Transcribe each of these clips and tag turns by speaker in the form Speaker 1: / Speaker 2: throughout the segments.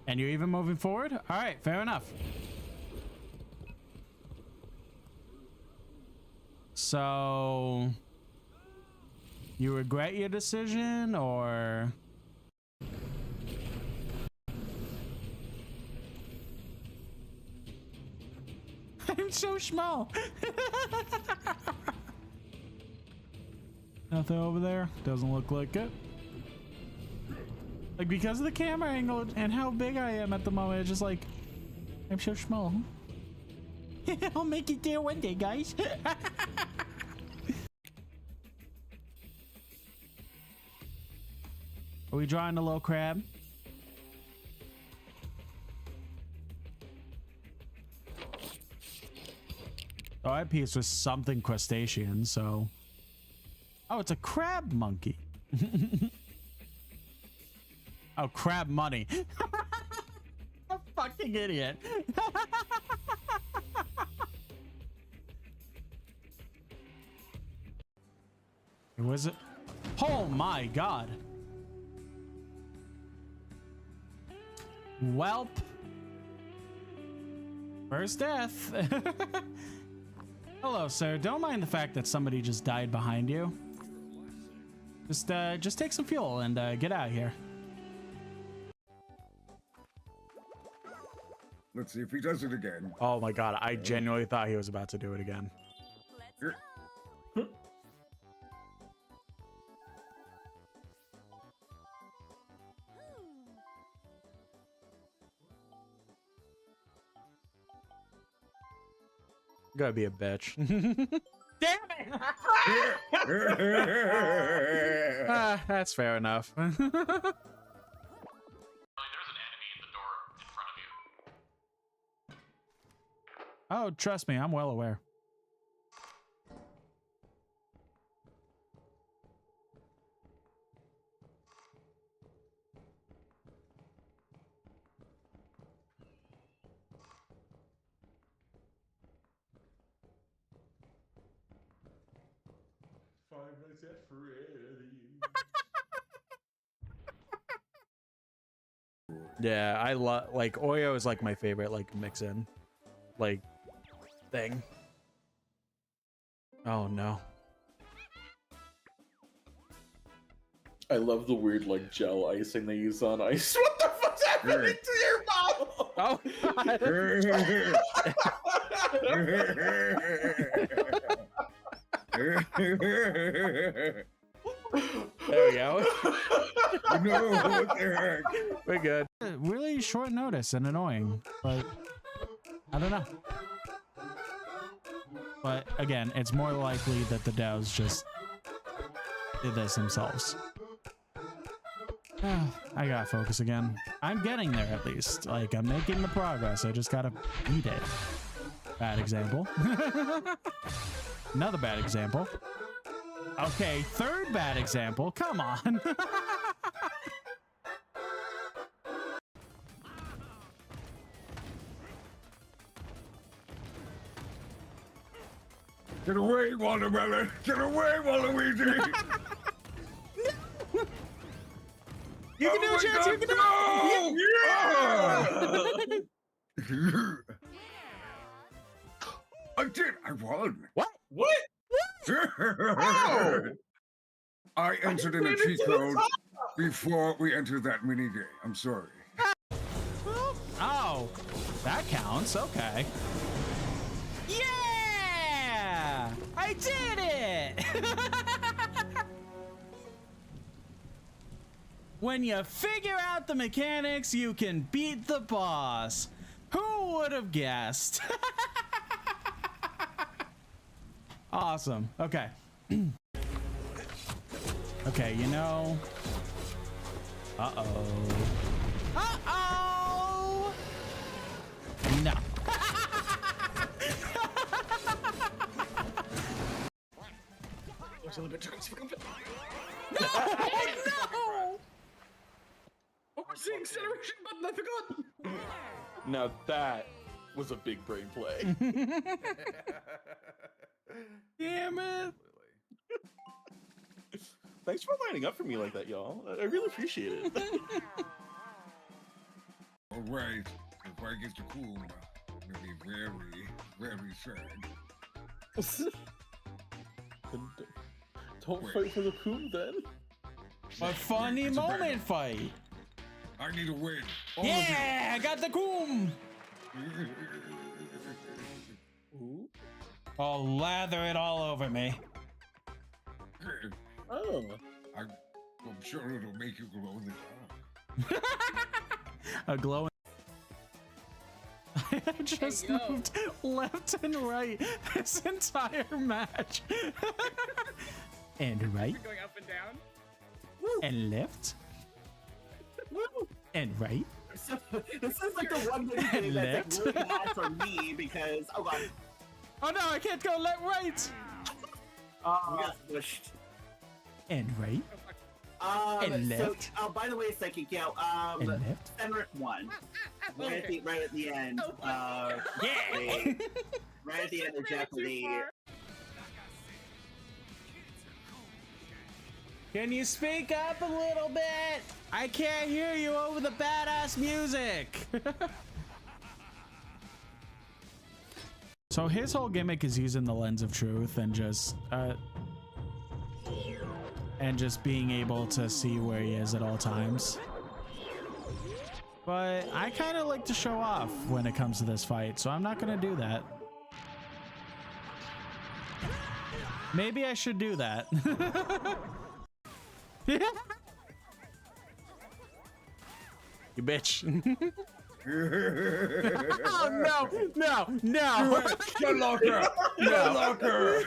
Speaker 1: And you're even moving forward? All right, fair enough. So, you regret your decision, or? I'm so small. Nothing over there. Doesn't look like it. Like, because of the camera angle and how big I am at the moment, it's just like, I'm so small. I'll make it there one day, guys. Are we drawing a little crab? Oh, that piece was something crustacean, so... Oh, it's a crab monkey. Oh, crab money. A fucking idiot. Was it? Oh my god. Welp. First death. Hello, sir. Don't mind the fact that somebody just died behind you. Just take some fuel and get out of here.
Speaker 2: Let's see if he does it again.
Speaker 1: Oh my god, I genuinely thought he was about to do it again. Gotta be a bitch. Damn it! That's fair enough.
Speaker 3: There's an enemy in the door in front of you.
Speaker 1: Oh, trust me, I'm well aware. Yeah, I love, like, Oreo is like my favorite, like, mix-in, like, thing. Oh no.
Speaker 4: I love the weird, like, gel icing they use on ice. What the fuck's happening to your mouth?
Speaker 1: Oh god. There we go.
Speaker 2: No, what the heck?
Speaker 1: We're good. Really short notice and annoying, but I don't know. But again, it's more likely that the devs just did this themselves. I gotta focus again. I'm getting there at least. Like, I'm making the progress. I just gotta beat it. Bad example. Another bad example. Okay, third bad example. Come on.
Speaker 2: Get away, Watermelon! Get away, Waluigi!
Speaker 1: You can do it, Chance! You can do it!
Speaker 2: Yeah! I did! I won!
Speaker 1: What?
Speaker 4: What?
Speaker 2: Oh! I entered in a cheat code before we entered that mini game. I'm sorry.
Speaker 1: Oh, that counts. Okay. Yeah! I did it! When you figure out the mechanics, you can beat the boss. Who would have guessed? Awesome. Okay. Okay, you know. Uh-oh. Uh-oh! No. No!
Speaker 4: What was the acceleration button? I forgot. Now that was a big brain play.
Speaker 1: Damn it.
Speaker 4: Thanks for lining up for me like that, y'all. I really appreciate it.
Speaker 2: Alright, if I get to Coom, I'll be very, very sad.
Speaker 4: Don't fight for the coon then.
Speaker 1: A funny
Speaker 2: it's a
Speaker 1: moment
Speaker 2: battle.
Speaker 1: fight.
Speaker 2: I need a win. All
Speaker 1: Yeah, I got the coom.
Speaker 2: of you.
Speaker 4: Ooh.
Speaker 1: I'll lather it all over me.
Speaker 4: Oh.
Speaker 2: I'm sure it'll make you glow in the dark.
Speaker 1: A glowing. I have just
Speaker 5: yo.
Speaker 1: moved left and right this entire match. And right,
Speaker 5: Going up and down.
Speaker 1: and left, and right.
Speaker 6: This is like the one mini game that's like really bad for me because oh god,
Speaker 1: Oh no, I can't go left, right,
Speaker 6: we got squished.
Speaker 1: and right, And
Speaker 6: So,
Speaker 1: left.
Speaker 6: oh, by the way, Psychic, yeah,
Speaker 1: and left.
Speaker 6: Fenric won.
Speaker 5: Okay.
Speaker 6: Right at the end.
Speaker 1: Yeah.
Speaker 6: Right at the end of
Speaker 5: Ran too
Speaker 6: Jeopardy.
Speaker 5: far.
Speaker 1: Can you speak up a little bit? I can't hear you over the badass music. So his whole gimmick is using the lens of truth and just being able to see where he is at all times. But I kind of like to show off when it comes to this fight, so I'm not gonna do that. Maybe I should do that. You bitch. Oh no, no, no.
Speaker 2: Good locker! Good locker!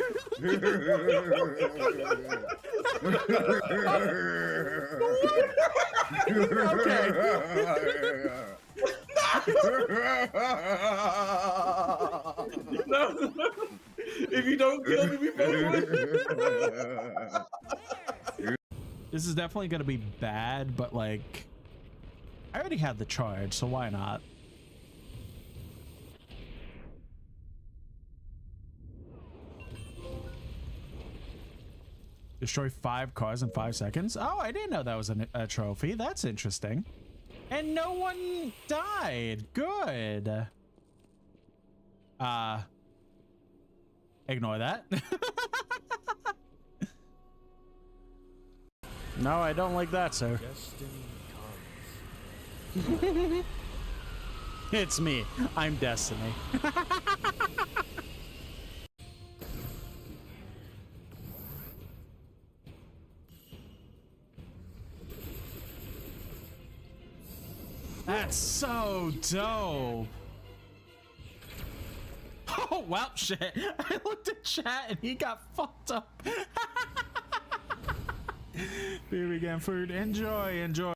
Speaker 4: No. If you don't kill me, we both win.
Speaker 1: This is definitely gonna be bad, but like, I already had the charge, so why not? Destroy 5 cars in 5 seconds. Oh, I didn't know that was a trophy. That's interesting. And no one died. Good. Ignore that. No, I don't like that, sir. It's me. I'm Destiny. That's so dope. Oh, well, shit. I looked at chat and he got fucked up. Beer vegan food. Enjoy, enjoy.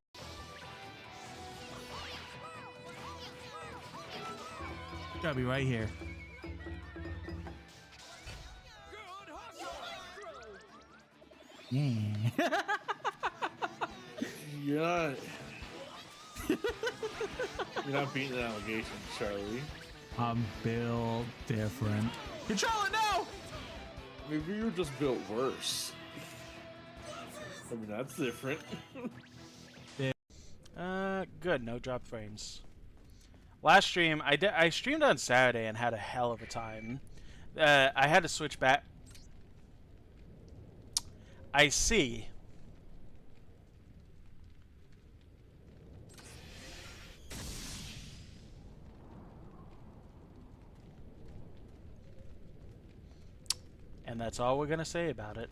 Speaker 1: Gotta be right here. Yeah.
Speaker 4: You're not beating the allegations, Charlie.
Speaker 1: I'm built different. Controller, no!
Speaker 4: Maybe you're just built worse. I mean, that's different.
Speaker 1: Good. No drop frames. Last stream, I streamed on Saturday and had a hell of a time. I had to switch back. I see. And that's all we're gonna say about it.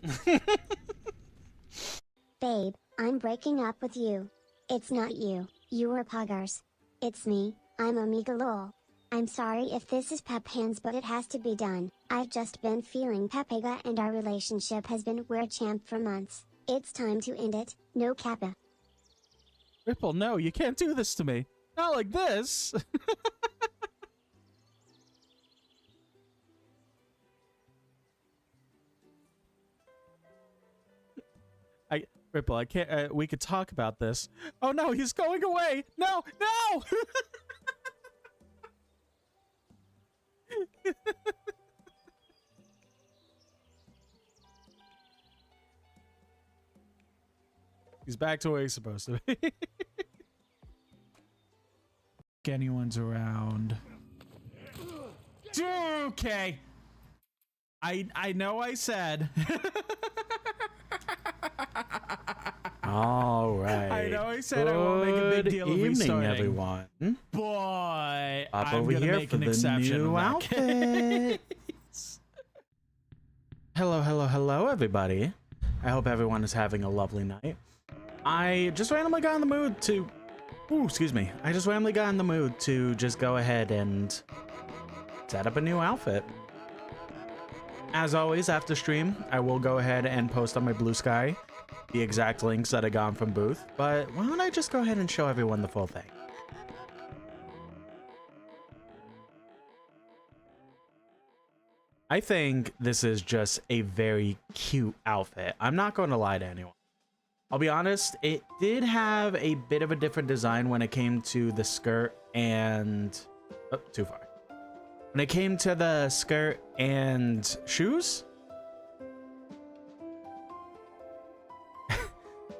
Speaker 7: Babe, I'm breaking up with you. It's not you, you are Poggers. It's me, I'm Amiga lol. I'm sorry if this is pep hands, but it has to be done. I've just been feeling Pepega and our relationship has been weird champ for months. It's time to end it, no kappa.
Speaker 1: Ripple, no, you can't do this to me. Not like this. Ripple, I can't. We could talk about this. Oh no, he's going away. No, no. He's back to where he's supposed to be.
Speaker 5: think anyone's around. Okay. I know I said.
Speaker 1: All right.
Speaker 5: I know I said I won't make a big deal of restarting.
Speaker 1: Everyone.
Speaker 5: But
Speaker 1: Up
Speaker 5: I'm
Speaker 1: over
Speaker 5: gonna
Speaker 1: here
Speaker 5: make
Speaker 1: for
Speaker 5: an
Speaker 1: the
Speaker 5: exception
Speaker 1: new
Speaker 5: in that
Speaker 1: outfit.
Speaker 5: case.
Speaker 1: Hello, everybody. I hope everyone is having a lovely night. I just randomly got in the mood to... Ooh, excuse me. I just randomly got in the mood to just go ahead and set up a new outfit. As always, after stream, I will go ahead and post on my Blue Sky the exact links that I got from Booth. But why don't I just go ahead and show everyone the full thing? I think this is just a very cute outfit. I'm not going to lie to anyone. I'll be honest, it did have a bit of a different design when it came to the skirt and... Oh, too far. When it came to the skirt and shoes?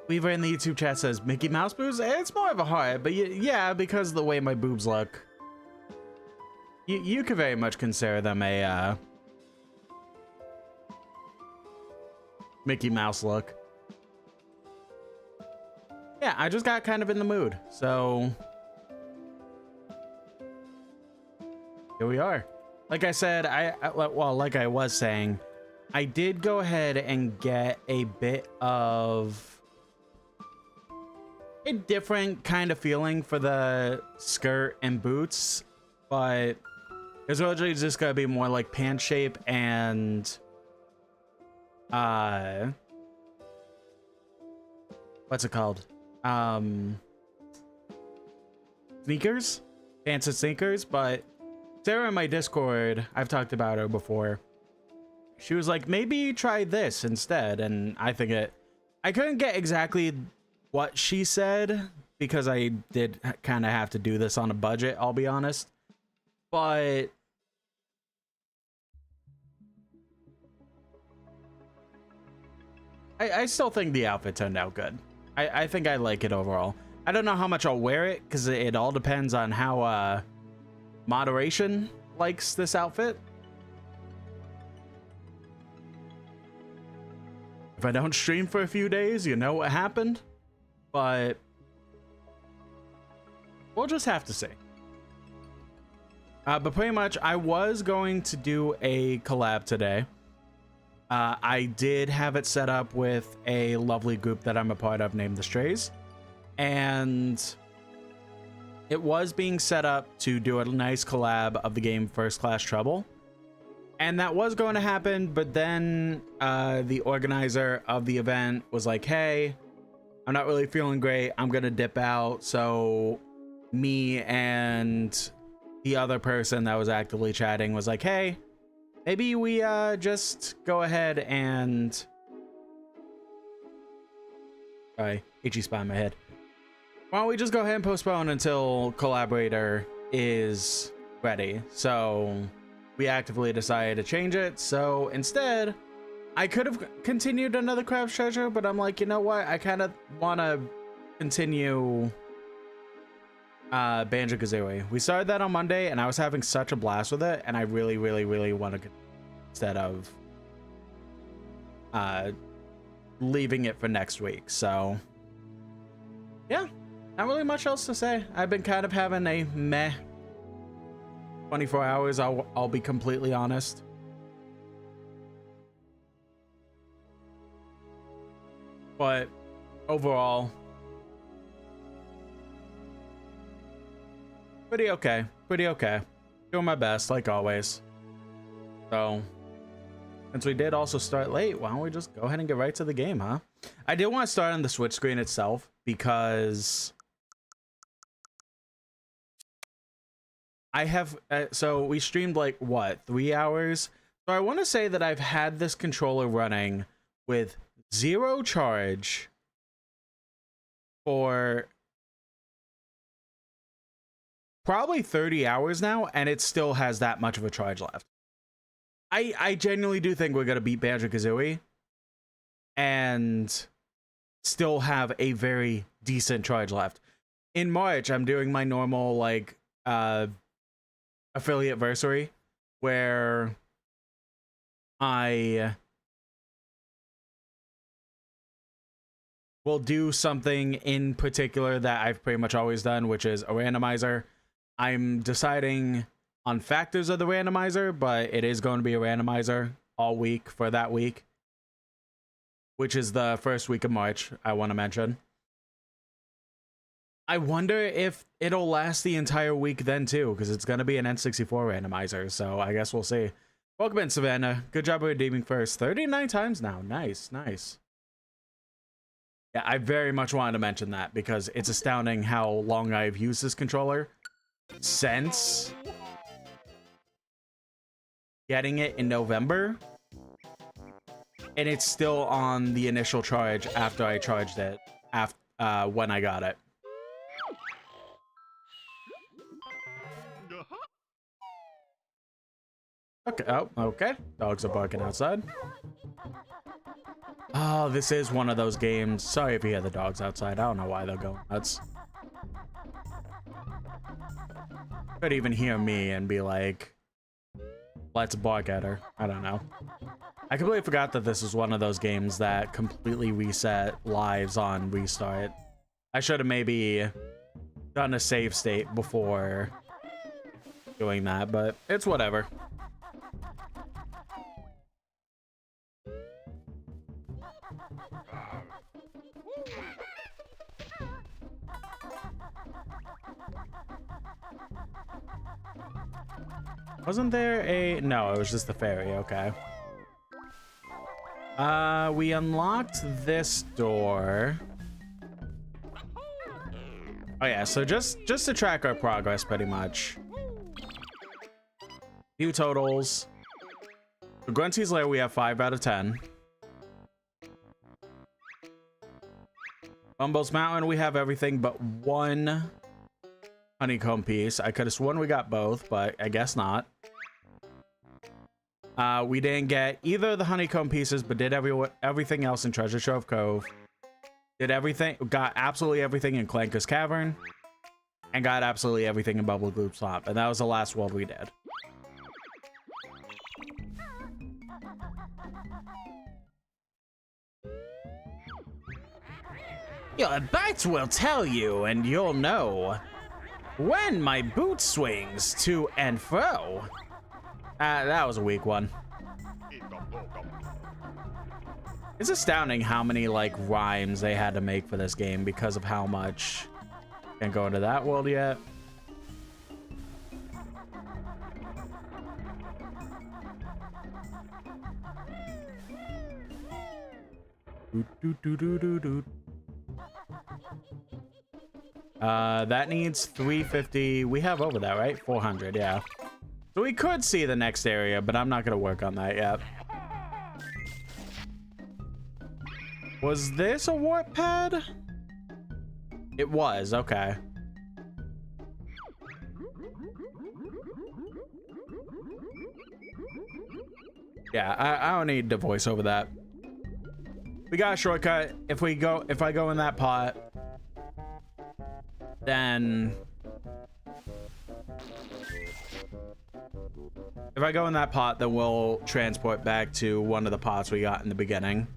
Speaker 1: Weaver in the YouTube chat says, Mickey Mouse boobs? It's more of a heart, but yeah, because of the way my boobs look. You could very much consider them a, Mickey Mouse look. Yeah, I just got kind of in the mood, so here we are. Like I said, well, like I was saying, I did go ahead and get a bit of a different kind of feeling for the skirt and boots, but it's originally just gonna be more like pant shape and what's it called? Sneakers? Fancy sneakers, but Sarah in my Discord, I've talked about her before. She was like, maybe try this instead, and I couldn't get exactly what she said because I did kind of have to do this on a budget, I'll be honest. But I still think the outfit turned out good. I think I like it overall. I don't know how much I'll wear it because it all depends on how Moderation likes this outfit. If I don't stream for a few days, you know what happened. But we'll just have to see. But pretty much, I was going to do a collab today. I did have it set up with a lovely group that I'm a part of named The Strays. And it was being set up to do a nice collab of the game First Class Trouble. And that was going to happen, but then the organizer of the event was like, hey, I'm not really feeling great. I'm going to dip out. So me and the other person that was actively chatting was like, hey, maybe we just go ahead and... Sorry, itchy spot in my head. Why don't we just go ahead and postpone until Collaborator is ready? So we actively decided to change it. So instead, I could have continued another Crab's Treasure, but I'm like, you know what? I kind of want to continue Banjo Kazooie. We started that on Monday, and I was having such a blast with it, and I really, really, really want to instead of leaving it for next week. So yeah, not really much else to say. I've been kind of having a meh 24 hours. I'll be completely honest. But overall, pretty okay. Doing my best, like always. So, since we did also start late, why don't we just go ahead and get right to the game, huh? I did want to start on the Switch screen itself because I have, so we streamed like, what, 3 hours? So I want to say that I've had this controller running with 0 charge for probably 30 hours now, and it still has that much of a charge left. I genuinely do think we're going to beat Banjo Kazooie and still have a very decent charge left. In March, I'm doing my normal, like, affiliate-versary where I will do something in particular that I've pretty much always done, which is a randomizer. I'm deciding on factors of the randomizer, but it is going to be a randomizer all week for that week, which is the first week of March, I want to mention. I wonder if it'll last the entire week then too, because it's going to be an N64 randomizer, so I guess we'll see. Welcome in, Savannah. Good job redeeming first. 39 times now. Nice, nice. Yeah, I very much wanted to mention that because it's astounding how long I've used this controller since getting it in November, and it's still on the initial charge after I charged it when I got it. Okay. Oh, okay. Dogs are barking outside. Oh, this is one of those games. Sorry if you hear the dogs outside. I don't know why they're going nuts. Could even hear me and be like, let's bark at her. I don't know. I completely forgot that this was one of those games that completely reset lives on restart. I should have maybe done a save state before doing that, but it's whatever. Wasn't there a... No, it was just the ferry. Okay. We unlocked this door. Oh yeah, so just to track our progress pretty much. Few totals. For Grunty's Lair, we have 5 out of 10. Bumbo's Mountain, we have everything but 1 honeycomb piece. I could have sworn we got both, but I guess not. We didn't get either of the honeycomb pieces, but did everything else in Treasure Trove Cove. Did everything, got absolutely everything in Clanker's Cavern, and got absolutely everything in Bubble Gloop Swamp, and that was the last world we did. Your bites will tell you, and you'll know when my boot swings to and fro. That was a weak one. It's astounding how many like rhymes they had to make for this game because of how much. Can't go into that world yet. That needs 350. We have over that, right? 400, yeah. So we could see the next area, but I'm not gonna work on that yet. Was this a warp pad? It was, okay. Yeah, I don't need to voice over that. We got a shortcut. If I go in that pot, then we'll transport back to one of the pots we got in the beginning.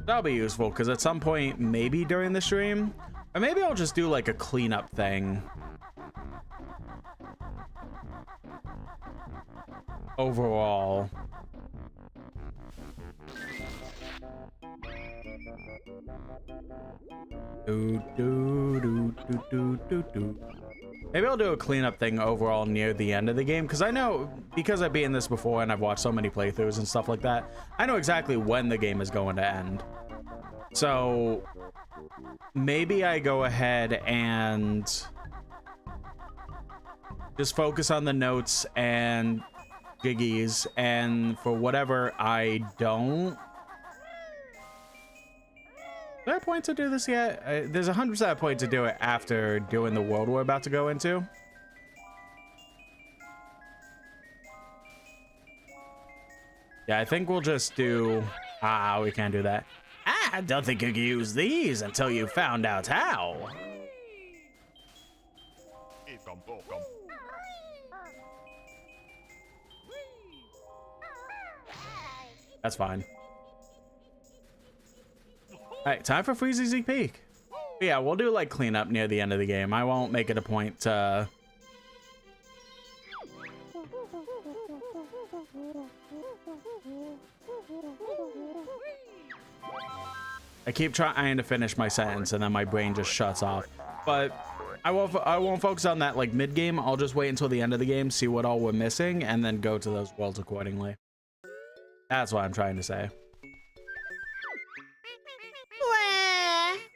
Speaker 1: That'll be useful because at some point, maybe during the stream, or maybe I'll just do like a cleanup thing. Overall. Maybe I'll do a cleanup thing overall near the end of the game, because I know, because I've been in this before and I've watched so many playthroughs and stuff like that, I know exactly when the game is going to end. So maybe I go ahead and just focus on the notes and jiggies, and for whatever I don't... Is there a point to do this yet? There's 100% a point to do it after doing the world we're about to go into. Yeah, I think we'll just do... we can't do that. I don't think you could use these until you found out how. That's fine. Alright, time for Freezy Peak. Yeah, we'll do like cleanup near the end of the game. I won't make it a point to... I keep trying to finish my sentence and then my brain just shuts off. But I won't focus on that like mid game. I'll just wait until the end of the game, see what all we're missing, and then go to those worlds accordingly. That's what I'm trying to say.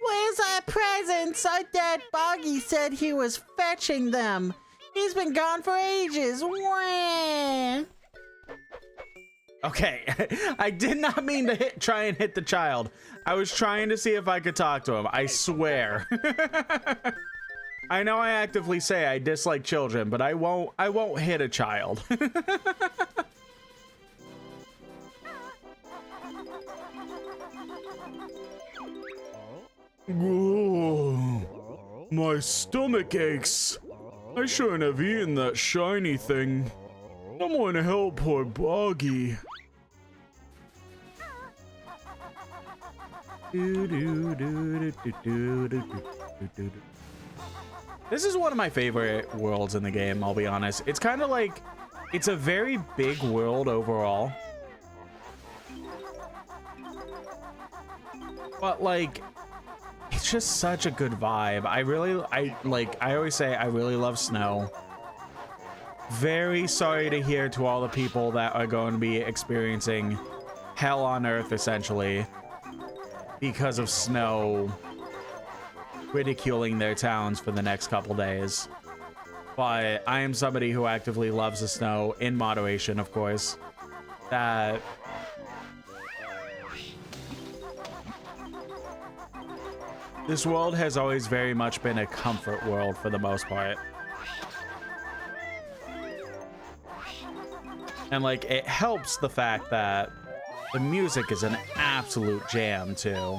Speaker 8: Where's our presents? Our dad Boggy said he was fetching them. He's been gone for ages. Wah.
Speaker 1: Okay, I did not mean to try and hit the child. I was trying to see if I could talk to him. I swear. I know I actively say I dislike children, but I won't hit a child.
Speaker 5: Oh, my stomach aches. I shouldn't have eaten that shiny thing. Someone help poor Boggy.
Speaker 1: This is one of my favorite worlds in the game, I'll be honest. It's kind of like, it's a very big world overall. But like, it's just such a good vibe. I always say I really love snow. Very sorry to hear to all the people that are going to be experiencing hell on earth essentially because of snow ridiculing their towns for the next couple days. But I am somebody who actively loves the snow, in moderation of course. That this world has always very much been a comfort world for the most part. And like, it helps the fact that the music is an absolute jam too.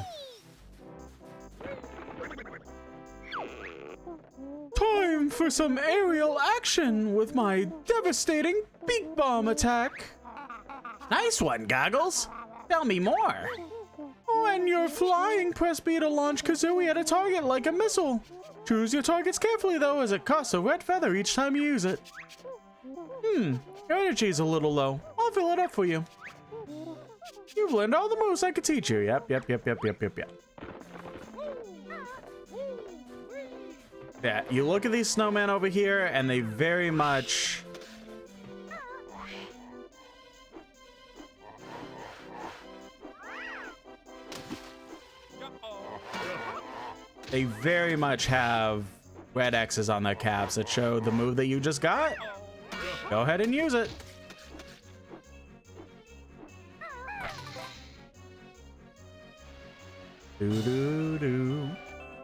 Speaker 5: Time for some aerial action with my devastating beak bomb attack.
Speaker 8: Nice one, Goggles. Tell me more.
Speaker 5: When you're flying, press B to launch Kazooie at a target like a missile. Choose your targets carefully though, as it costs a red feather each time you use it. Your energy's a little low. I'll fill it up for you. You've learned all the moves I could teach you. Yep.
Speaker 1: Yeah, you look at these snowmen over here and they very much... They very much have red X's on their caps that show the move that you just got. Go ahead and use it.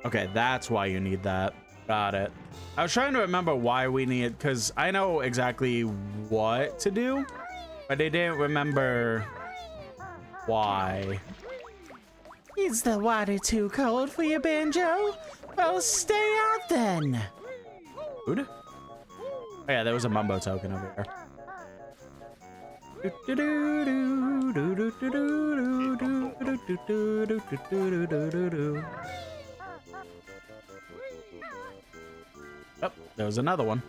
Speaker 1: Okay, that's why you need that. Got it. I was trying to remember why we need it, because I know exactly what to do, but I didn't remember why.
Speaker 8: Is the water too cold for you, Banjo? Well, stay out then.
Speaker 1: Food? Oh yeah, there was a Mumbo token over here. Oh, there was another one.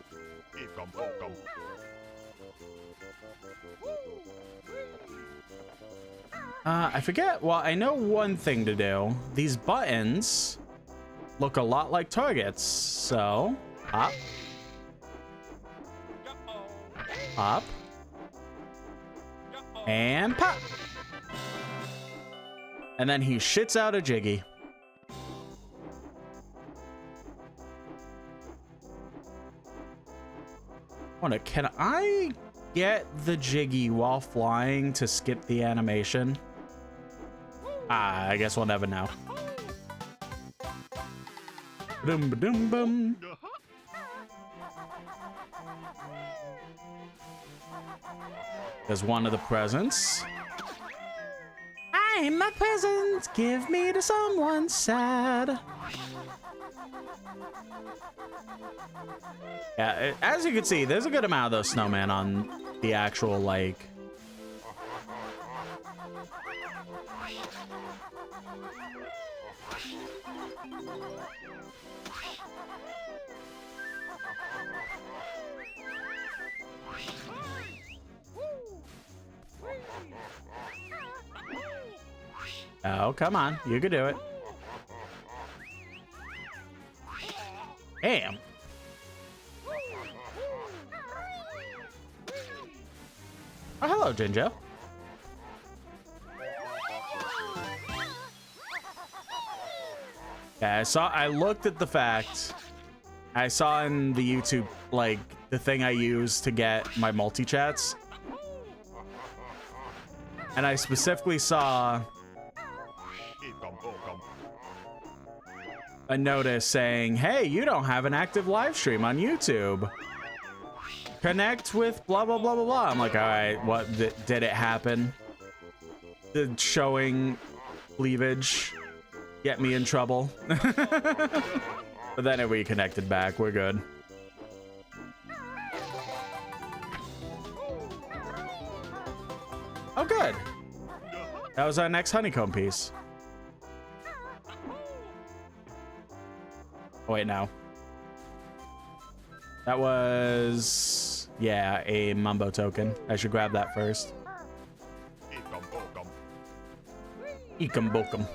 Speaker 1: I forget. Well, I know one thing to do. These buttons look a lot like targets. So, up. Up. And pop. And then he shits out a Jiggy. Wonder, can I get the Jiggy while flying to skip the animation? I guess we'll never know. Ba-dum-ba-dum-bum. There's one of the presents.
Speaker 8: I'm a present. Give me to someone sad.
Speaker 1: Yeah, as you can see, there's a good amount of those snowmen on the actual lake. Oh, come on. You can do it. Damn. Oh, hello, Jinjo. Yeah, I looked at the fact. I saw in the YouTube, like, the thing I use to get my multi-chats. And I specifically saw a notice saying, hey, you don't have an active live stream on YouTube. Connect with blah, blah, blah, blah, blah. I'm like, all right, what, did it happen? Did showing cleavage get me in trouble? But then it reconnected back. We're good. Oh, good. That was our next honeycomb piece. Oh, wait, no. That was, yeah, a Mumbo token. I should grab that first. Ekum bokum.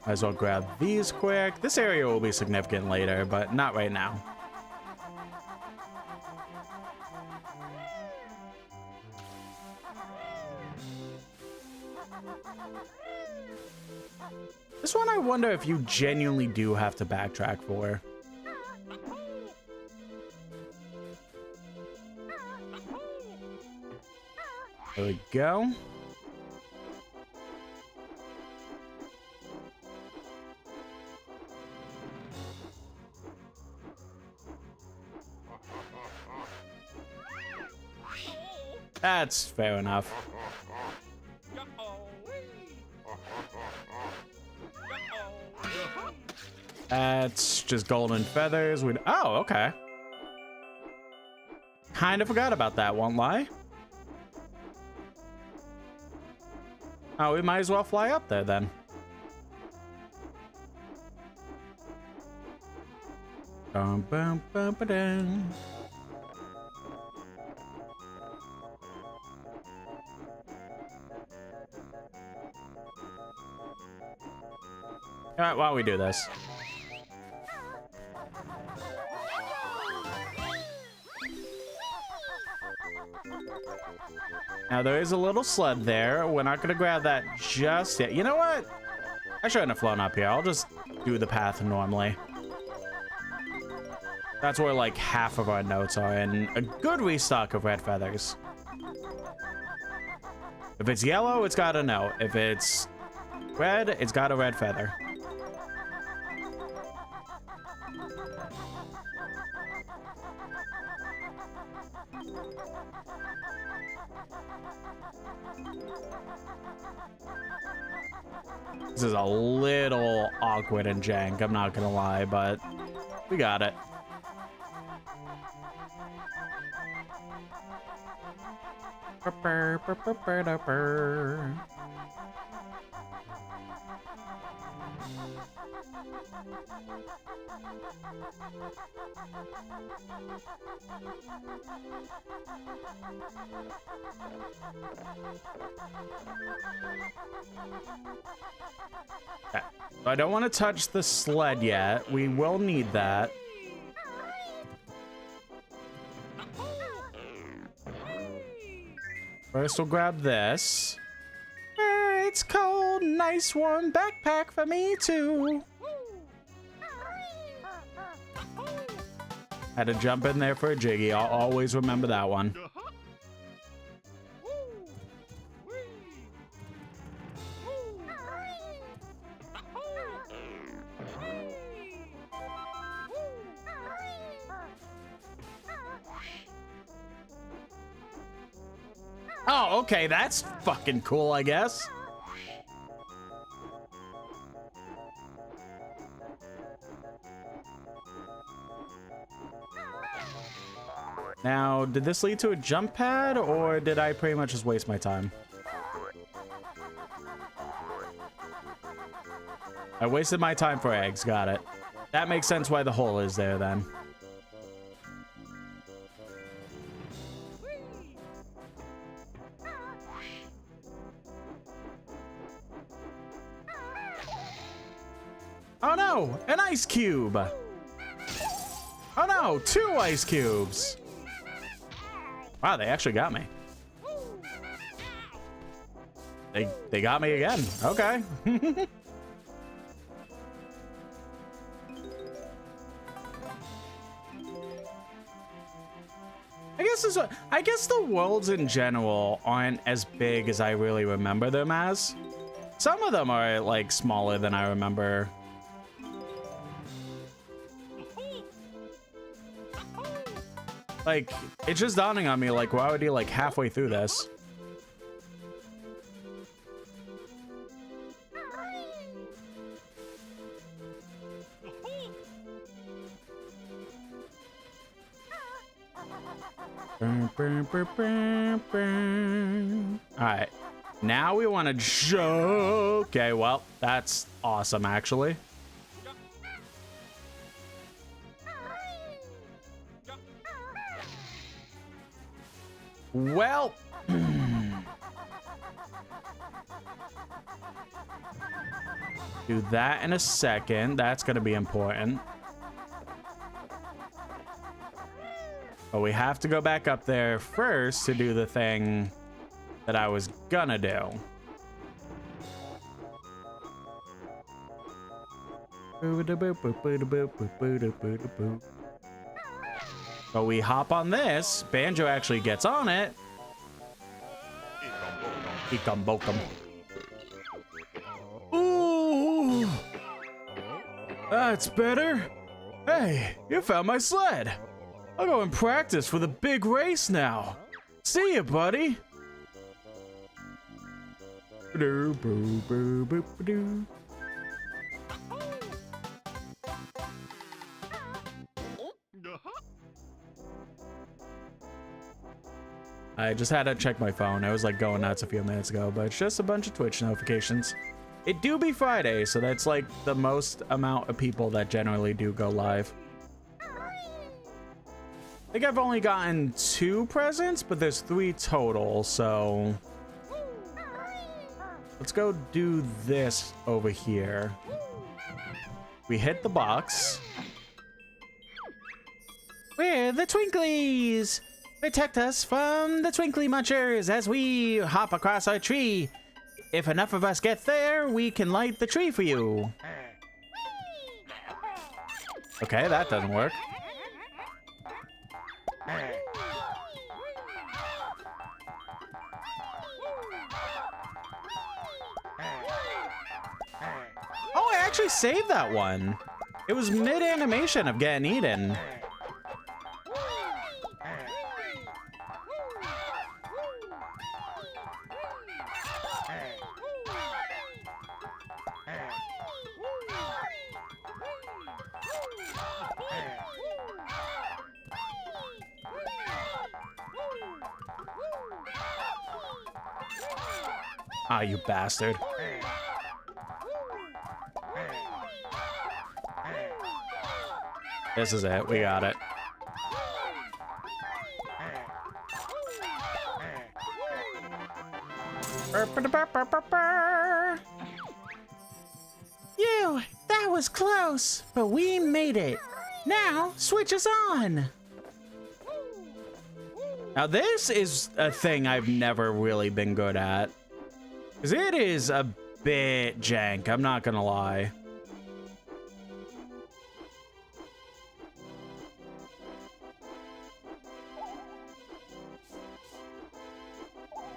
Speaker 1: Might as well grab these quick. This area will be significant later, but not right now. This one I wonder if you genuinely do have to backtrack for. There we go. That's fair enough. That's just golden feathers. Oh, okay. Kind of forgot about that, won't lie. Oh, we might as well fly up there then. Bum, bum, bum, ba-dum. All right, while we do this. Now there is a little sled there. We're not gonna grab that just yet. You know what? I shouldn't have flown up here. I'll just do the path normally. That's where like half of our notes are, and a good restock of red feathers. If it's yellow, it's got a note. If it's red, it's got a red feather. This is a little awkward and jank, I'm not gonna lie, but we got it. Okay. So I don't want to touch the sled yet. We will need that. First, we'll grab this. It's cold, nice warm backpack for me too. Had to jump in there for a jiggy. I'll always remember that one. Oh, okay, that's fucking cool, I guess. Now, did this lead to a jump pad, or did I pretty much just waste my time? I wasted my time for eggs, got it. That makes sense why the hole is there, then. Oh no, an ice cube! Oh no, 2 ice cubes! Wow, they actually got me. They got me again. Okay. I guess the worlds in general aren't as big as I really remember them as. Some of them are like smaller than I remember. Like, it's just dawning on me, like, we're already like halfway through this. Alright, now we want to jump. Okay, well, that's awesome, actually. Well, do that in a second. That's going to be important. But we have to go back up there first to do the thing that I was gonna do. So we hop on this. Banjo actually gets on it. Ooh, that's better. Hey, you found my sled. I'll go and practice for the big race now. See ya, buddy. I just had to check my phone. I was like going nuts a few minutes ago, but it's just a bunch of Twitch notifications. It do be Friday, so that's like the most amount of people that generally do go live. I think I've only gotten 2 presents, but there's 3 total, so let's go do this over here. We hit the box.
Speaker 8: We're the Twinklies! Protect us from the Twinkly Munchers as we hop across our tree. If enough of us get there, we can light the tree for you.
Speaker 1: Okay, that doesn't work. Oh, I actually saved that one. It was mid-animation of getting eaten. Ah, you bastard. This is it. We got it.
Speaker 8: Phew, that was close, but we made it. Now, switch us on.
Speaker 1: Now, this is a thing I've never really been good at. Because it is a bit jank, I'm not gonna lie.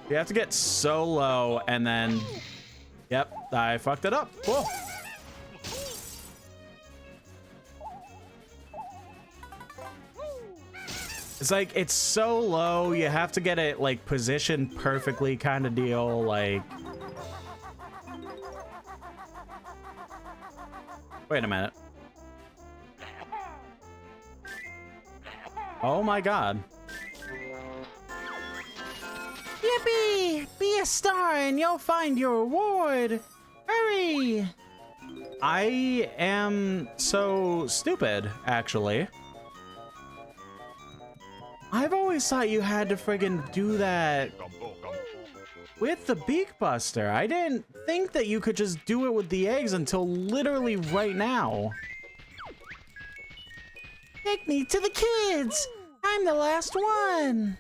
Speaker 1: You have to get so low and then... Yep, I fucked it up. Cool. It's like, it's so low, you have to get it, like, positioned perfectly kind of deal, like... Wait a minute. Oh my god.
Speaker 8: Yippee! Be a star and you'll find your reward. Hurry!
Speaker 1: I am so stupid, actually. I've always thought you had to friggin' do that with the Beak Buster. I didn't think that you could just do it with the eggs until literally right now.
Speaker 8: Take me to the kids! I'm the last one!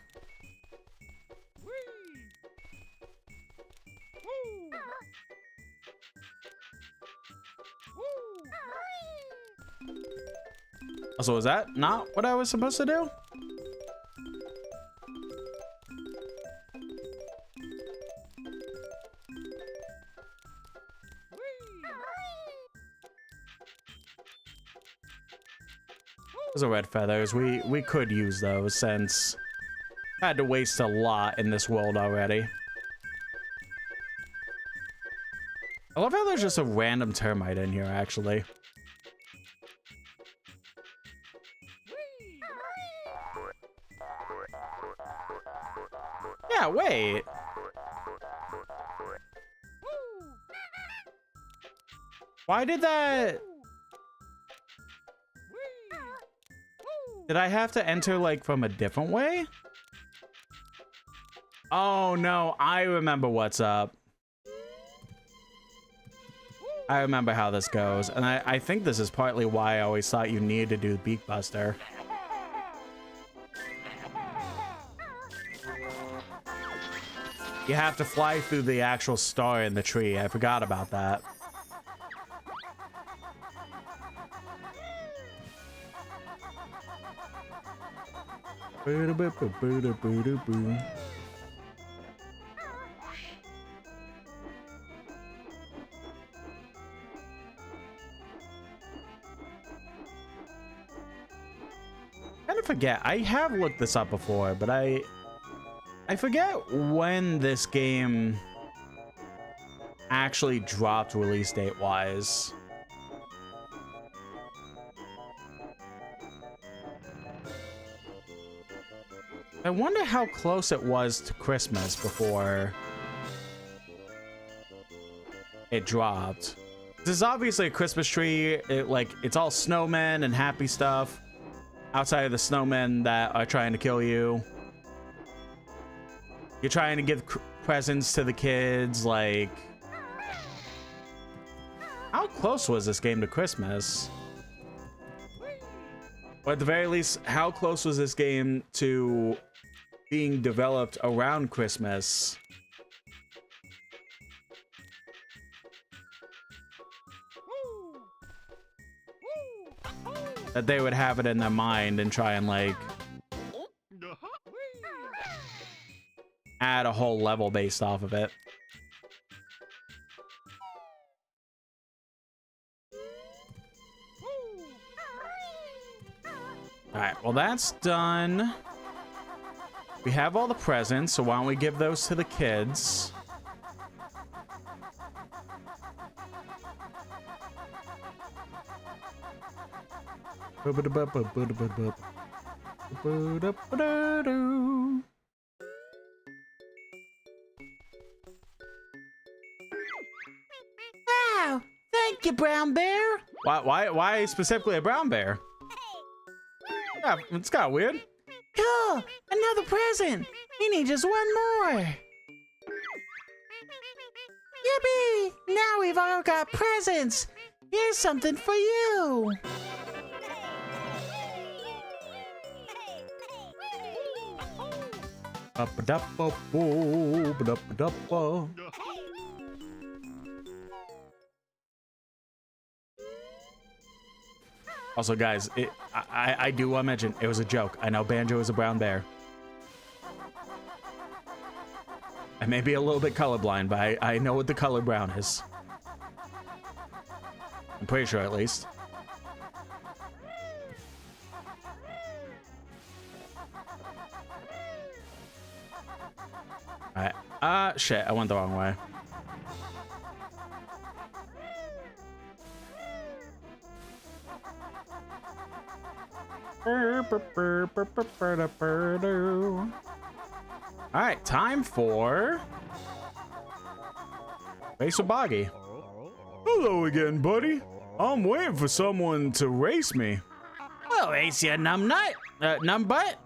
Speaker 1: So is that not what I was supposed to do? Those are red feathers. We could use those since I had to waste a lot in this world already. I love how there's just a random termite in here, actually. Yeah, wait. Why did that... Did I have to enter, like, from a different way? Oh, no. I remember what's up. I remember how this goes. And I think this is partly why I always thought you needed to do Beak Buster. You have to fly through the actual star in the tree. I forgot about that. Kind of forget. I have looked this up before, but I forget when this game actually dropped release date wise. I wonder how close it was to Christmas before it dropped. This is obviously a Christmas tree. It's all snowmen and happy stuff outside of the snowmen that are trying to kill you. You're trying to give presents to the kids, like... How close was this game to Christmas? Or at the very least, how close was this game to being developed around Christmas? That they would have it in their mind and try and, like, add a whole level based off of it. Alright, well that's done. We have all the presents, so why don't we give those to the kids?
Speaker 8: Wow! Thank you, Brown Bear!
Speaker 1: Why specifically a brown bear? Yeah, it's kind of weird.
Speaker 8: Cool! Another present! We need just one more! Yippee! Now we've all got presents! Here's something for you!
Speaker 1: Also, guys, I do want to mention, it was a joke. I know Banjo is a brown bear. I may be a little bit colorblind, but I know what the color brown is. I'm pretty sure, at least. All right. Shit, I went the wrong way. All right, time for Race with Boggy.
Speaker 5: Hello again, buddy. I'm waiting for someone to race me.
Speaker 8: Well, race you, numbnut. Numbutt.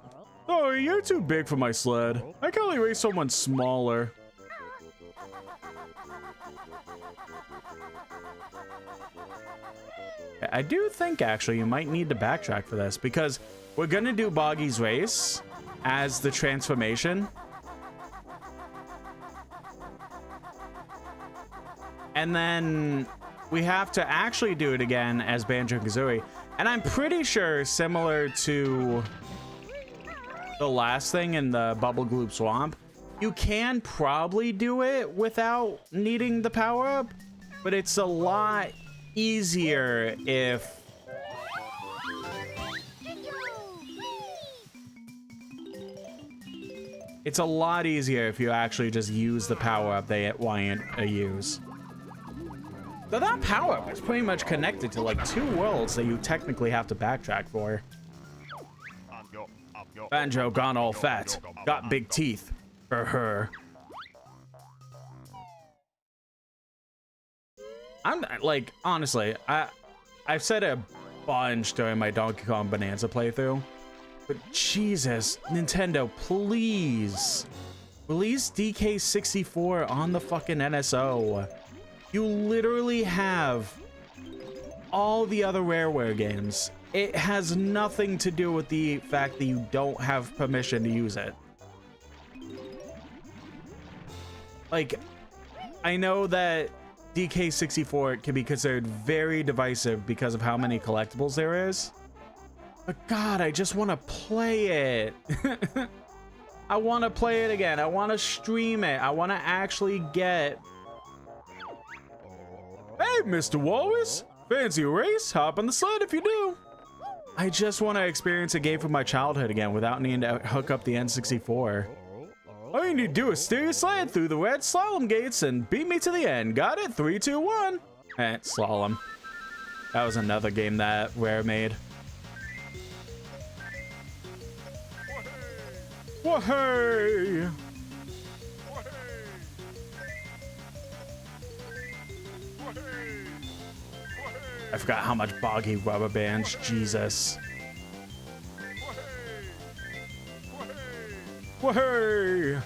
Speaker 5: Sorry, you're too big for my sled. I can only race someone smaller.
Speaker 1: I do think actually you might need to backtrack for this because we're gonna do Boggy's race as the transformation. And then we have to actually do it again as Banjo Kazooie. And I'm pretty sure similar to the last thing in the Bubble Gloop Swamp, you can probably do it without needing the power up, but it's a lot easier if you actually just use the power up they want you to use. So that power up is pretty much connected to like 2 worlds that you technically have to backtrack for. Banjo gone all fat, got big teeth for her. I'm like, honestly, I've said it a bunch during my Donkey Kong Bonanza playthrough, but Jesus, Nintendo, please release DK64 on the fucking NSO. You literally have all the other Rareware games. It has nothing to do with the fact that you don't have permission to use it. Like, I know that DK64 can be considered very divisive because of how many collectibles there is. But God, I just want to play it. I want to play it again. I want to stream it. I want to actually get...
Speaker 5: Hey, Mr. Walrus! Fancy a race? Hop on the sled if you do.
Speaker 1: I just want to experience a game from my childhood again without needing to hook up the N64.
Speaker 5: All you need to do is steer your sled through the red slalom gates and beat me to the end. Got it? 3, 2, 1.
Speaker 1: Slalom. That was another game that Rare made.
Speaker 5: Whoa-hey!
Speaker 1: I forgot how much Boggy rubber bands. Jesus.
Speaker 5: Whoa-hey!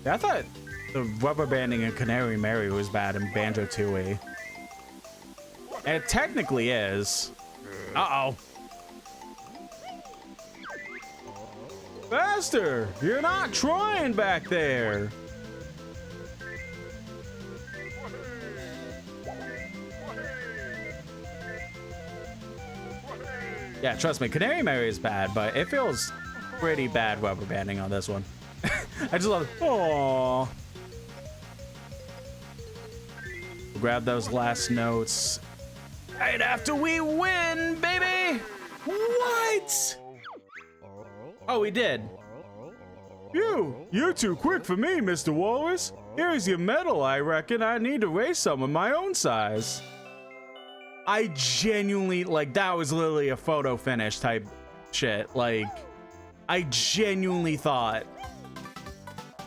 Speaker 1: Yeah, I thought the rubber banding in Canary Mary was bad in Banjo Tooie. And it technically is. Uh-oh.
Speaker 5: Faster! You're not trying back there!
Speaker 1: Yeah, trust me, Canary Mary is bad, but it feels pretty bad rubber banding on this one. I just love it. Aww. Grab those last notes. Right after we win, baby! What? Oh, we did.
Speaker 5: You're too quick for me, Mr. Walrus. Here's your medal. I reckon I need to race some of my own size.
Speaker 1: I genuinely, like, that was literally a photo finish type shit. Like, I genuinely thought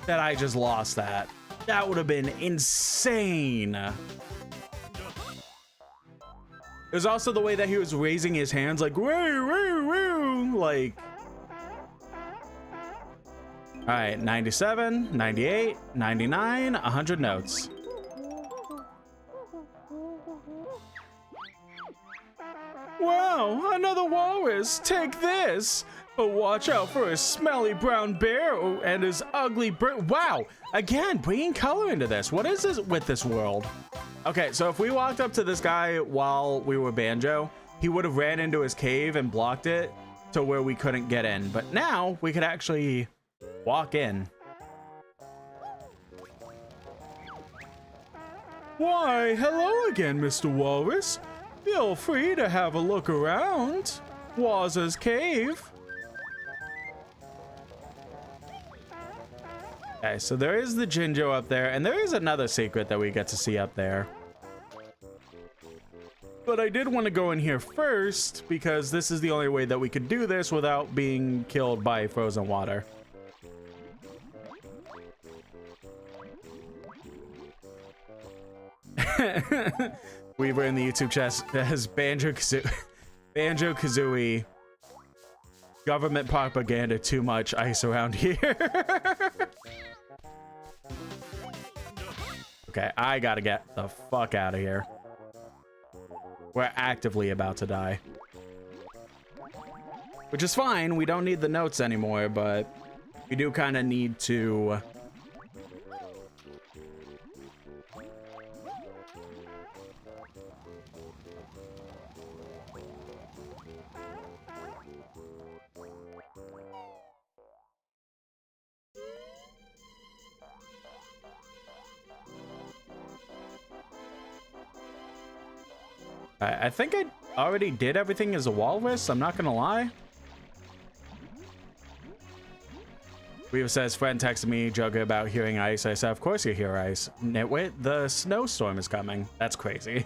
Speaker 1: that I just lost that. That would have been insane. It was also the way that he was raising his hands like, woo, woo, woo, like. All right, 97, 98, 99, 100 notes.
Speaker 5: Wow, another walrus. Take this. But watch out for his smelly brown bear and his ugly bird.
Speaker 1: Wow, again, bringing color into this. What is this with this world? Okay, so if we walked up to this guy while we were Banjo, he would have ran into his cave and blocked it to where we couldn't get in. But now we could actually walk in.
Speaker 5: Why, hello again, Mr. Walrus. Feel free to have a look around. Wazza's Cave. Okay, so there is the Jinjo up there, and there is another secret that we get to see up there. But I did want to go in here first, because this is the only way that we could do this without being killed by frozen water. We were in the YouTube chat as Banjo Kazooie. Government propaganda, too much ice around here. Okay, I gotta get the fuck out of here. We're actively about to die. Which is fine, we don't need the notes anymore, but we do kind of need to... I think I already did everything as a walrus, I'm not gonna lie. Weaver says, friend texted me joking about hearing ice. I said, of course you hear ice. Nitwit, the snowstorm is coming. That's crazy.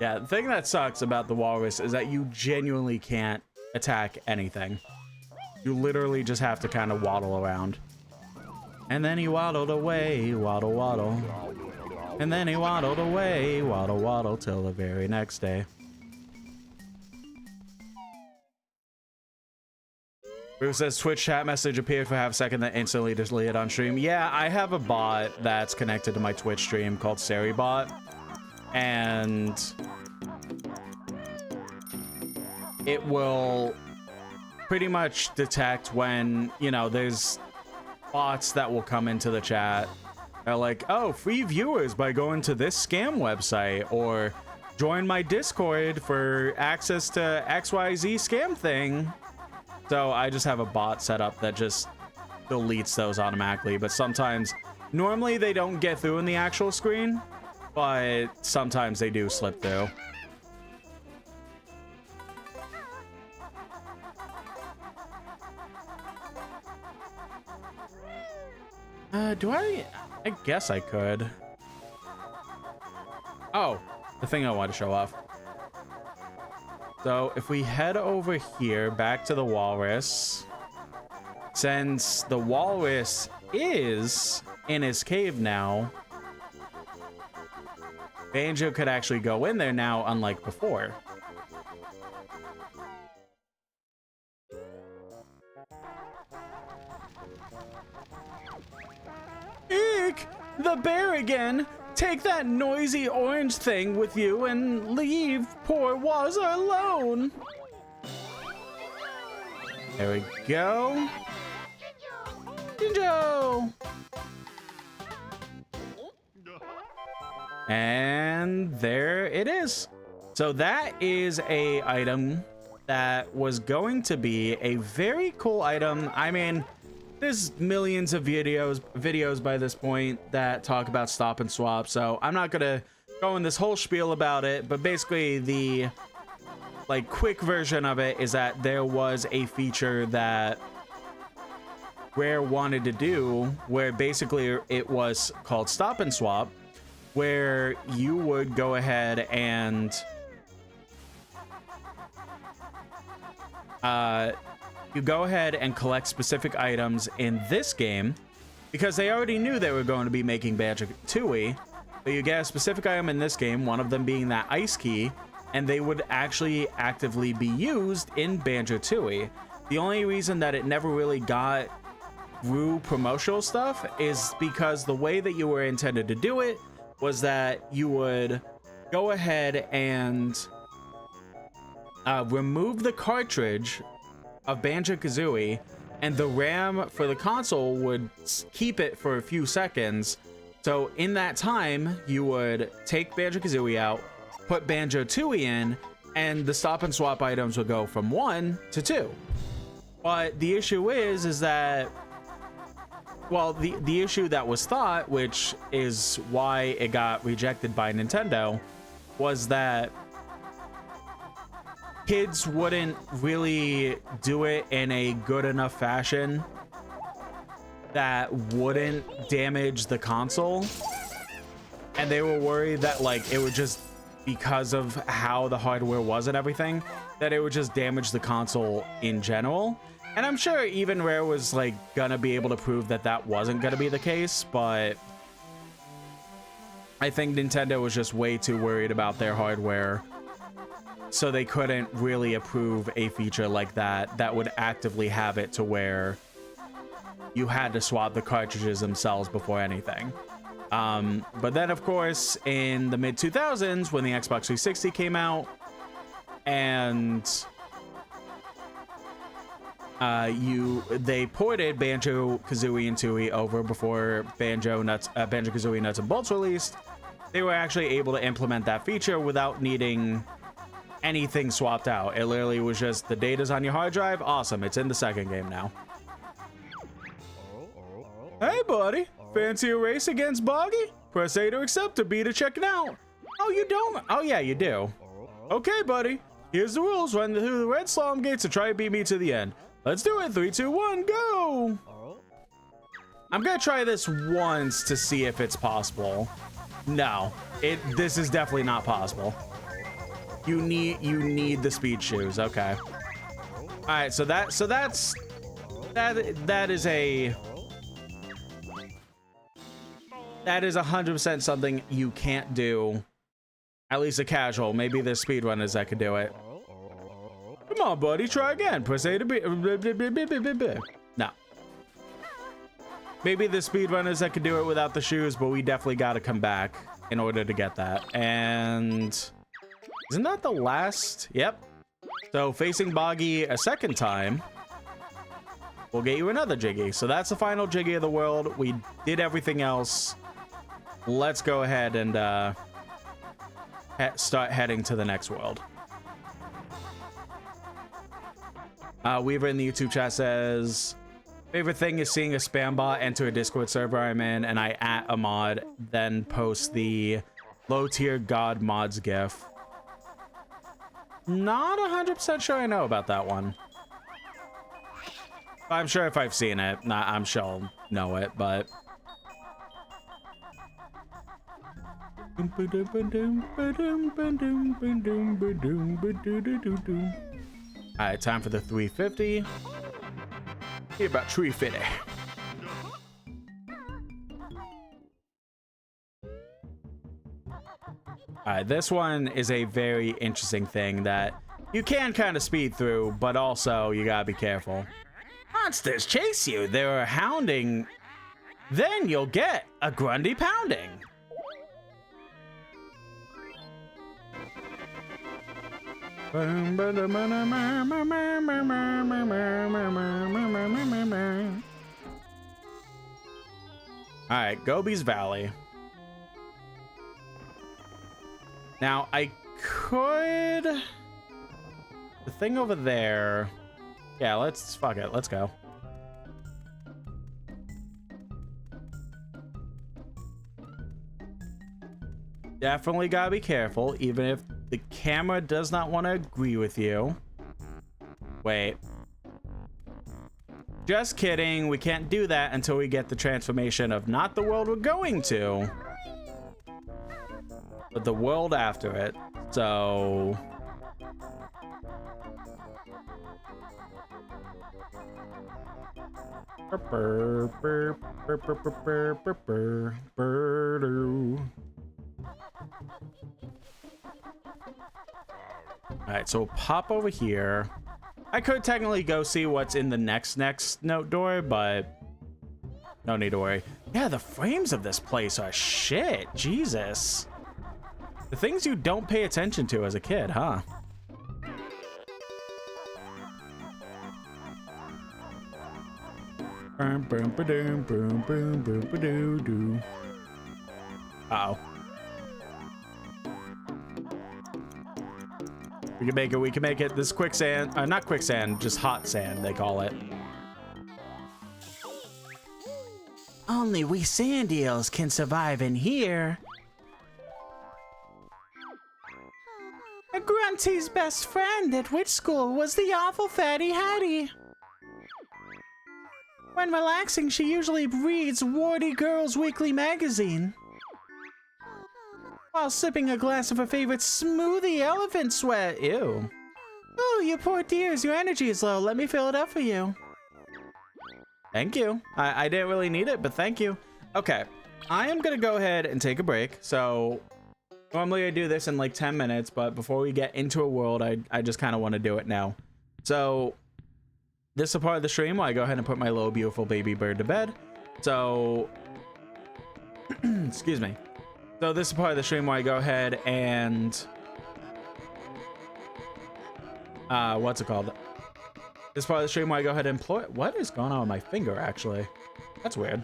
Speaker 5: Yeah, the thing that sucks about the walrus is that you genuinely can't attack anything. You literally just have to kind of waddle around. And then he waddled away, waddle, waddle. And then he waddled away, waddle, waddle, till the very next day. Bruce says Twitch chat message appeared for half a second, then instantly deleted on stream. Yeah, I have a bot that's connected to my Twitch stream called SariBot, and it will pretty much detect when, you know, there's bots that will come into the chat. They're like, oh, free viewers by going to this scam website, or join my Discord for access to XYZ scam thing. So I just have a bot set up that just deletes those automatically, but sometimes, normally they don't get through in the actual screen, but sometimes they do slip through. Do I guess I could. Oh, the thing I want to show off. So if we head over here back to the walrus, since the walrus is in his cave now, Banjo could actually go in there now, unlike before. Eek! The bear again! Take that noisy orange thing with you and leave poor Wazza alone. There we go. Jinjo! And there it is. So that is a item that was going to be a very cool item. I mean, there's millions of videos by this point that talk about stop and swap, so I'm not gonna go in this whole spiel about it, but basically the like quick version of it is that there was a feature that Rare wanted to do where basically it was called stop and swap, where you would go ahead and you go ahead and collect specific items in this game, because they already knew they were going to be making Banjo Kazooie. So you get a specific item in this game, one of them being that ice key, and they would actually actively be used in Banjo Kazooie. The only reason that it never really got through promotional stuff is because the way that you were intended to do it was that you would go ahead and
Speaker 1: remove the cartridge of Banjo Kazooie, and the RAM for the console would keep it for a few seconds. So in that time, you would take Banjo Kazooie out, put Banjo Tooie in, and the stop and swap items would go from 1 to 2. But the issue is that, well, the issue that was thought, which is why it got rejected by Nintendo, was that kids wouldn't really do it in a good enough fashion that wouldn't damage the console. And they were worried that, like, it would just, because of how the hardware was and everything, that it would just damage the console in general. And I'm sure even Rare was, like, gonna be able to prove that that wasn't gonna be the case, but I think Nintendo was just way too worried about their hardware, so they couldn't really approve a feature like that that would actively have it to where you had to swap the cartridges themselves before anything. But then, of course, in the mid-2000s, when the Xbox 360 came out, and they ported Banjo Kazooie and Tooie over before Banjo Kazooie Nuts and Bolts released, they were actually able to implement that feature without needing anything swapped out. It literally was just, the data's on your hard drive, awesome, it's in the second game now. Hey buddy, fancy a race against Boggy? Press A to accept, or B to check it out. Oh, you don't? Oh yeah, you do. Okay buddy, here's the rules. Run through the red slalom gates to try to beat me to the end. Let's do it. 3, 2, 1, go. I'm gonna try this once to see if it's possible. No, this is definitely not possible. You need the speed shoes. Okay. All right, so that is 100% something you can't do. At least a casual. Maybe there's speedrunners that could do it. Come on, buddy, try again. Press A to B. No. Maybe the speedrunners that could do it without the shoes, but we definitely got to come back in order to get that. And isn't that the last? Yep. So facing Boggy a second time will get you another Jiggy. So that's the final Jiggy of the world. We did everything else. Let's go ahead and start heading to the next world. Weaver in the YouTube chat says, favorite thing is seeing a spam bot enter a Discord server I'm in, and I at a mod, then post the low tier god mods gif. Not 100% sure I know about that one. I'm sure if I've seen it, I'm sure I'll know it, but alright, time for the 350. Here about 350. Alright, this one is a very interesting thing that you can kind of speed through, but also you gotta be careful. Monsters chase you, they're hounding, then you'll get a Grundy pounding. Alright, Gobi's Valley. Now, I could... The thing over there... Yeah, fuck it, let's go. Definitely gotta be careful, even if the camera does not want to agree with you. Wait. Just kidding, we can't do that until we get the transformation of not the world we're going to, but the world after it. So... Alright, so we'll pop over here. I could technically go see what's in the next note door, but no need to worry. Yeah, the frames of this place are shit. Jesus. The things you don't pay attention to as a kid, huh? Boom, boom, ba-doom, boom, boom, boom, ba-doo-doo. Uh-oh. We can make it, we can make it. This quicksand, not quicksand, just hot sand, they call it.
Speaker 8: Only we sand eels can survive in here. Grunty's best friend at witch school was the awful Fatty Hattie. When relaxing, she usually reads Warty Girl's Weekly magazine, while sipping a glass of her favorite smoothie elephant sweat.
Speaker 1: Ew.
Speaker 8: Oh, you poor dears, your energy is low. Let me fill it up for you.
Speaker 1: Thank you. I didn't really need it, but thank you. Okay, I am gonna go ahead and take a break. So normally I do this in like 10 minutes, but before we get into a world, I just kind of want to do it now. So this is a part of the stream where I go ahead and put my little beautiful baby bird to bed. So, excuse me. So this is a part of the stream where I go ahead and, what's it called? This is part of the stream where I go ahead and employ, what is going on with my finger actually? That's weird.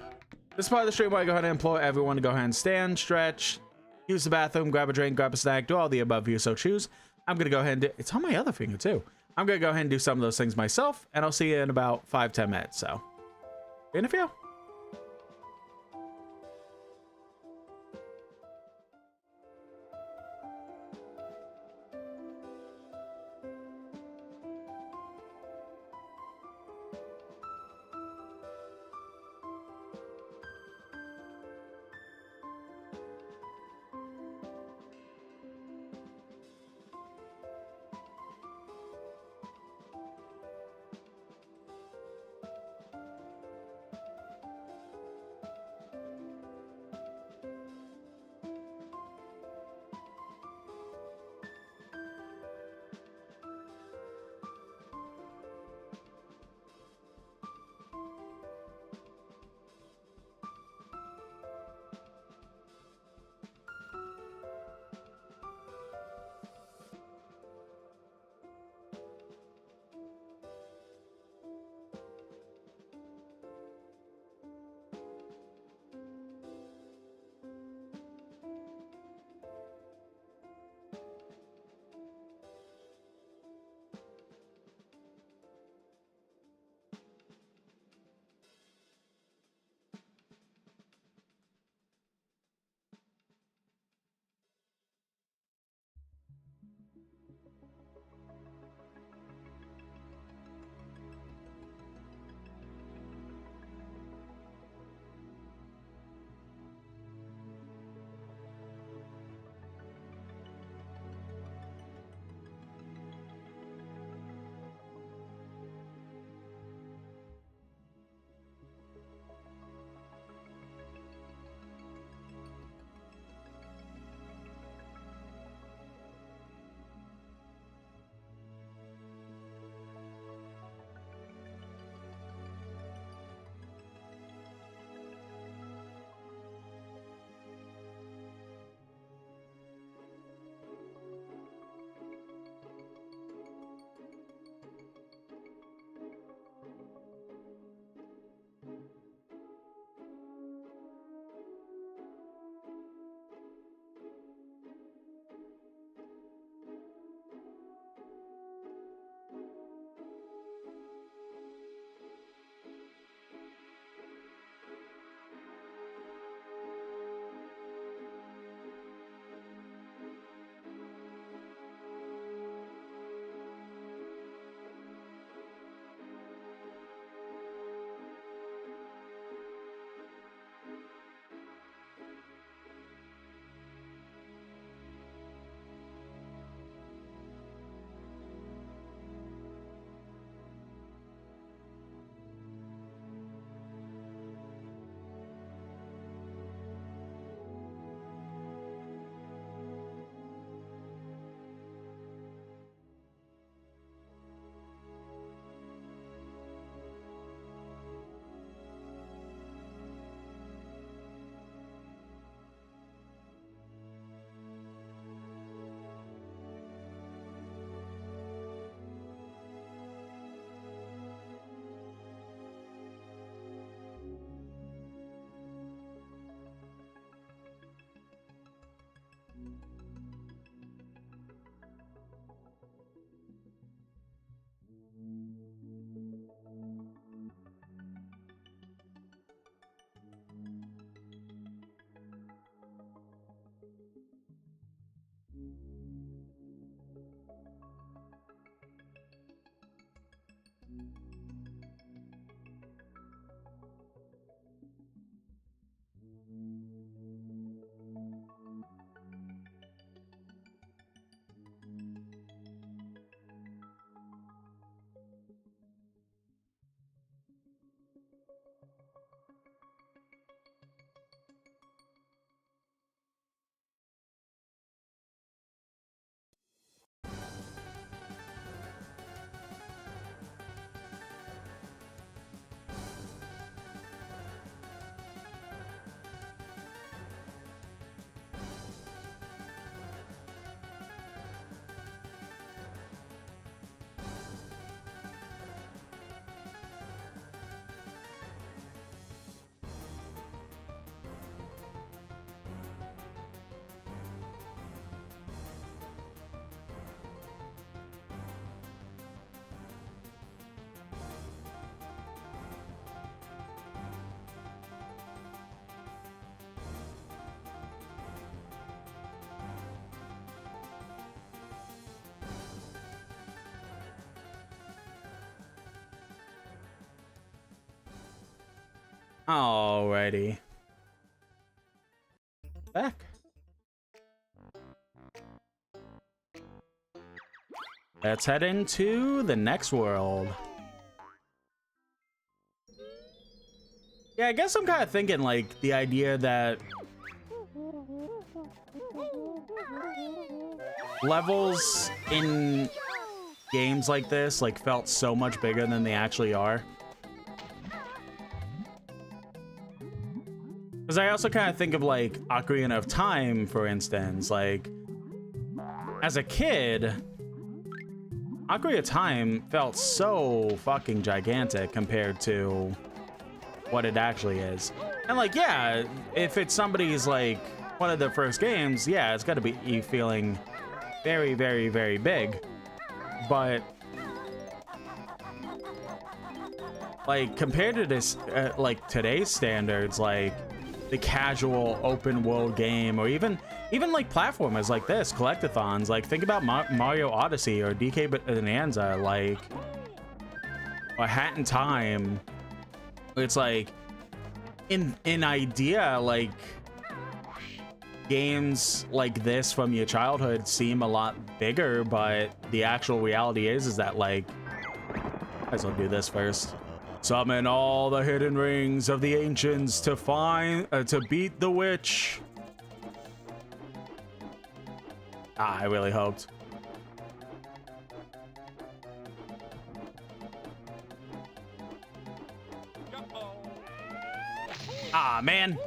Speaker 1: This is part of the stream where I go ahead and employ everyone to go ahead and stand, stretch, use the bathroom, grab a drink, grab a snack, do all the above you so choose. I'm gonna go ahead and do, it's on my other finger too. I'm gonna go ahead and do some of those things myself, and I'll see you in about 5-10 minutes. So, in a few. Alrighty. Back. Let's head into the next world. Yeah, I guess I'm kind of thinking like the idea that levels in games like this like felt so much bigger than they actually are. Because I also kind of think of like Ocarina of Time, for instance. Like, as a kid, Ocarina of Time felt so fucking gigantic compared to what it actually is. And like, yeah, if it's somebody's like one of their first games, yeah, it's got to be feeling very, very, very big. But like compared to this, like today's standards, like the casual open world game, or even like platformers like this, collectathons, like think about Mario Odyssey or DK Bonanza, like a Hat in Time. It's like in idea, like games like this from your childhood seem a lot bigger, but the actual reality is that like, I guess I'll do this first. Summon all the hidden rings of the ancients to to beat the witch. I really hoped. Man.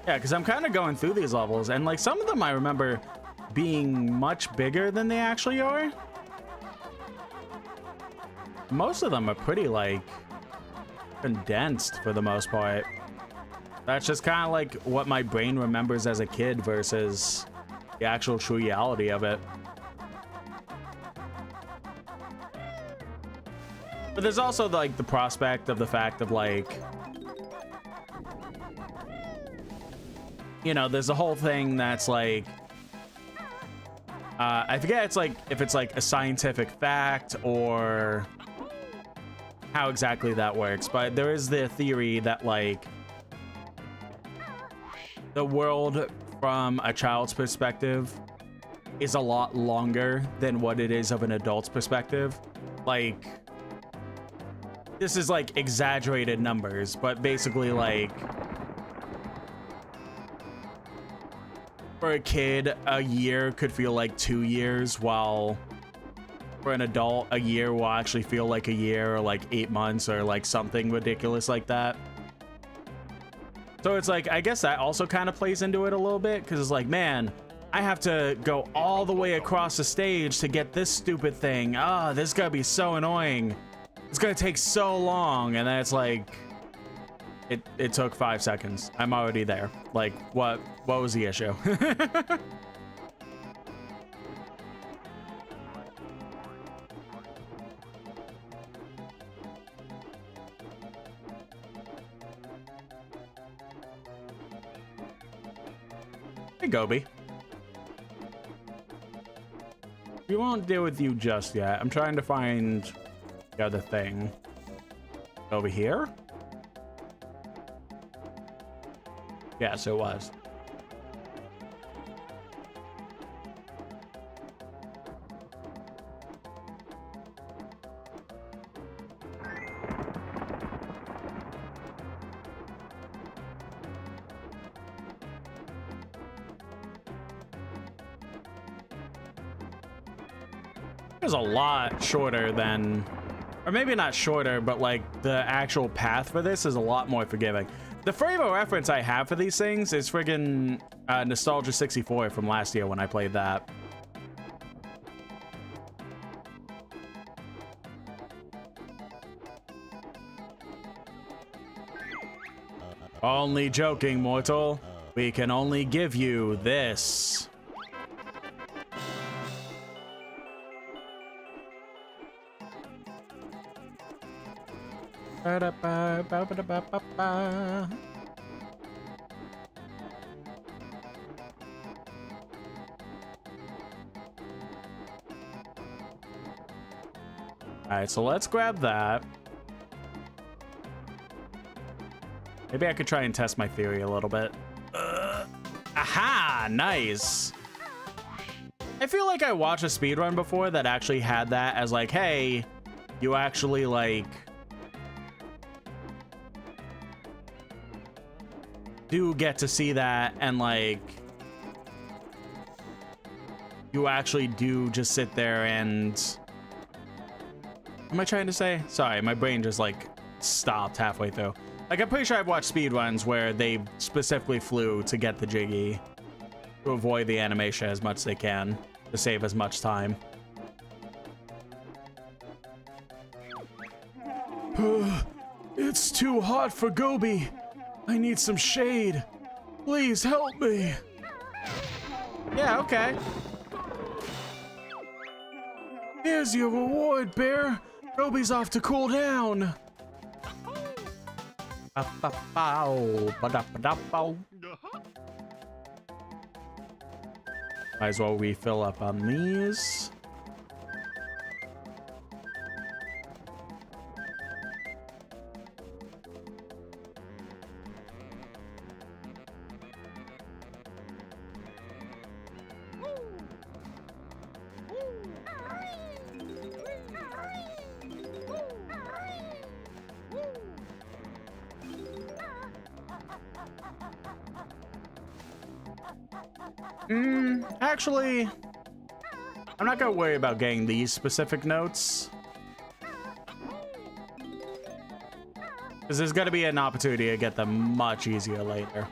Speaker 1: Yeah, because I'm kind of going through these levels, and like some of them I remember being much bigger than they actually are. Most of them are pretty like condensed for the most part. That's just kind of like what my brain remembers as a kid versus the actual true reality of it. But there's also like the prospect of the fact of like, you know, there's a whole thing that's like, I forget it's like if it's like a scientific fact or how exactly that works, but there is the theory that like the world from a child's perspective is a lot longer than what it is of an adult's perspective. Like, this is like exaggerated numbers, but basically like for a kid, a year could feel like 2 years, while for an adult, a year will actually feel like a year, or like 8 months, or like something ridiculous like that. So it's like, I guess that also kind of plays into it a little bit, because it's like, man, I have to go all the way across the stage to get this stupid thing. Ah, this is gonna be so annoying. It's gonna take so long. And then it's like, it took 5 seconds. I'm already there. Like, what was the issue? Hey, Gobi. We won't deal with you just yet. I'm trying to find the other thing. Over here? Yes, it was. It's a lot shorter than, or maybe not shorter, but like the actual path for this is a lot more forgiving. The frame of reference I have for these things is friggin' Nostalgia 64 from last year when I played that. Only joking, mortal. We can only give you this. right, so let's grab that. Maybe I could try and test my theory a little bit. Aha! Nice. I feel like I watched a speedrun before that actually had that as like, hey, you actually like do get to see that, and like you actually do just sit there and what am I trying to say? Sorry, my brain just like stopped halfway through. Like, I'm pretty sure I've watched speedruns where they specifically flew to get the Jiggy to avoid the animation as much as they can to save as much time.
Speaker 5: It's too hot for Gobi. I need some shade. Please help me.
Speaker 1: Yeah, okay.
Speaker 5: Here's your reward, Bear. Gobi's off to cool down.
Speaker 1: Might as well refill up on these. Actually, I'm not gonna worry about getting these specific notes, because there's gonna be an opportunity to get them much easier later.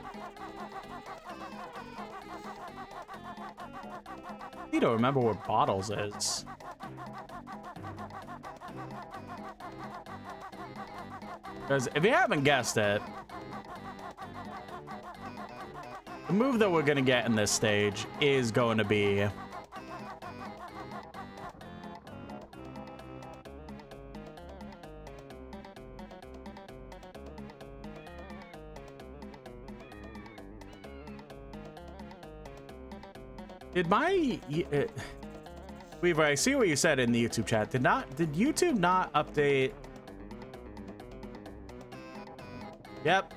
Speaker 1: You don't remember where Bottles is. Because if you haven't guessed it, the move that we're gonna get in this stage is going to be Weaver, I see what you said in the YouTube chat. Did YouTube not update? Yep.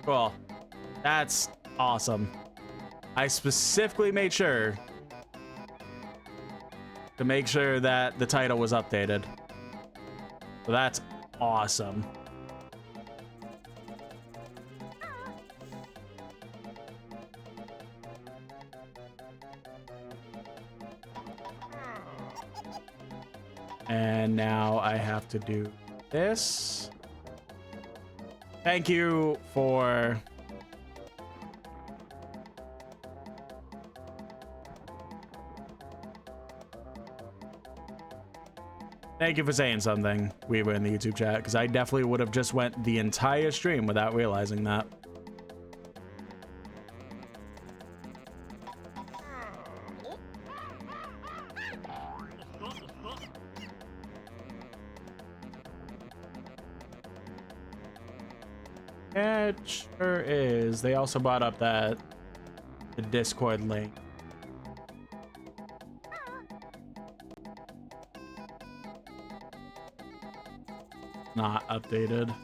Speaker 1: Cool. That's awesome. I specifically made sure to make sure that the title was updated. So that's awesome. And now I have to do this. Thank you for saying something, Weaver, in the YouTube chat, because I definitely would have just went the entire stream without realizing that. It sure is. They also brought up the Discord link. Not updated.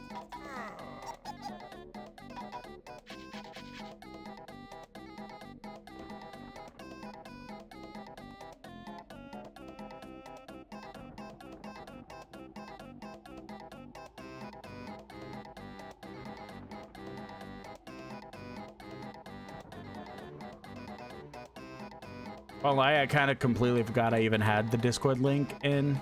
Speaker 1: Well, I kind of completely forgot I even had the Discord link in.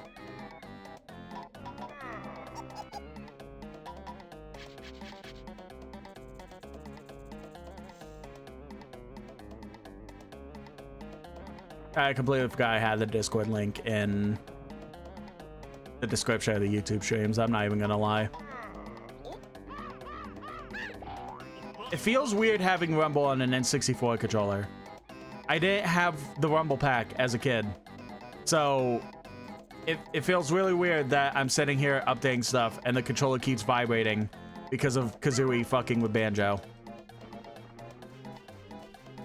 Speaker 1: I completely forgot I had the Discord link in the description of the YouTube streams. I'm not even gonna lie. It feels weird having Rumble on an N64 controller. I didn't have the Rumble pack as a kid, so it feels really weird that I'm sitting here updating stuff and the controller keeps vibrating because of Kazooie fucking with Banjo.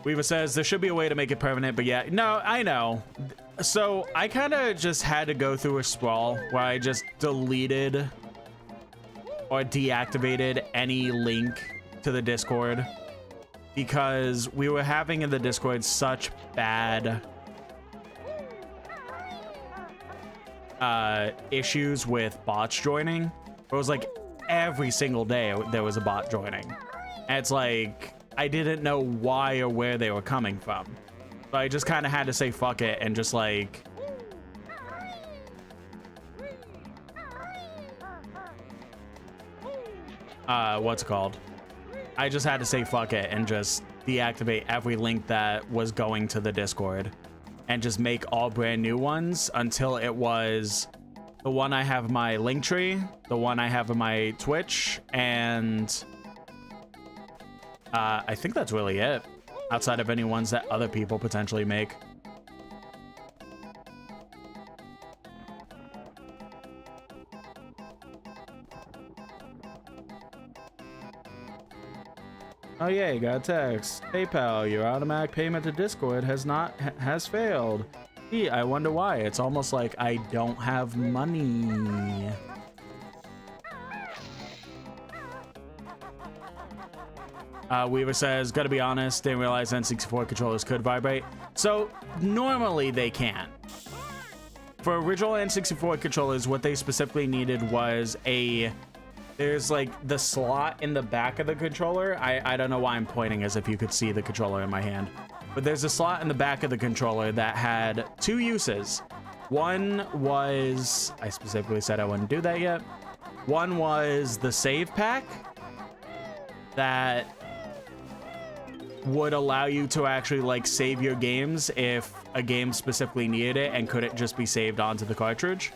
Speaker 1: Weaver says there should be a way to make it permanent, but yeah, no, I know. So I kind of just had to go through a sprawl where I just deleted or deactivated any link to the Discord because we were having in the Discord such bad issues with bots joining. It was like every single day there was a bot joining. And it's like I didn't know why or where they were coming from. So I just kind of had to say fuck it and just like what's it called? I just had to say fuck it and just deactivate every link that was going to the Discord and just make all brand new ones until it was the one I have in my Linktree, the one I have in my Twitch, and I think that's really it, outside of any ones that other people potentially make. Oh yeah, you got a text. PayPal, your automatic payment to Discord has failed. Gee, I wonder why. It's almost like I don't have money. Weaver says, gotta be honest, didn't realize N64 controllers could vibrate. So normally they can't. For original N64 controllers, what they specifically needed was there's like the slot in the back of the controller. I don't know why I'm pointing as if you could see the controller in my hand. But there's a slot in the back of the controller that had two uses. One was, I specifically said I wouldn't do that yet. One was the save pack that would allow you to actually like save your games if a game specifically needed it and couldn't just be saved onto the cartridge,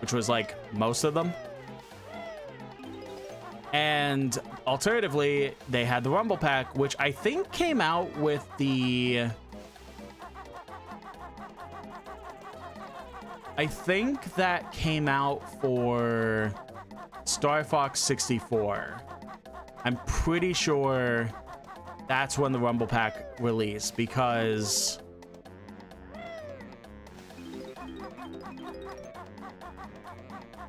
Speaker 1: which was like most of them. And alternatively, they had the Rumble Pack, which I think came out with the... I think that came out for Star Fox 64. I'm pretty sure that's when the Rumble Pack released, because...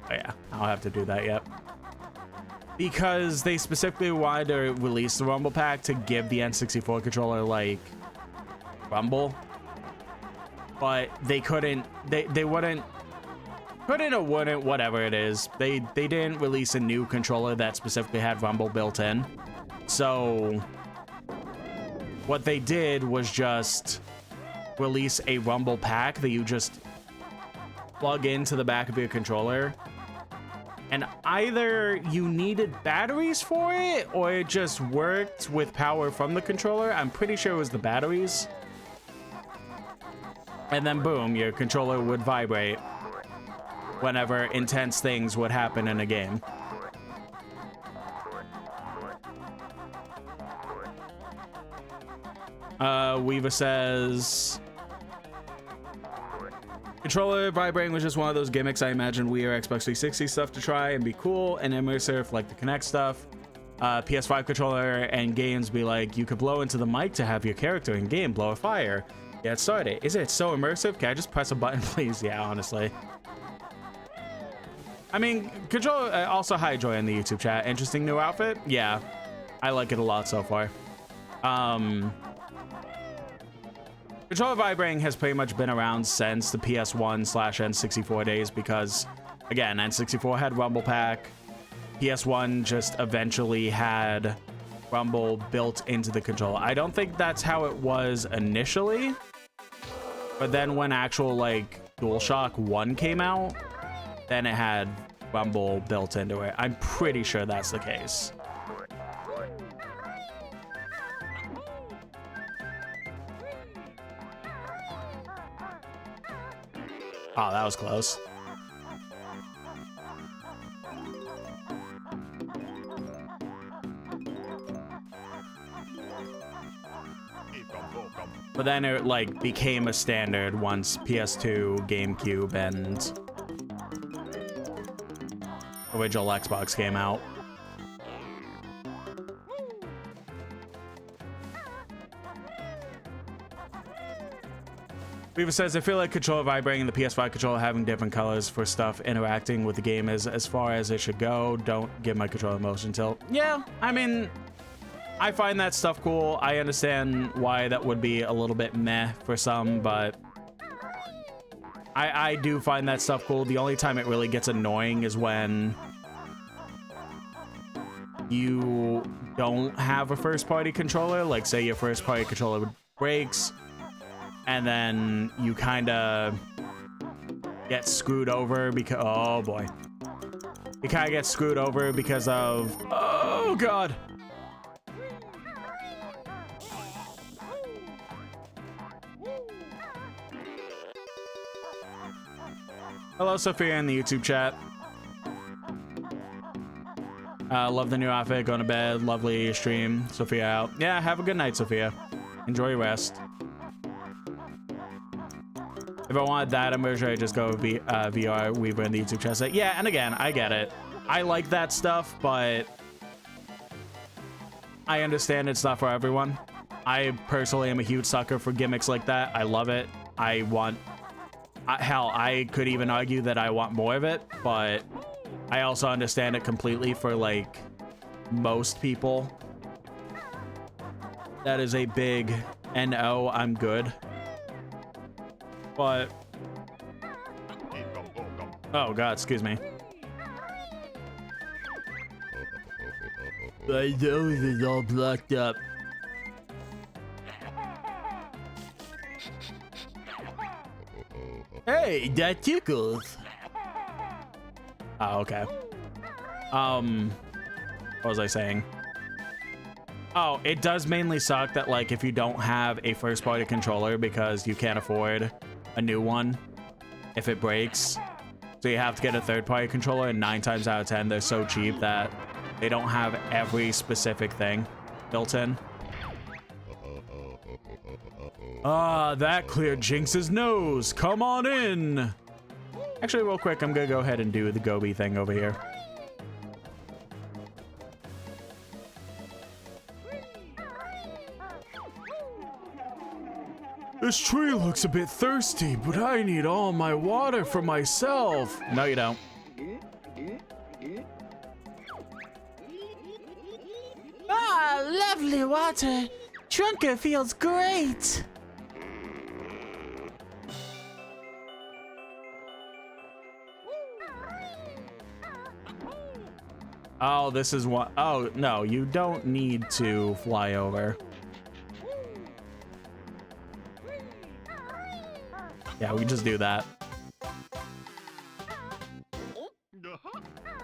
Speaker 1: Oh yeah, I'll have to do that yet. Because they specifically wanted to release the Rumble Pack to give the N64 controller, like, Rumble. But they couldn't, they wouldn't, couldn't or wouldn't, whatever it is. They didn't release a new controller that specifically had Rumble built in. So what they did was just release a Rumble Pack that you just plug into the back of your controller. And either you needed batteries for it, or it just worked with power from the controller. I'm pretty sure it was the batteries. And then boom, your controller would vibrate whenever intense things would happen in a game. Weaver says... Controller vibrating was just one of those gimmicks I imagined Wii or Xbox 360 stuff to try and be cool and immersive, like the Kinect stuff. PS5 controller and games be like, you could blow into the mic to have your character in game blow a fire. Get started. Is it so immersive? Can I just press a button, please? Yeah, honestly. I mean, controller. Also, hi Joy in the YouTube chat. Interesting new outfit. Yeah, I like it a lot so far. Controller vibrating has pretty much been around since the PS1/N64 days because, again, N64 had Rumble Pack. PS1 just eventually had Rumble built into the controller. I don't think that's how it was initially, but then when actual, like, DualShock 1 came out, then it had Rumble built into it. I'm pretty sure that's the case. Oh, that was close. But then it like became a standard once PS2, GameCube, and original Xbox came out. Beaver says, I feel like controller vibrating and the PS5 controller having different colors for stuff interacting with the game is as far as it should go. Don't give my controller motion tilt. Yeah, I mean, I find that stuff cool. I understand why that would be a little bit meh for some, but I do find that stuff cool. The only time it really gets annoying is when you don't have a first-party controller. Like, say your first-party controller breaks, and then you kind of get screwed over because, oh boy. You kind of get screwed over because of, oh god. Hello, Sophia in the YouTube chat. Love the new outfit, going to bed, lovely stream. Sophia out. Yeah, have a good night, Sophia. Enjoy your rest. If I wanted that, I'm pretty sure I'd just go VR Weaver in the YouTube chat. Say, yeah, and again, I get it. I like that stuff, but I understand it's not for everyone. I personally am a huge sucker for gimmicks like that. I love it. I want... hell, I could even argue that I want more of it, but I also understand it completely for, like, most people. That is a big no, I'm good. But... oh, God, excuse me. My nose is all blocked up. Hey, that tickles. Oh, okay. What was I saying? Oh, it does mainly suck that, like, if you don't have a first-party controller because you can't afford a new one, if it breaks, so you have to get a third-party controller, and 9 times out of 10, they're so cheap that they don't have every specific thing built in. Ah, that cleared Jinx's nose. Come on in. Actually, real quick, I'm gonna go ahead and do the Gobi thing over here. This tree looks a bit thirsty, but I need all my water for myself. No, you don't.
Speaker 8: Ah, lovely water. Trunker feels great.
Speaker 1: Oh, this is what... oh, no, you don't need to fly over. Yeah, we can just do that.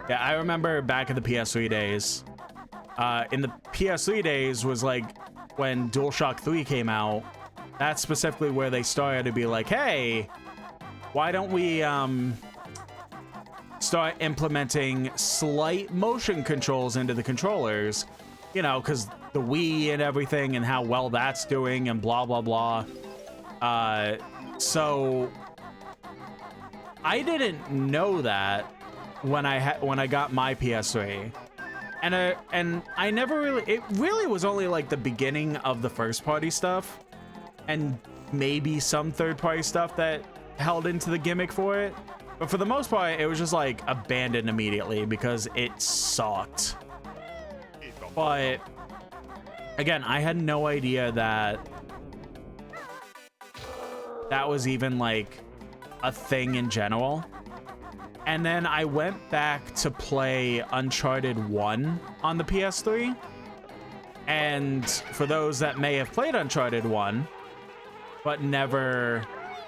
Speaker 1: Yeah, I remember back in the PS3 days. In the PS3 days was like when DualShock 3 came out. That's specifically where they started to be like, hey, why don't we start implementing slight motion controls into the controllers? You know, because the Wii and everything and how well that's doing and blah, blah, blah. So I didn't know that when I got my PS3. And I never really, it really was only like the beginning of the first party stuff and maybe some third party stuff that held into the gimmick for it. But for the most part, it was just like abandoned immediately because it sucked. But again, I had no idea that that was even like a thing in general. And then I went back to play Uncharted 1 on the PS3. And for those that may have played Uncharted 1, but never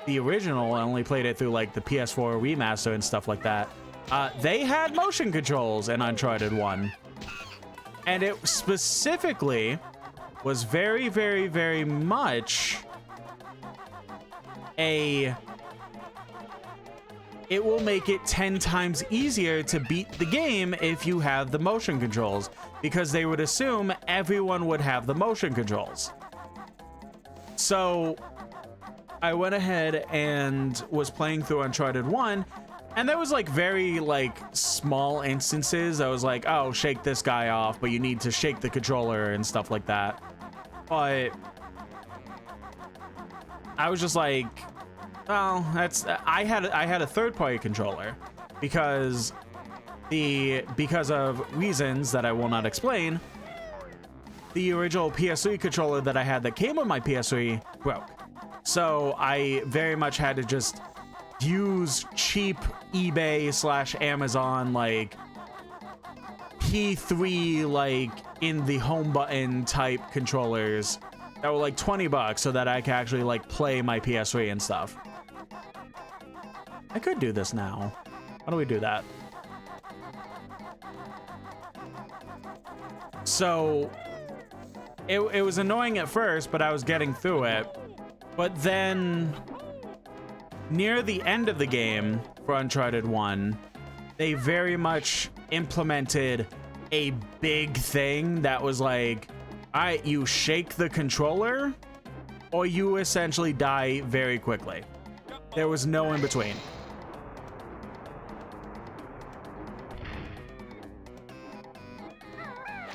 Speaker 1: the original, I only played it through like the PS4 remaster and stuff like that, they had motion controls in Uncharted 1. And it specifically was very, very, very much it will make it 10 times easier to beat the game if you have the motion controls, because they would assume everyone would have the motion controls. So I went ahead and was playing through Uncharted 1, and there was like very like small instances. I was like, oh, shake this guy off, but you need to shake the controller and stuff like that. But I was just like, well, that's I had a third-party controller because of reasons that I will not explain. The original PS3 controller that I had that came with my PS3 broke. So I very much had to just use cheap eBay / Amazon like P3 like in the home button type controllers that were like $20 so that I could actually like play my PS3 and stuff. I could do this now. How do we do that? So it was annoying at first, but I was getting through it. But then near the end of the game for Uncharted 1, they very much implemented a big thing that was like, all right, you shake the controller or you essentially die very quickly. There was no in between.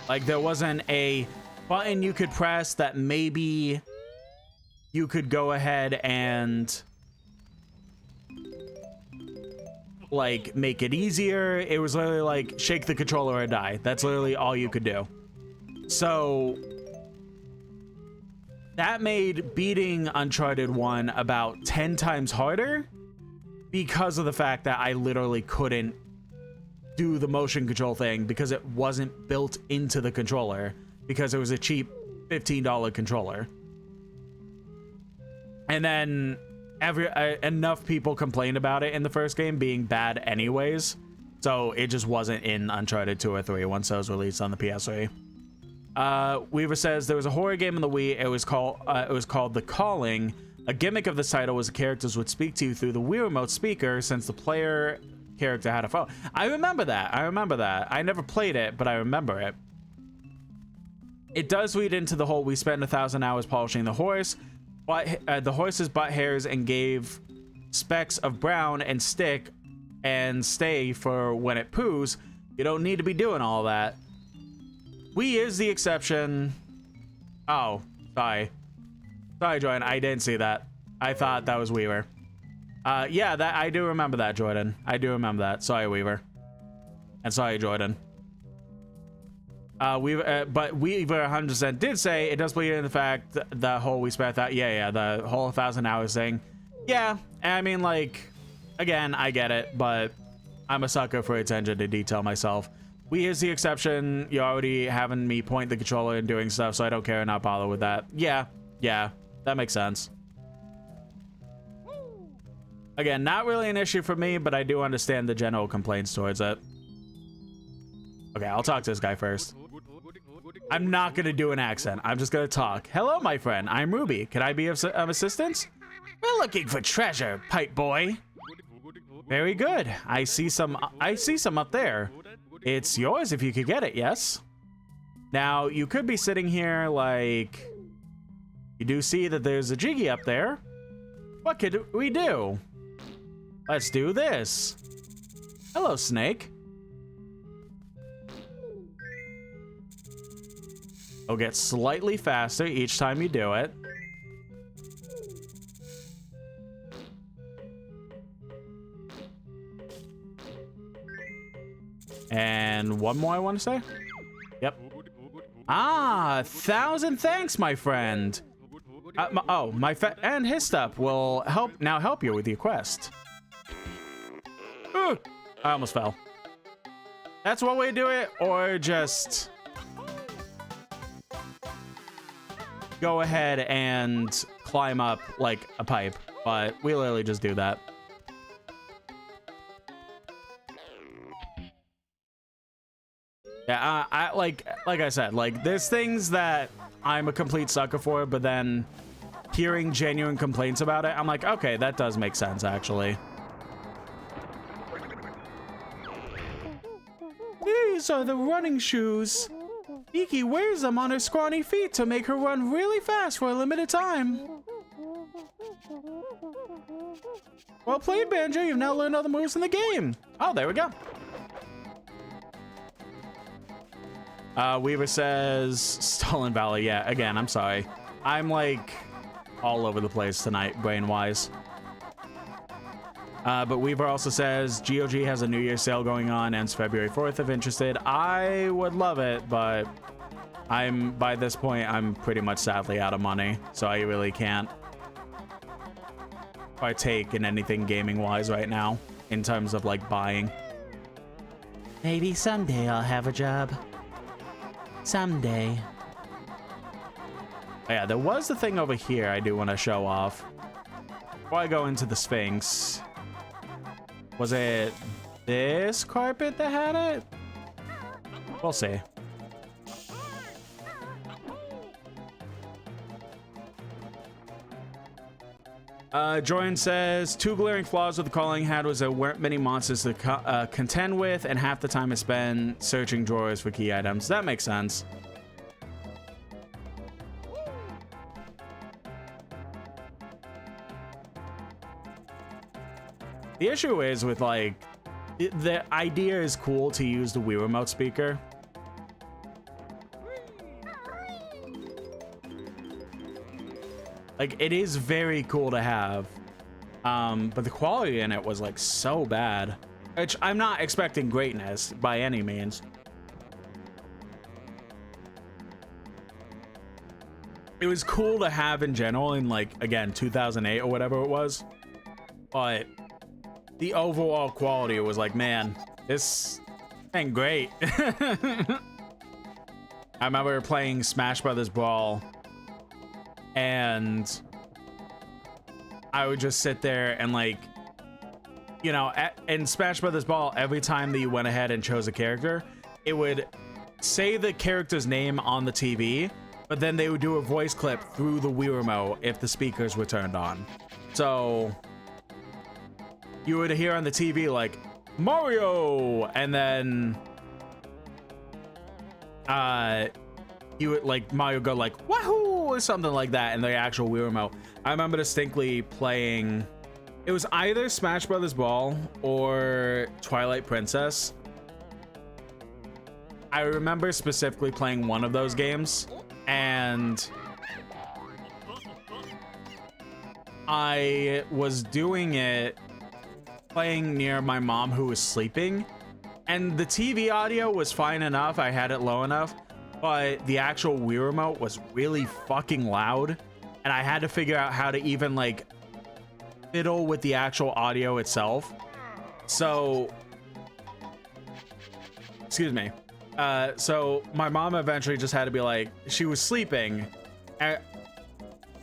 Speaker 1: Like there wasn't a button you could press that maybe you could go ahead and like make it easier. It was literally like shake the controller or die. That's literally all you could do. So that made beating Uncharted 1 about 10 times harder because of the fact that I literally couldn't do the motion control thing because it wasn't built into the controller because it was a cheap $15 controller. And then enough people complained about it in the first game being bad anyways, so it just wasn't in Uncharted 2 or 3 once it was released on the PS3. Weaver says there was a horror game on the Wii. It was called The Calling. A gimmick of this title was the characters would speak to you through the Wii remote speaker since the player character had a phone. I remember that. I never played it, but I remember it. It does lead into the whole we spent 1,000 hours polishing the horse, but the horse's butt hairs and gave specks of brown and stick and stay for when it poos. You don't need to be doing all that. We is the exception. Oh, sorry, Jordan. I didn't see that. I thought that was Weaver. Yeah, that I do remember that, Jordan. I do remember that. Sorry, Weaver. And sorry, Jordan. But Weaver 100% did say it does bleed in the fact the whole we spent that. Yeah, the whole 1,000 hours thing. Yeah, I mean, like, again, I get it, but I'm a sucker for attention to detail myself. We is the exception. You're already having me point the controller and doing stuff, so I don't care and not bother with that. Yeah, that makes sense. Again, not really an issue for me, but I do understand the general complaints towards it. Okay, I'll talk to this guy first. I'm not gonna do an accent. I'm just gonna talk. Hello, my friend. I'm Ruby. Can I be of assistance? We're looking for treasure, pipe boy. Very good. I see some up there. It's yours if you could get it, yes? Now, you could be sitting here like... You do see that there's a Jiggy up there. What could we do? Let's do this. Hello, Snake. It'll get slightly faster each time you do it. And one more I want to say. Yep. Ah, 1,000 thanks, my friend. And his stuff will help you with your quest. I almost fell. That's one way to do it, or just go ahead and climb up like a pipe, but we literally just do that. Yeah, like I said, like there's things that I'm a complete sucker for, but then hearing genuine complaints about it, I'm like, okay, that does make sense actually. These are the running shoes. Iki wears them on her scrawny feet to make her run really fast for a limited time. Well played, Banjo. You've now learned all the moves in the game. Oh, there we go. Weaver says Stolen Valley. Yeah, again, I'm sorry. I'm like all over the place tonight, brain-wise. But Weaver also says GOG has a New Year's sale going on, ends February 4th if interested. I would love it, but by this point, I'm pretty much sadly out of money, so I really can't partake in anything gaming-wise right now in terms of like buying.
Speaker 8: Maybe someday I'll have a job. Someday.
Speaker 1: Oh, yeah, there was the thing over here I do want to show off. Before I go into the Sphinx, was it this carpet that had it? We'll see. Jordan says, 2 glaring flaws with the calling had was there weren't many monsters to contend with, and half the time I spent searching drawers for key items. That makes sense. The issue is with like, the idea is cool to use the Wii Remote speaker. Like, it is very cool to have, but the quality in it was like so bad, which I'm not expecting greatness by any means. It was cool to have in general in like, again, 2008 or whatever it was, but the overall quality was like, man, this ain't great. I remember playing Smash Brothers Brawl, and I would just sit there and like, you know, in Smash Brothers Brawl, every time that you went ahead and chose a character, it would say the character's name on the TV, but then they would do a voice clip through the Wii Remote if the speakers were turned on. So you would hear on the TV like Mario, and then you would like Mario go like wahoo or something like that in the actual Wii Remote. I remember distinctly playing, it was either Smash Brothers Brawl or Twilight Princess. I remember specifically playing one of those games, and I was doing it playing near my mom who was sleeping, and the TV audio was fine enough. I had it low enough, but the actual Wii Remote was really fucking loud, and I had to figure out how to even like fiddle with the actual audio itself. So, excuse me. So my mom eventually just had to be like, she was sleeping.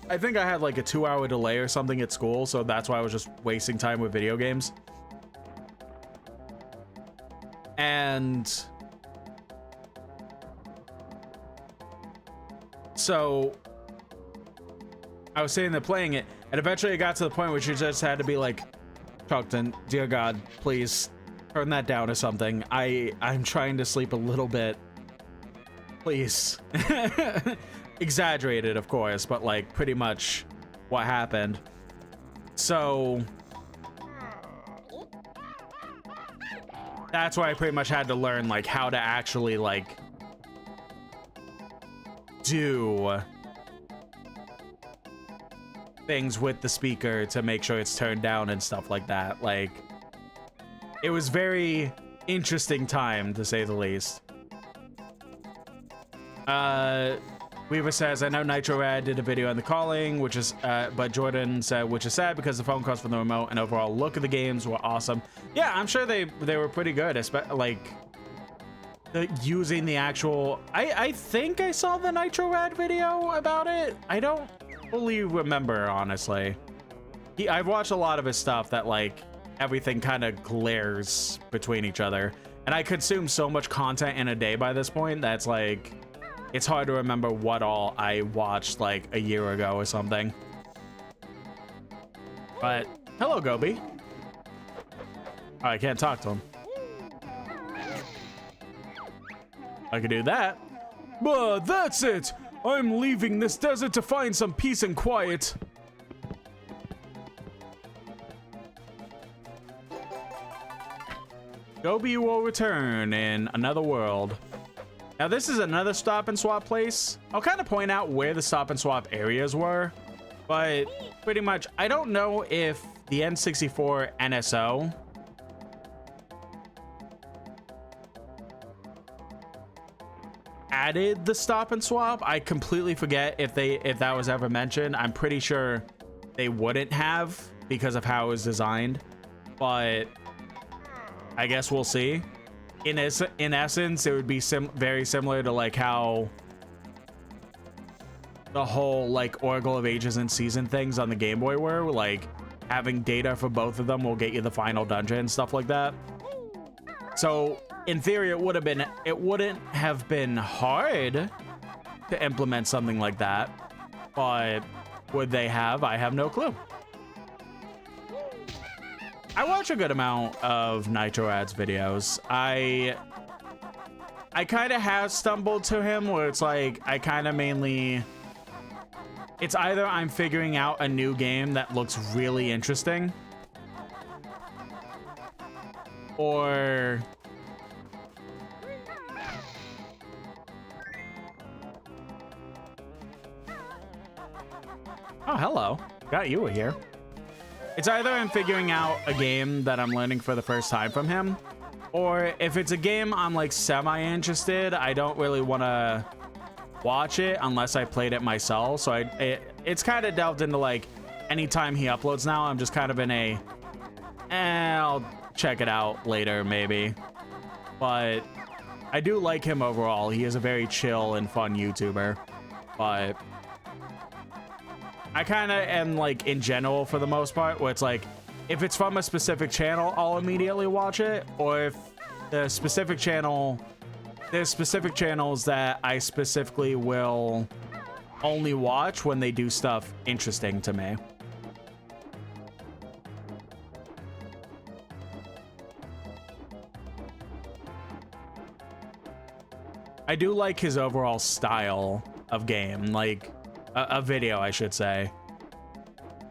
Speaker 1: I think I had like a 2-hour delay or something at school, so that's why I was just wasting time with video games. And so I was sitting there playing it, and eventually it got to the point where she just had to be like, Chuckton, dear God, please turn that down or something. I'm trying to sleep a little bit. Please. Exaggerated, of course, but like pretty much what happened. So that's why I pretty much had to learn like how to actually like do things with the speaker to make sure it's turned down and stuff like that. Like, it was very interesting time, to say the least. Weaver says, I know Nitro Rad did a video on the calling, which is, but Jordan said, which is sad because the phone calls from the remote and overall look of the games were awesome. Yeah, I'm sure they were pretty good, like using the actual. I think I saw the Nitro Rad video about it. I don't fully remember, honestly. I've watched a lot of his stuff that like everything kind of glares between each other, and I consume so much content in a day by this point that's like, it's hard to remember what all I watched like a year ago or something. But hello, Gobi. Oh, I can't talk to him. I could do that. But that's it. I'm leaving this desert to find some peace and quiet. Gobi will return in another world. Now, this is another stop and swap place. I'll kind of point out where the stop and swap areas were. But pretty much, I don't know if the N64 NSO added the stop and swap. I completely forget if that was ever mentioned. I'm pretty sure they wouldn't have because of how it was designed, but I guess we'll see. In essence, it would be very similar to like how the whole like Oracle of Ages and Season things on the Game Boy were. Like having data for both of them will get you the final dungeon and stuff like that. So in theory, it wouldn't have been hard to implement something like that, but would they have? I have no clue. I watch a good amount of Nitro Ads videos. I kind of have stumbled to him where it's like I kind of mainly, it's either I'm figuring out a new game that looks really interesting, or oh, hello. Got you here. It's either I'm figuring out a game that I'm learning for the first time from him, or if it's a game I'm like semi-interested, I don't really want to watch it unless I played it myself. So it's kind of delved into like anytime he uploads now, I'm just kind of in a, I'll check it out later maybe. But I do like him overall. He is a very chill and fun YouTuber, but I kind of am like in general for the most part where it's like if it's from a specific channel, I'll immediately watch it, or if the specific channel, there's specific channels that I specifically will only watch when they do stuff interesting to me. I do like his overall style of game, like a video, I should say.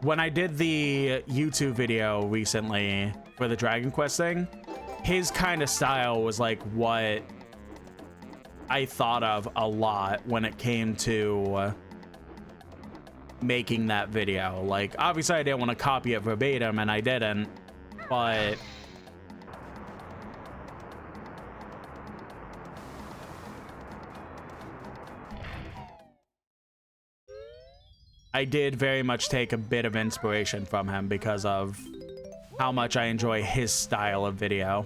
Speaker 1: When I did the YouTube video recently for the Dragon Quest thing, his kind of style was like what I thought of a lot when it came to making that video. Like, obviously I didn't want to copy it verbatim, and I didn't, but I did very much take a bit of inspiration from him because of how much I enjoy his style of video.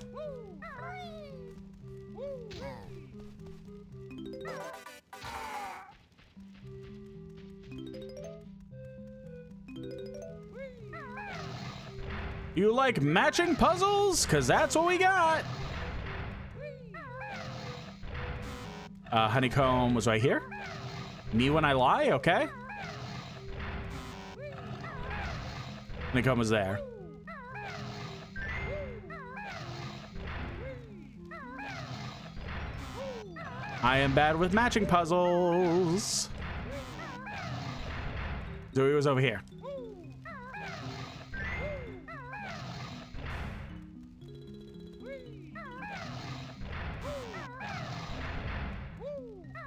Speaker 1: You like matching puzzles? Because that's what we got. Honeycomb was right here. Me when I lie, okay. Honeycomb was there. I am bad with matching puzzles. Zoe was over here.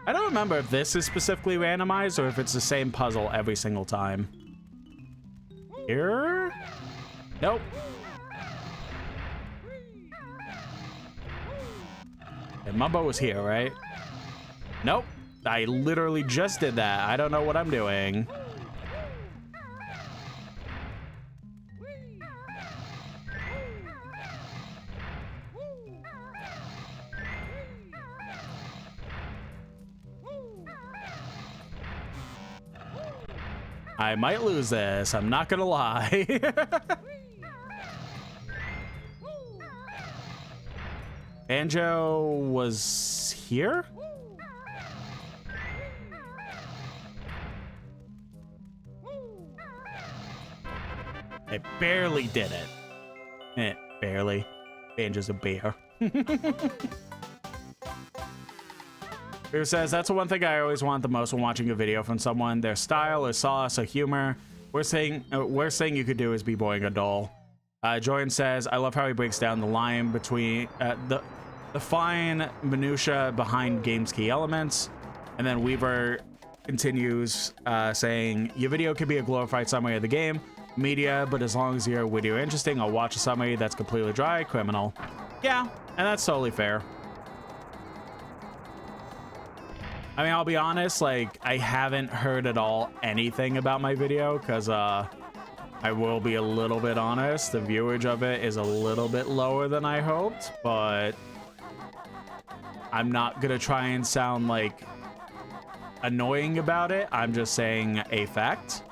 Speaker 1: I don't remember if this is specifically randomized or if it's the same puzzle every single time. Here? Nope. And Mumbo was here, right? Nope. I literally just did that. I don't know what I'm doing. I might lose this, I'm not gonna lie. Banjo was here? It barely did it. Barely. Banjo's a bear. Who says, that's the one thing I always want the most when watching a video from someone. Their style, or sauce, or humor. Worst thing you could do is be boring or dull. Jordan says, I love how he breaks down the line between the fine minutia behind game's key elements. And then Weaver continues saying, your video could be a glorified summary of the game, media, but as long as your video interesting, I'll watch a summary that's completely dry, criminal. Yeah, and that's totally fair. I mean, I'll be honest, like, I haven't heard at all anything about my video, because, I will be a little bit honest, the viewage of it is a little bit lower than I hoped, but I'm not gonna try and sound, like, annoying about it. I'm just saying a fact.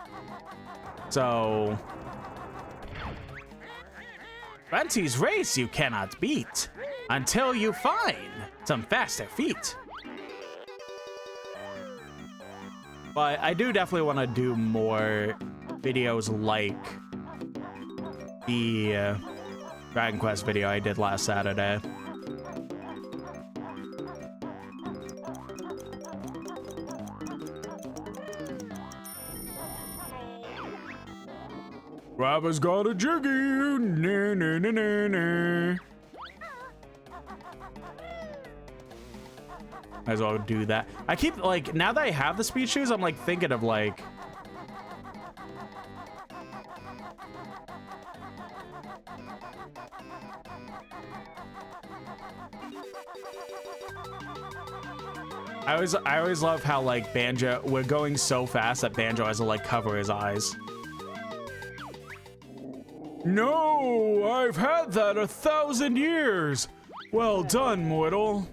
Speaker 1: So, Bunty's race you cannot beat until you find some faster feet. But I do definitely want to do more videos like the Dragon Quest video I did last Saturday. Robber's got a jiggy. Nah, nah, nah, nah, nah. Might as well do that. I keep, like, now that I have the speed shoes, I'm, like, thinking of, like... I always love how, like, Banjo... We're going so fast that Banjo has to, like, cover his eyes. No! I've had that 1,000 years! Well done, mortal.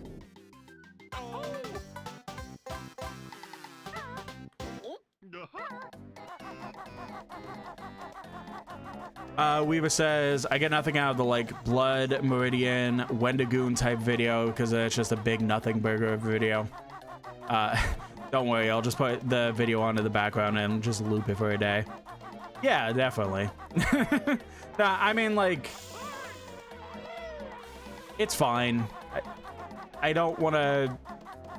Speaker 1: Weaver says, I get nothing out of the, like, Blood Meridian Wendigoon type video because it's just a big nothing burger video. Don't worry, I'll just put the video on in the background and just loop it for a day. Yeah, definitely. Nah, I mean, like, it's fine. I don't want to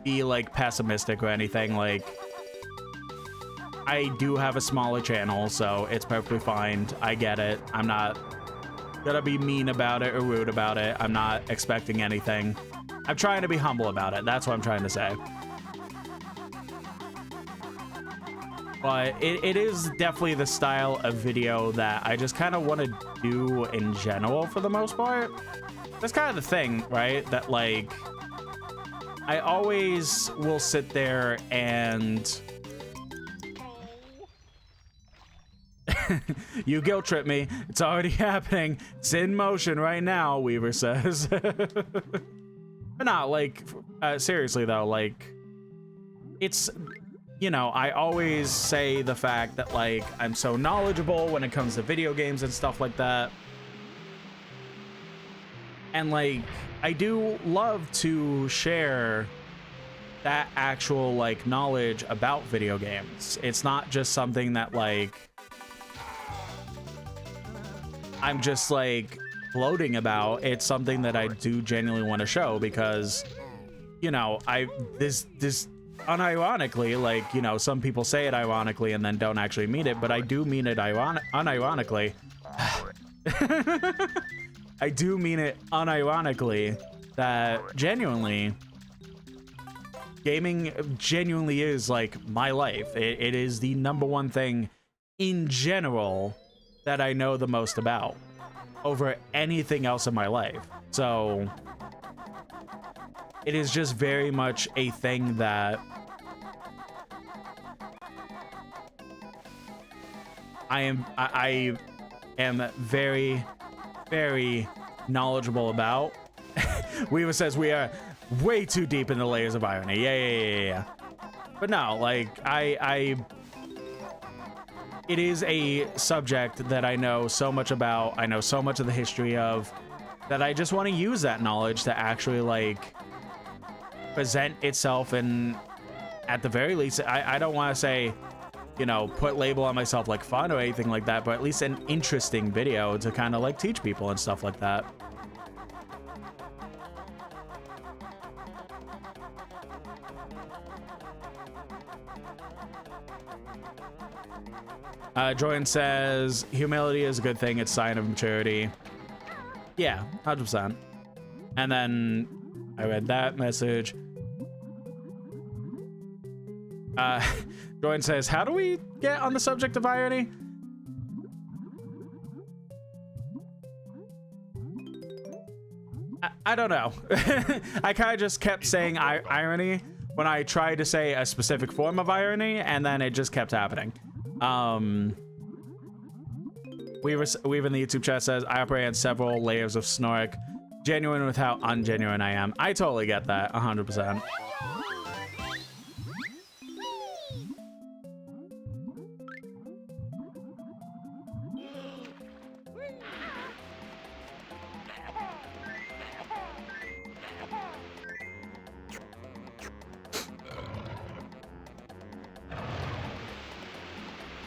Speaker 1: be, like, pessimistic or anything. Like, I do have a smaller channel, so it's perfectly fine. I get it. I'm not gonna be mean about it or rude about it. I'm not expecting anything. I'm trying to be humble about it. That's what I'm trying to say. But it is definitely the style of video that I just kind of want to do in general for the most part. That's kind of the thing, right? That, like, I always will sit there and... You guilt trip me. It's already happening. It's in motion right now, Weaver says. But not, like, seriously, though, like, it's... You know, I always say the fact that, like, I'm so knowledgeable when it comes to video games and stuff like that. And, like, I do love to share that actual, like, knowledge about video games. It's not just something that, like, I'm just, like, gloating about. It's something that I do genuinely want to show because, you know, this unironically, like, you know, some people say it ironically and then don't actually mean it, but I do mean it unironically. I do mean it unironically that genuinely, gaming genuinely is, like, my life. It is the #1 thing in general that I know the most about over anything else in my life. So it is just very much a thing that I am very, very knowledgeable about. Weaver says we are way too deep in the layers of irony. Yeah. But no, like, it is a subject that I know so much about. I know so much of the history of that I just want to use that knowledge to actually, like, present itself in, at the very least, I don't want to say, you know, put label on myself like fun or anything like that, but at least an interesting video to kind of, like, teach people and stuff like that. Joyan says, humility is a good thing. It's a sign of maturity. Yeah, 100%. And then I read that message. Join says, how do we get on the subject of irony? I don't know. I kind of just kept saying irony when I tried to say a specific form of irony, and then it just kept happening. Weaver in the YouTube chat says, I operate on several layers of Snork. Genuine with how ungenuine I am. I totally get that, 100%.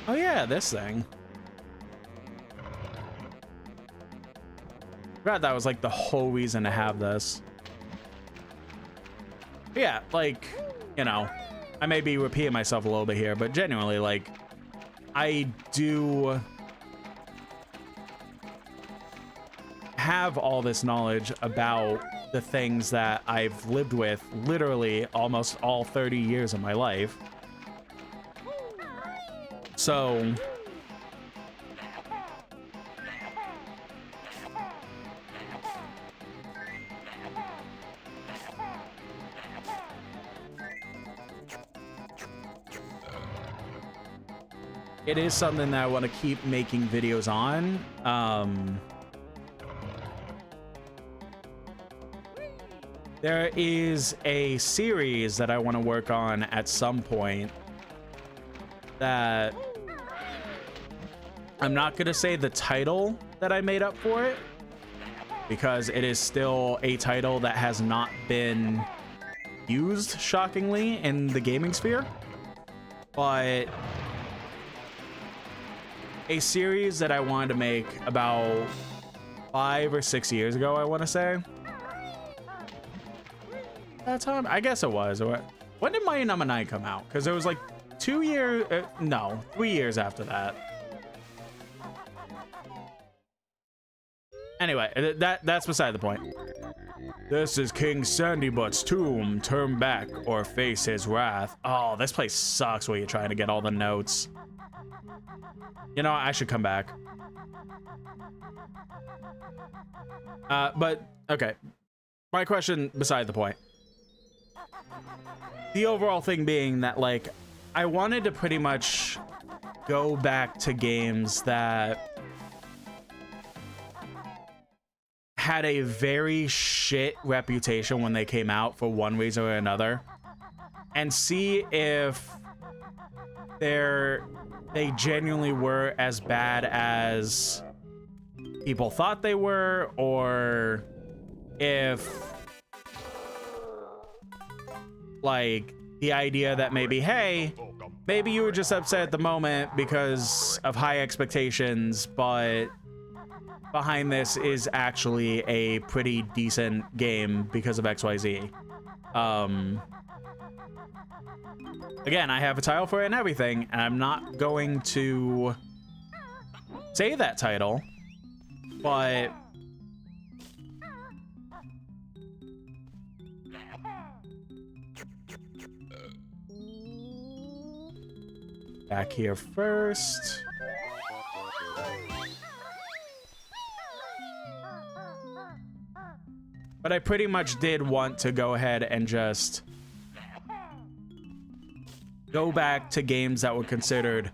Speaker 1: Oh yeah, this thing. God, that was like the whole reason to have this. But yeah, like, you know, I may be repeating myself a little bit here, but genuinely, like, I do have all this knowledge about the things that I've lived with literally almost all 30 years of my life. So it is something that I want to keep making videos on. There is a series that I want to work on at some point that I'm not going to say the title that I made up for it, because it is still a title that has not been used, shockingly, in the gaming sphere. But a series that I wanted to make about 5 or 6 years ago, I want to say. That time? I guess it was. When did Mighty Number 9 come out? Because it was like 2 years, no, 3 years after that. Anyway, that's beside the point. This is King Sandybutt's tomb. Turn back or face his wrath. Oh, this place sucks where you're trying to get all the notes. You know, I should come back. But, okay. My question beside the point. The overall thing being that, like, I wanted to pretty much go back to games that had a very shit reputation when they came out for one reason or another, and see if they genuinely were as bad as people thought they were, or if, like, the idea that maybe, hey, maybe you were just upset at the moment because of high expectations, but behind this is actually a pretty decent game because of XYZ. Again, I have a title for it and everything, and I'm not going to say that title, but back here first. But I pretty much did want to go ahead and just go back to games that were considered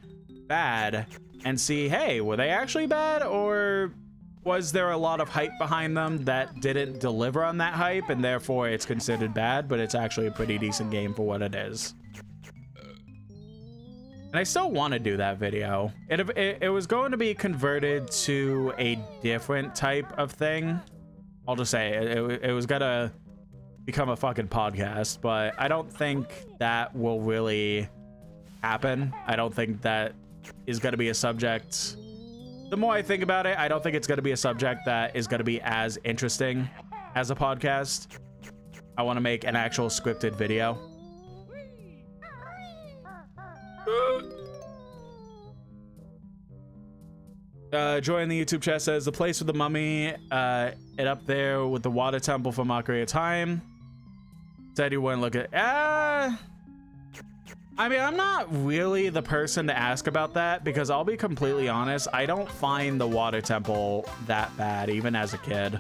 Speaker 1: bad and see, hey, were they actually bad, or was there a lot of hype behind them that didn't deliver on that hype, and therefore it's considered bad, but it's actually a pretty decent game for what it is. And I still want to do that video. It was going to be converted to a different type of thing. I'll just say it was gonna become a fucking podcast, but I don't think that will really happen. I don't think that is gonna be a subject. The more I think about it, I don't think it's gonna be a subject that is gonna be as interesting as a podcast. I want to make an actual scripted video. Joy in the YouTube chat says, the place with the mummy, it up there with the water temple for Mockery of Time. Said you wouldn't look at, I mean, I'm not really the person to ask about that because I'll be completely honest, I don't find the water temple that bad, even as a kid.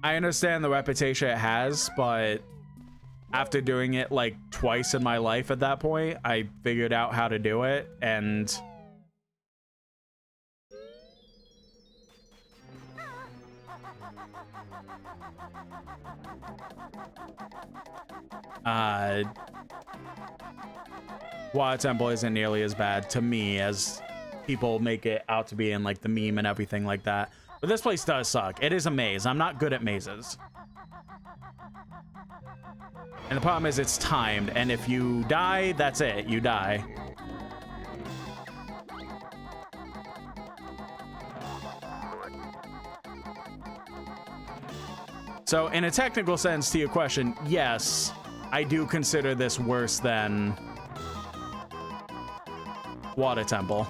Speaker 1: I understand the reputation it has, but after doing it like twice in my life at that point, I figured out how to do it, and water temple isn't nearly as bad to me as people make it out to be in like the meme and everything like that. But this place does suck. It is a maze. I'm not good at mazes. And the problem is it's timed, and if you die, that's it. You die. So in a technical sense to your question, yes, I do consider this worse than Water Temple.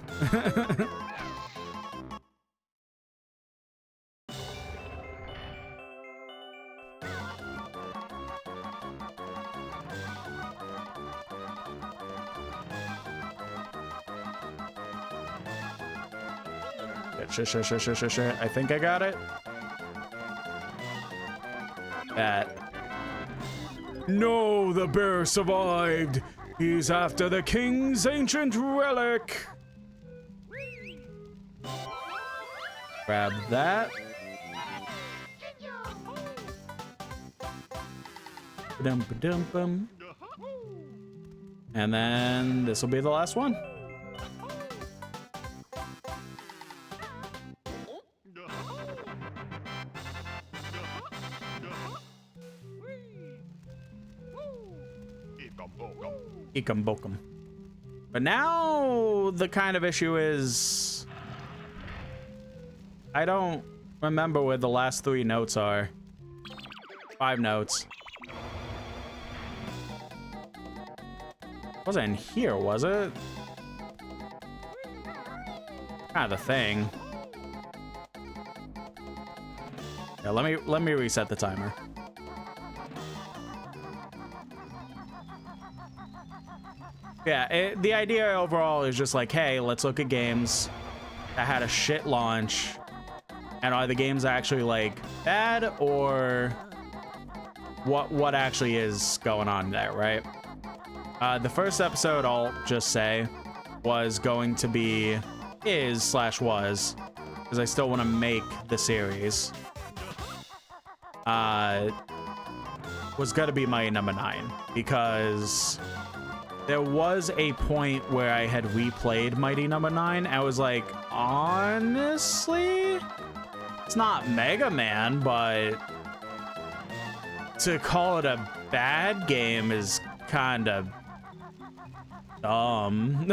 Speaker 1: Sure. I think I got it. That. No, the bear survived. He's after the king's ancient relic. Grab that. Ba-dum-ba-dum-bum. And then this will be the last one. Ekum bokum. But now the kind of issue is I don't remember where the last 3 notes are. 5 notes. Wasn't in here, was it? Kind of the thing. Yeah, let me reset the timer. Yeah, the idea overall is just like, hey, let's look at games that had a shit launch, and are the games actually like bad, or what actually is going on there, right? The first episode, I'll just say, was going to be was, because I still want to make the series. Was gonna be my number 9 because there was a point where I had replayed Mighty Number 9. I was like, honestly, it's not Mega Man, but to call it a bad game is kind of dumb.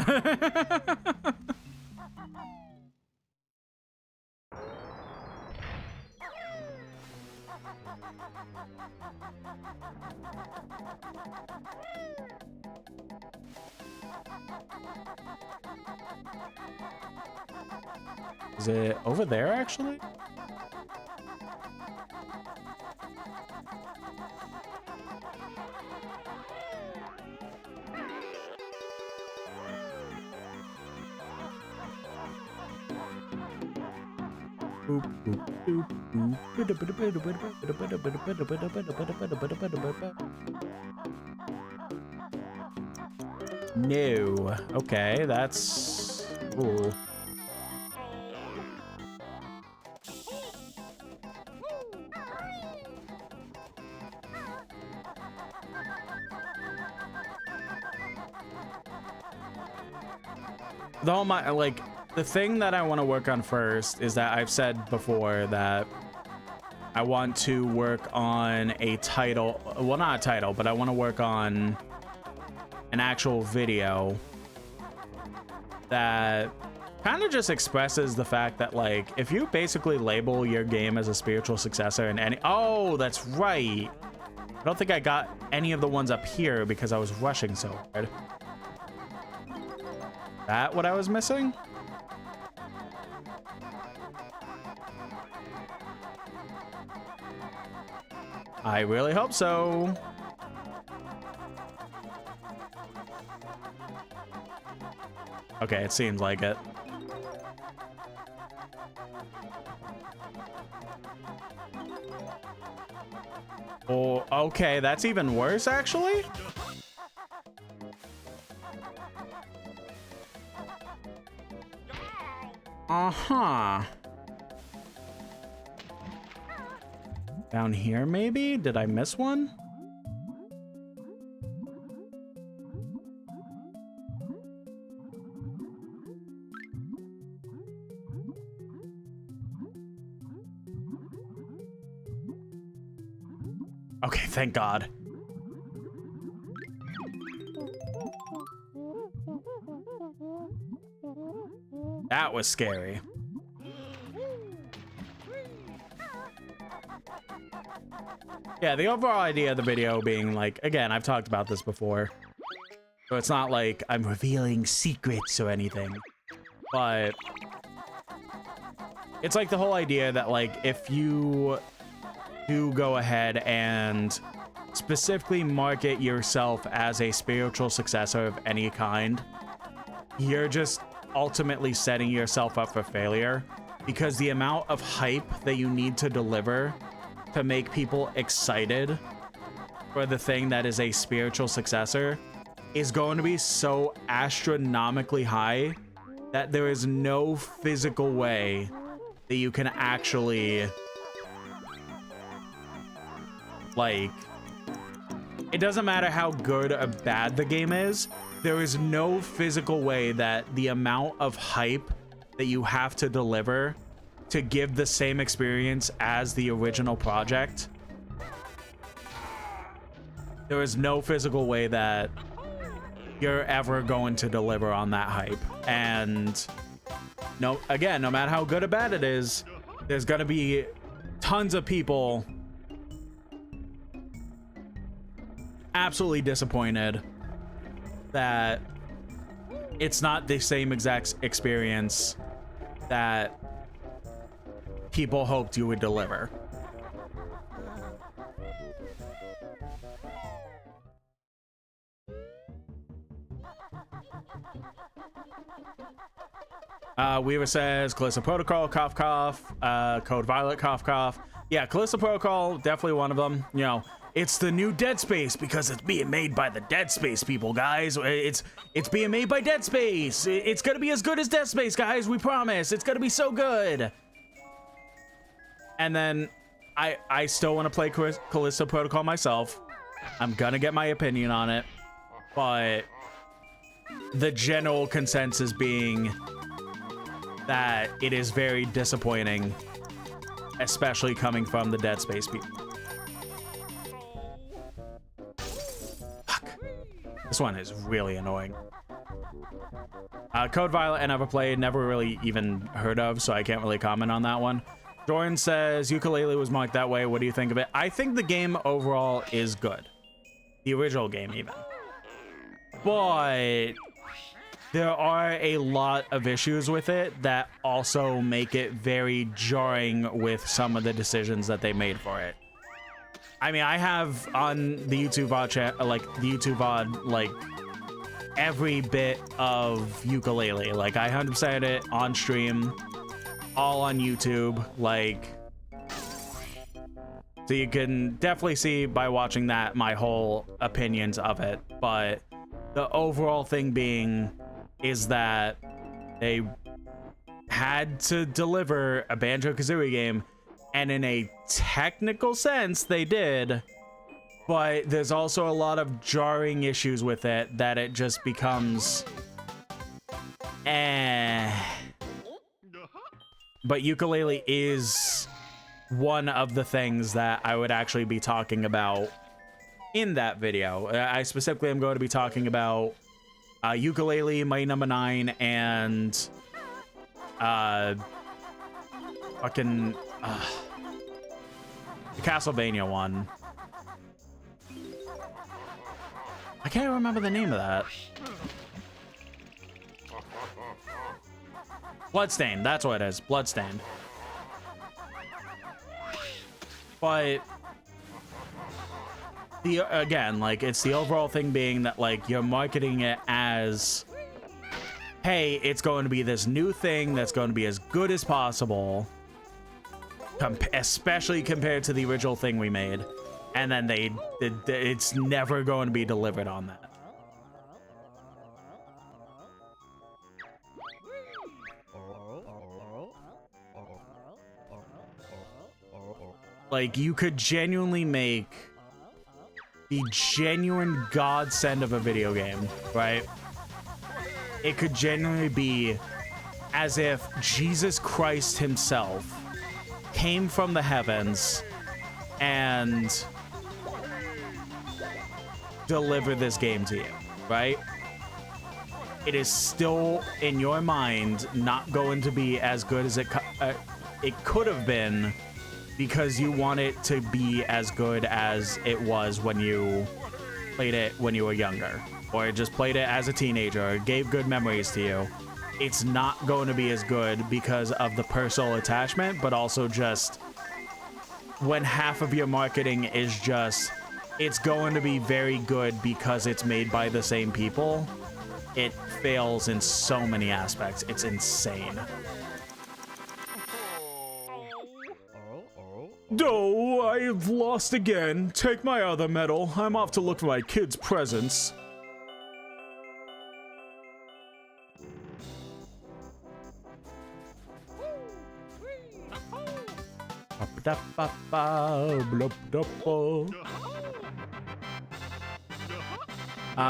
Speaker 1: Is it over there, actually? No. Okay, that's... Ooh. The whole the thing that I want to work on first is that I've said before that I want to work on a title, well, not a title, but I want to work on an actual video that kind of just expresses the fact that, like, if you basically label your game as a spiritual successor in any... Oh, that's right. I don't think I got any of the ones up here because I was rushing so hard. That what I was missing? I really hope so. Okay, it seems like it. Oh, okay, that's even worse, actually. Uh-huh. Down here, maybe? Did I miss one? Okay, thank God. That was scary. Yeah, the overall idea of the video being like, again, I've talked about this before. So it's not like I'm revealing secrets or anything. But it's like the whole idea that like if you do go ahead and specifically market yourself as a spiritual successor of any kind, you're just ultimately setting yourself up for failure, because the amount of hype that you need to deliver to make people excited for the thing that is a spiritual successor is going to be so astronomically high that there is no physical way that you can actually, like, it doesn't matter how good or bad the game is, there is no physical way that the amount of hype that you have to deliver to give the same experience as the original project, there is no physical way that you're ever going to deliver on that hype. And no, again, no matter how good or bad it is, there's gonna be tons of people absolutely disappointed that it's not the same exact experience that people hoped you would deliver. Weaver says Callisto Protocol, cough cough. Code Violet, cough cough. Yeah, Callisto Protocol, definitely one of them. You know, it's the new Dead Space because it's being made by the Dead Space people, guys. It's being made by Dead Space. It's gonna be as good as Dead Space, guys. We promise. It's gonna be so good. And then I still want to play Callisto Protocol myself. I'm gonna get my opinion on it, but the general consensus being that it is very disappointing, especially coming from the Dead Space people. Fuck. This one is really annoying. Code Violet I never played, never really even heard of, so I can't really comment on that one. Jordan says Yooka-Laylee was marked that way. What do you think of it? I think the game overall is good. The original game even. But there are a lot of issues with it that also make it very jarring with some of the decisions that they made for it. I mean, I have on the YouTube VOD chat, like the YouTube VOD, like every bit of Yooka-Laylee. Like I 100%ed it on stream, all on YouTube, like, so you can definitely see by watching that my whole opinions of it. But the overall thing being is that they had to deliver a Banjo Kazooie game, and in a technical sense they did, but there's also a lot of jarring issues with it that it just becomes But Yooka-Laylee is one of the things that I would actually be talking about in that video. I specifically am going to be talking about Yooka-Laylee, Mighty Number 9, and fucking the Castlevania one. I can't remember the name of that. Bloodstained, that's what it is. Bloodstained. But again, like, it's the overall thing being that, like, you're marketing it as hey, it's going to be this new thing that's going to be as good as possible, especially compared to the original thing we made, and then it's never going to be delivered on that. Like, you could genuinely make the genuine godsend of a video game, right? It could genuinely be as if Jesus Christ himself came from the heavens and delivered this game to you, right? It is still, in your mind, not going to be as good as it could have been, because you want it to be as good as it was when you played it when you were younger, or just played it as a teenager, or gave good memories to you. It's not going to be as good because of the personal attachment, but also just when half of your marketing is just, it's going to be very good because it's made by the same people. It fails in so many aspects. It's insane.
Speaker 5: Oh, I've lost again. Take my other medal. I'm off to look for my kids' presents.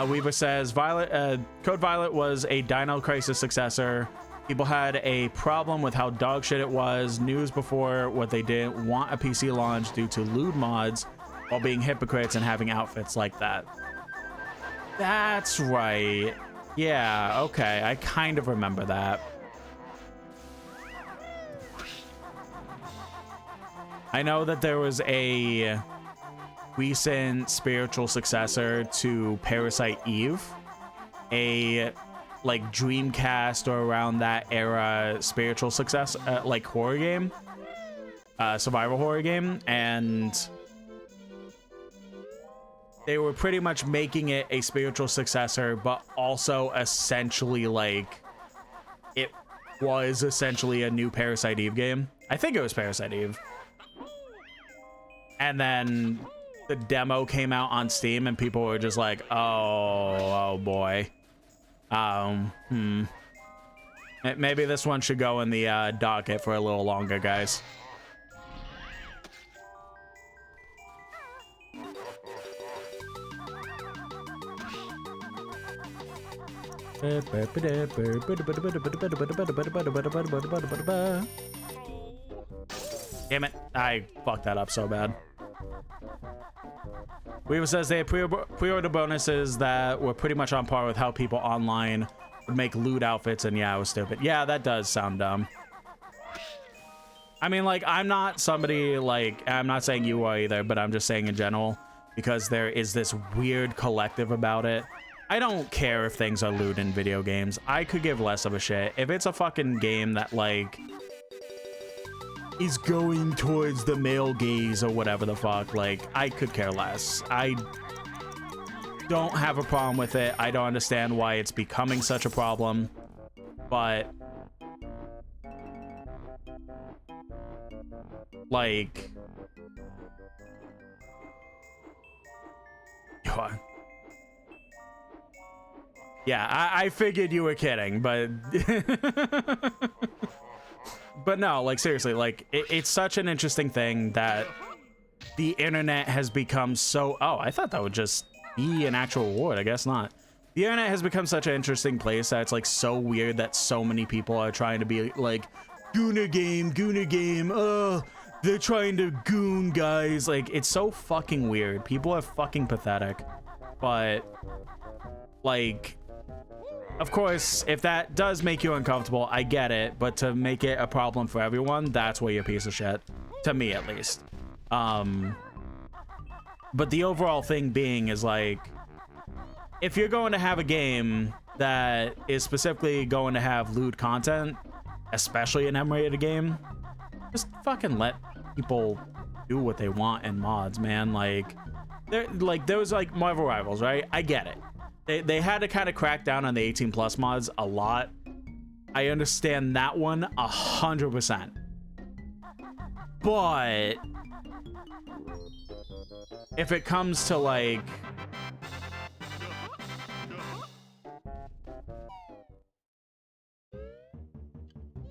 Speaker 1: Weaver says, Code Violet was a Dino Crisis successor. People had a problem with how dog shit it was. News before what they didn't want a PC launch due to lewd mods while being hypocrites and having outfits like that. That's right. Yeah, okay. I kind of remember that. I know that there was a recent spiritual successor to Parasite Eve, a like Dreamcast or around that era spiritual success, like horror game, survival horror game, and they were pretty much making it a spiritual successor, but also essentially like it was essentially a new Parasite Eve game. I think it was Parasite Eve. And then the demo came out on Steam and people were just like, oh boy. Maybe this one should go in the docket for a little longer, guys. Damn it, I fucked that up so bad. Weaver says they had pre-order bonuses that were pretty much on par with how people online would make lewd outfits, and yeah, it was stupid. Yeah, that does sound dumb. I mean, like, I'm not somebody, like, I'm not saying you are either, but I'm just saying in general, because there is this weird collective about it. I don't care if things are lewd in video games. I could give less of a shit. If it's a fucking game that, like, is going towards the male gaze or whatever the fuck, like, I could care less. I don't have a problem with it. I don't understand why it's becoming such a problem, but like, yeah, I figured you were kidding, but but no, like, seriously, like, it's such an interesting thing that the internet has become so... Oh, I thought that would just be an actual award. I guess not. The internet has become such an interesting place that it's, like, so weird that so many people are trying to be, like, Gooner game, oh, they're trying to goon guys. Like, it's so fucking weird. People are fucking pathetic. But, like... Of course, if that does make you uncomfortable, I get it, but to make it a problem for everyone, that's where you're a piece of shit. To me, at least. But the overall thing being is, like, if you're going to have a game that is specifically going to have lewd content, especially an M-rated game, just fucking let people do what they want in mods, man. Like, there was, like, Marvel Rivals, right? I get it. They had to kind of crack down on the 18+ mods a lot I understand that one 100%. But if it comes to like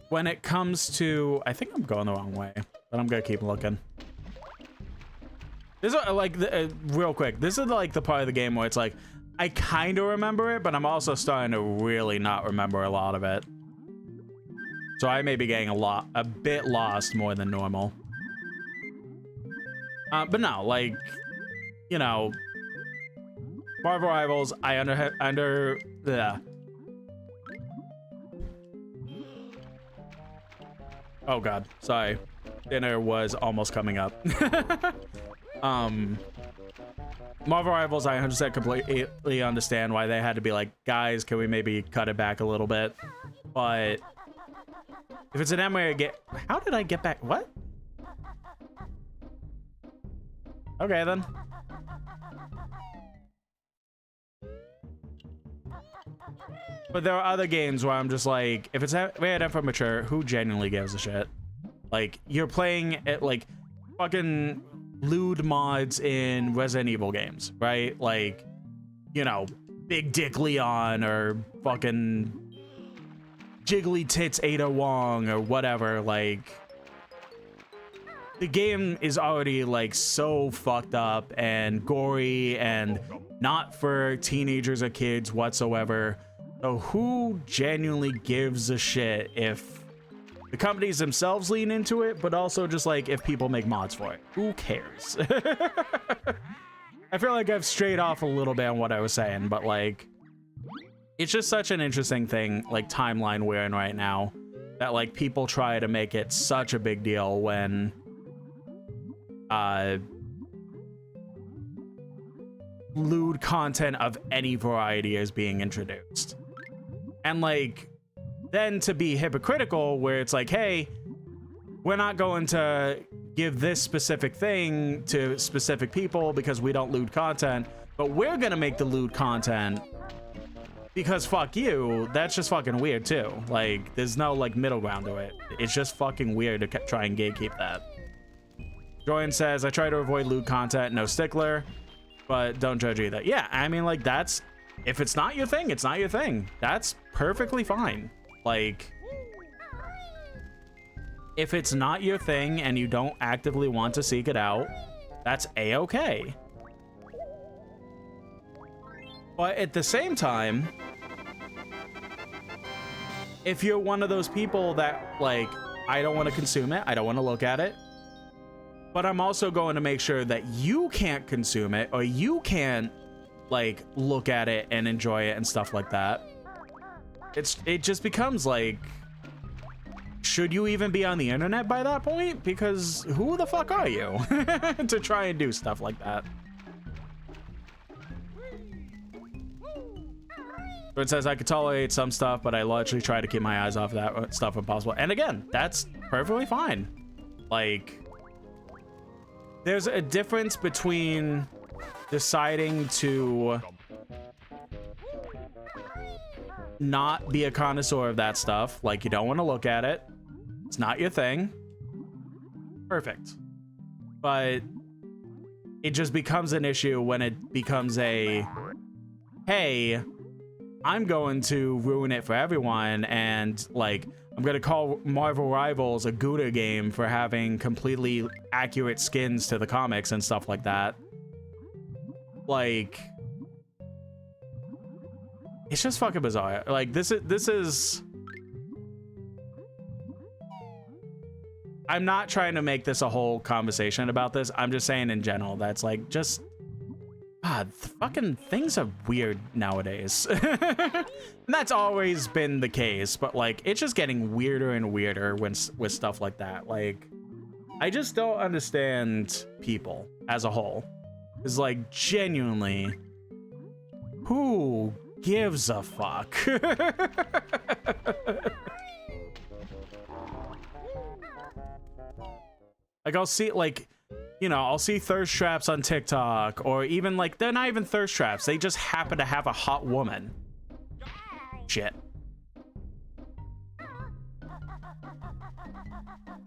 Speaker 1: when it comes to, I think I'm going the wrong way, but I'm gonna keep looking. This is like real quick. This is like the part of the game where it's like I kind of remember it, but I'm also starting to really not remember a lot of it. So I may be getting a bit lost more than normal. But no, like, you know, Marvel Rivals, I yeah. Oh God, sorry. Dinner was almost coming up. Marvel Rivals, I 100% completely understand why they had to be like, guys, can we maybe cut it back a little bit? But if it's an M-way, how did I get back? What? Okay, then. But there are other games where I'm just like, if it's rated for mature, who genuinely gives a shit? Like, you're playing at like fucking lewd mods in Resident Evil games, right? Like, you know, Big Dick Leon or fucking Jiggly Tits Ada Wong or whatever. Like, the game is already like so fucked up and gory and not for teenagers or kids whatsoever. So who genuinely gives a shit if the companies themselves lean into it, but also just like if people make mods for it? Who cares? I feel like I've strayed off a little bit on what I was saying, but like, it's just such an interesting thing, like timeline we're in right now, that like people try to make it such a big deal when lewd content of any variety is being introduced. And like, then to be hypocritical where it's like, hey, we're not going to give this specific thing to specific people because we don't lewd content, but we're gonna make the lewd content because fuck you. That's just fucking weird too. Like, there's no like middle ground to it. It's just fucking weird to try and gatekeep that. Joyan says, I try to avoid lewd content, no stickler, but don't judge either. Yeah, I mean, like, that's, if it's not your thing, it's not your thing. That's perfectly fine. Like, if it's not your thing and you don't actively want to seek it out, that's a-okay. But at the same time, if you're one of those people that, like, I don't want to consume it, I don't want to look at it, but I'm also going to make sure that you can't consume it or you can't, like, look at it and enjoy it and stuff like that, it just becomes like, should you even be on the internet by that point? Because who the fuck are you to try and do stuff like that? It says I could tolerate some stuff, but I largely try to keep my eyes off that stuff if possible. And again, that's perfectly fine. Like, there's a difference between deciding to not be a connoisseur of that stuff, like you don't want to look at it, it's not your thing, perfect, but it just becomes an issue when it becomes a, hey, I'm going to ruin it for everyone, and like, I'm gonna call Marvel Rivals a Gouda game for having completely accurate skins to the comics and stuff like that. Like, it's just fucking bizarre. Like, this is I'm not trying to make this a whole conversation about this. I'm just saying in general, that's like, just, God, fucking things are weird nowadays. And that's always been the case, but like, it's just getting weirder and weirder with stuff like that. Like, I just don't understand people as a whole. It's like, genuinely, who gives a fuck? Like, I'll see, like, you know, I'll see thirst traps on TikTok, or even like, they're not even thirst traps, they just happen to have a hot woman. Shit.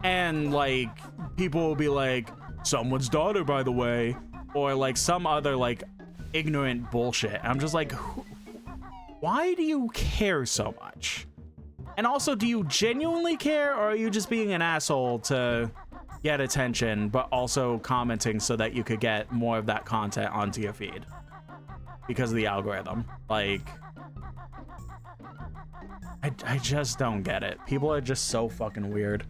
Speaker 1: And like people will be like, someone's daughter, by the way, or like some other like ignorant bullshit. I'm just like, why do you care so much? And also, do you genuinely care, or are you just being an asshole to get attention, but also commenting so that you could get more of that content onto your feed because of the algorithm? Like, I just don't get it. People are just so fucking weird.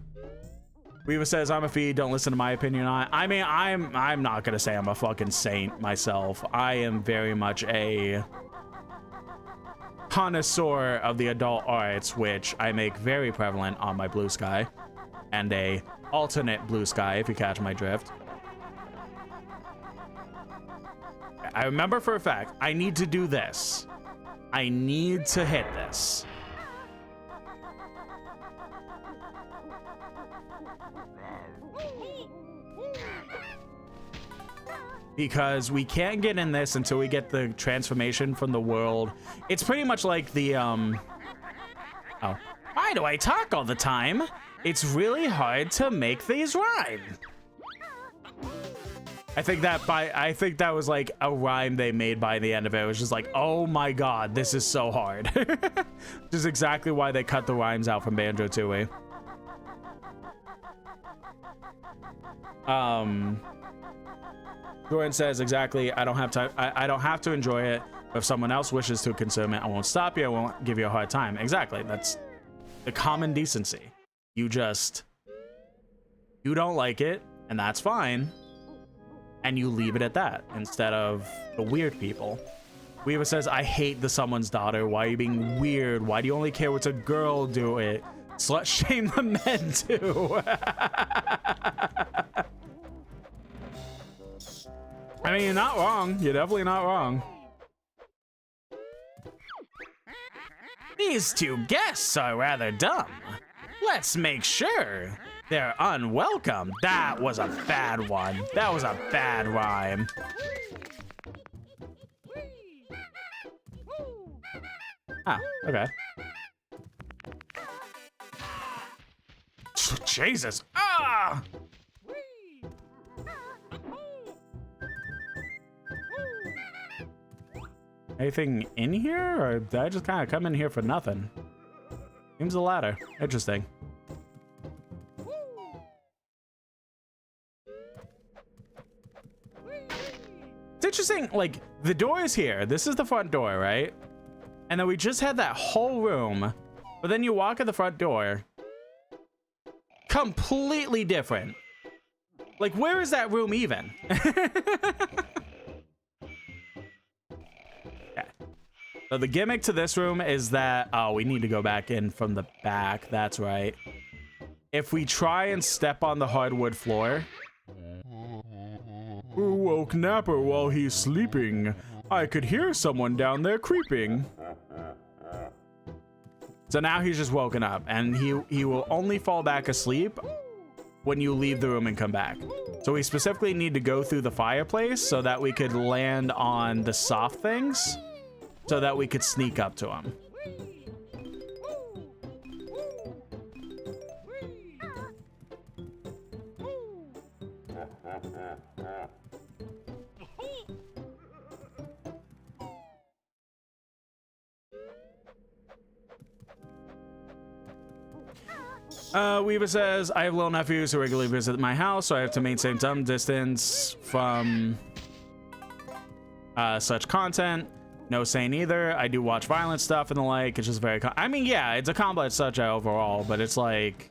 Speaker 1: Weaver says, I'm a feed, don't listen to my opinion on it. I mean, I'm not gonna say I'm a fucking saint myself. I am very much a connoisseur of the adult arts, which I make very prevalent on my Blue Sky, and a alternate Blue Sky, if you catch my drift. I remember for a fact, I need to do this. I need to hit this. Because we can't get in this until we get the transformation from the world. It's pretty much like the, oh. Why do I talk all the time? It's really hard to make these rhyme. I think that was like a rhyme they made by the end of it. It was just like, oh my god, this is so hard. Which is exactly why they cut the rhymes out from Banjo Kazooie. Jordan says, exactly, I don't have time. I don't have to enjoy it. But if someone else wishes to consume it, I won't stop you. I won't give you a hard time. Exactly. That's the common decency. You don't like it, and that's fine. And you leave it at that instead of the weird people. Weaver says, I hate the someone's daughter. Why are you being weird? Why do you only care what's a girl do it? Slut shame the men too. I mean, you're not wrong. You're definitely not wrong. These two guests are rather dumb. Let's make sure they're unwelcome. That was a bad one. That was a bad rhyme. Oh, okay. Jesus. Ah! Anything in here, or did I just kind of come in here for nothing? Seems the latter. Interesting. It's interesting, like, the door is here. This is the front door, right? And then we just had that whole room, but then you walk in the front door. Completely different. Like, where is that room even? So the gimmick to this room is that, oh, we need to go back in from the back. That's right. If we try and step on the hardwood floor. Who woke Napper while he's sleeping? I could hear someone down there creeping. So now he's just woken up, and he will only fall back asleep when you leave the room and come back. So we specifically need to go through the fireplace so that we could land on the soft things, so that we could sneak up to him. Weaver says, I have little nephews who regularly visit my house, so I have to maintain some distance from such content. No saying either. I do watch violent stuff and the like. It's just very, I mean, yeah, it's a complex subject overall, but it's like,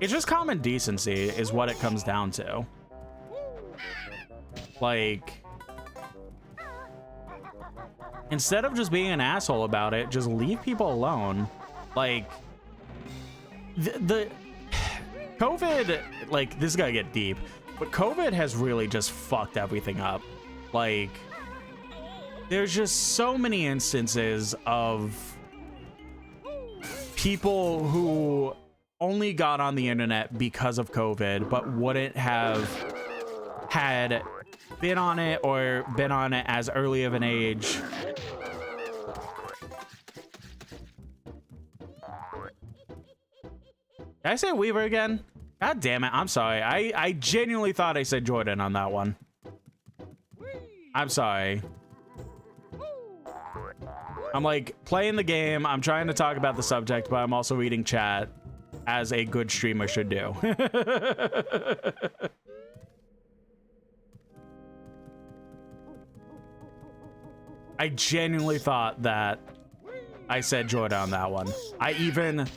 Speaker 1: it's just common decency is what it comes down to. Like, instead of just being an asshole about it, just leave people alone. Like, the COVID, like, this is gonna get deep, but COVID has really just fucked everything up. Like, there's just so many instances of people who only got on the internet because of COVID, but wouldn't have had been on it or been on it as early of an age. Did I say Weaver again? God damn it. I'm sorry. I genuinely thought I said Jordan on that one. I'm sorry. I'm like playing the game. I'm trying to talk about the subject, but I'm also reading chat as a good streamer should do. I genuinely thought that I said Jordan on that one. I even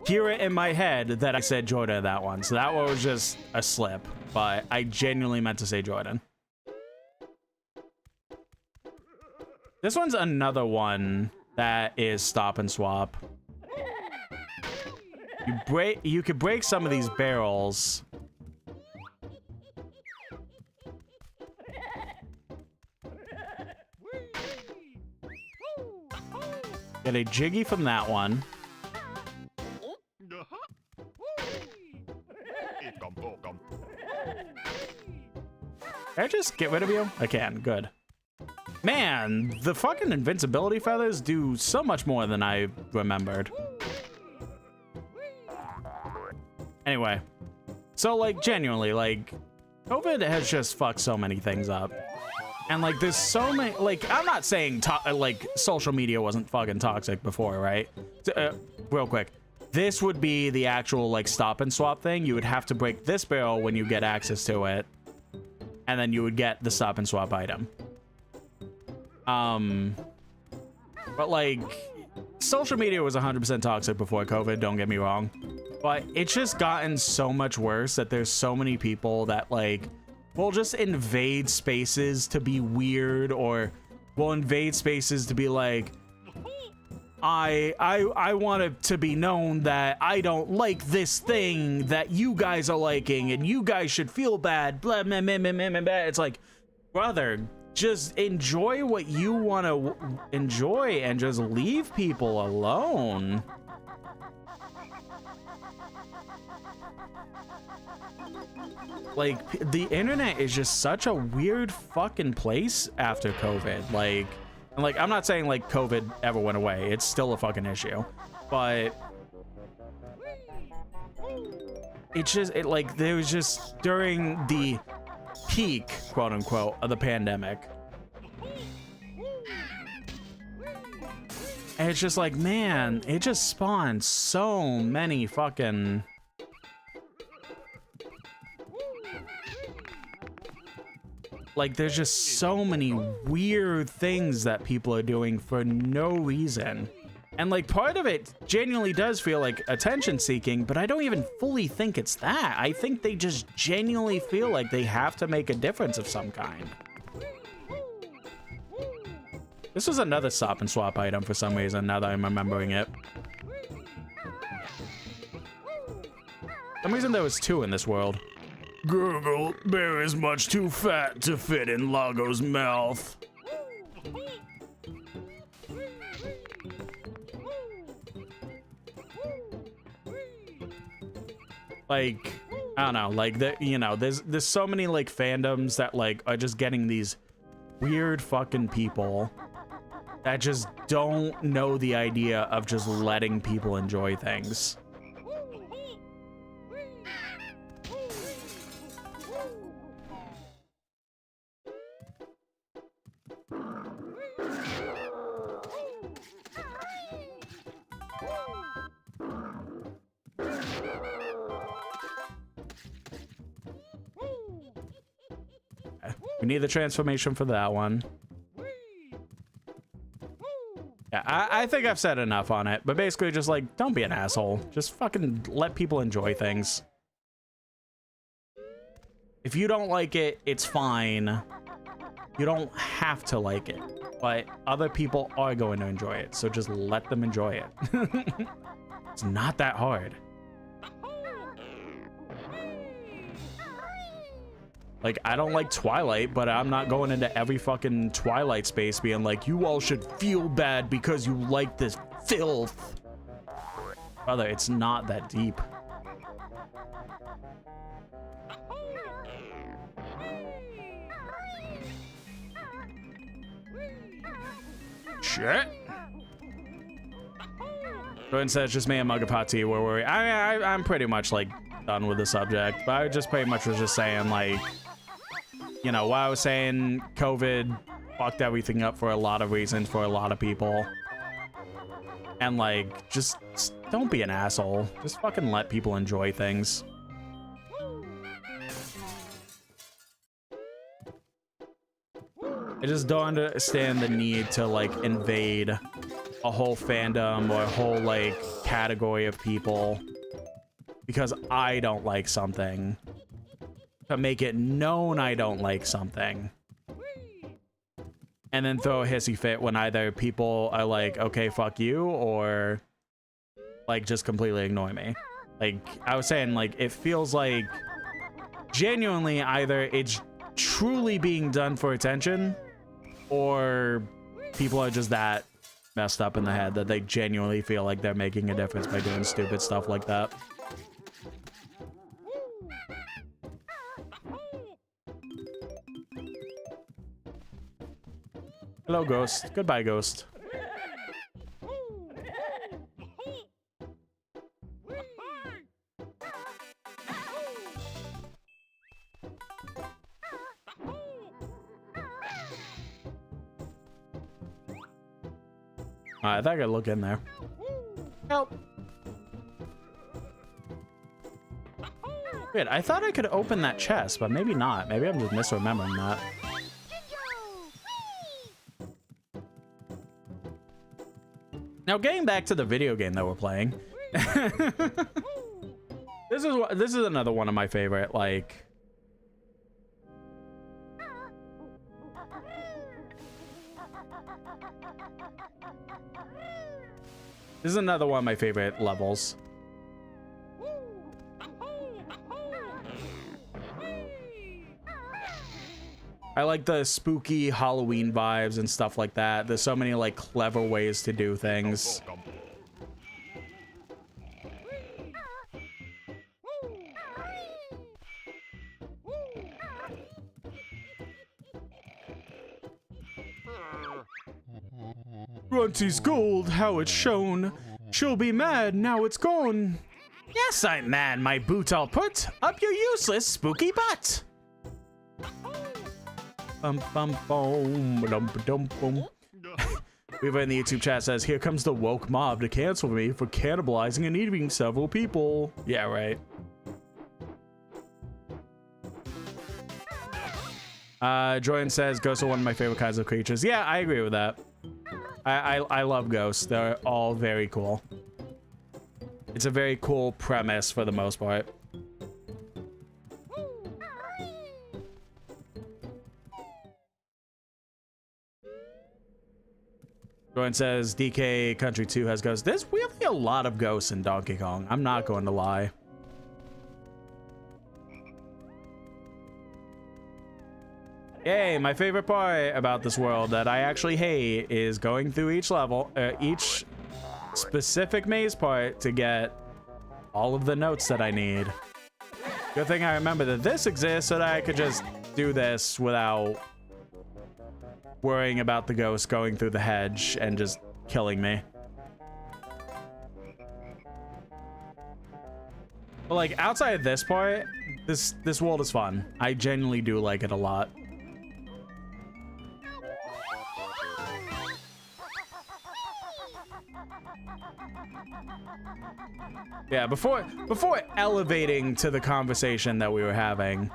Speaker 1: hear it in my head that I said Jordan on that one. So that one was just a slip, but I genuinely meant to say Jordan. This one's another one that is stop and swap. You could break some of these barrels. Get a jiggy from that one. Can I just get rid of you? I can. Good. Man, the fucking invincibility feathers do so much more than I remembered. Anyway, so like genuinely, like COVID has just fucked so many things up. And like there's so many, like I'm not saying like social media wasn't fucking toxic before, right? Real quick, this would be the actual like stop and swap thing. You would have to break this barrel when you get access to it, and then you would get the stop and swap item. But like social media was 100% toxic before COVID, don't get me wrong, but it's just gotten so much worse that there's so many people that like will just invade spaces to be weird, or will invade spaces to be like, I want it to be known that I don't like this thing that you guys are liking, and you guys should feel bad. Blah, blah, blah, blah, blah, blah. It's like, brother, just enjoy what you want to enjoy and just leave people alone. Like, the internet is just such a weird fucking place after COVID. Like, and like, I'm not saying like COVID ever went away. It's still a fucking issue, but it's just, like, there was just during the peak, quote unquote, of the pandemic. And it's just like, man, it just spawned so many fucking... Like, there's just so many weird things that people are doing for no reason. And like, part of it genuinely does feel like attention seeking, but I don't even fully think it's that. I think they just genuinely feel like they have to make a difference of some kind. This was another stop and swap item for some reason, now that I'm remembering it. For some reason there was two in this world. Gurgle, bear is much too fat to fit in Lago's mouth. Like, I don't know, like, you know, there's so many like fandoms that like are just getting these weird fucking people that just don't know the idea of just letting people enjoy things. We need the transformation for that one. Yeah, I think I've said enough on it, but basically just like, don't be an asshole. Just fucking let people enjoy things. If you don't like it, it's fine. You don't have to like it, but other people are going to enjoy it, so just let them enjoy it. It's not that hard. Like, I don't like Twilight, but I'm not going into every fucking Twilight space being like, you all should feel bad because you like this filth. Brother, it's not that deep. Shit. So instead, it's just me and mug of hot tea. Where we're, I'm pretty much like done with the subject, but I just pretty much was just saying like, you know, what I was saying, COVID fucked everything up for a lot of reasons for a lot of people. And like, just don't be an asshole. Just fucking let people enjoy things. I just don't understand the need to like invade a whole fandom or a whole like category of people because I don't like something. To make it known I don't like something. And then throw a hissy fit when either people are like, okay, fuck you, or like just completely ignore me. Like I was saying, like it feels like genuinely either it's truly being done for attention or people are just that messed up in the head that they genuinely feel like they're making a difference by doing stupid stuff like that. Hello, Ghost. Goodbye, Ghost. I thought I could look in there. Help. Wait, I thought I could open that chest, but maybe not. Maybe I'm just misremembering that. Now, getting back to the video game that we're playing, this is another one of my favorite. Like, this is another one of my favorite levels. I like the spooky Halloween vibes and stuff like that. There's so many like clever ways to do things. Grunty's gold, how it's shown. She'll be mad now it's gone. Yes, I'm mad, my boot I'll put up your useless spooky butt. Bum bum boom dum dum boom. Weaver in the YouTube chat says, "Here comes the woke mob to cancel me for cannibalizing and eating several people." Yeah, right. Jordan says, "Ghosts are one of my favorite kinds of creatures." Yeah, I agree with that. I love ghosts. They're all very cool. It's a very cool premise for the most part. Jordan says DK Country 2 has ghosts. There's really a lot of ghosts in Donkey Kong. I'm not going to lie. Yay, my favorite part about this world that I actually hate is going through each level, each specific maze part to get all of the notes that I need. Good thing I remember that this exists so that I could just do this without worrying about the ghost going through the hedge and just killing me. But like outside of this part, this world is fun. I genuinely do like it a lot. Yeah, before elevating to the conversation that we were having,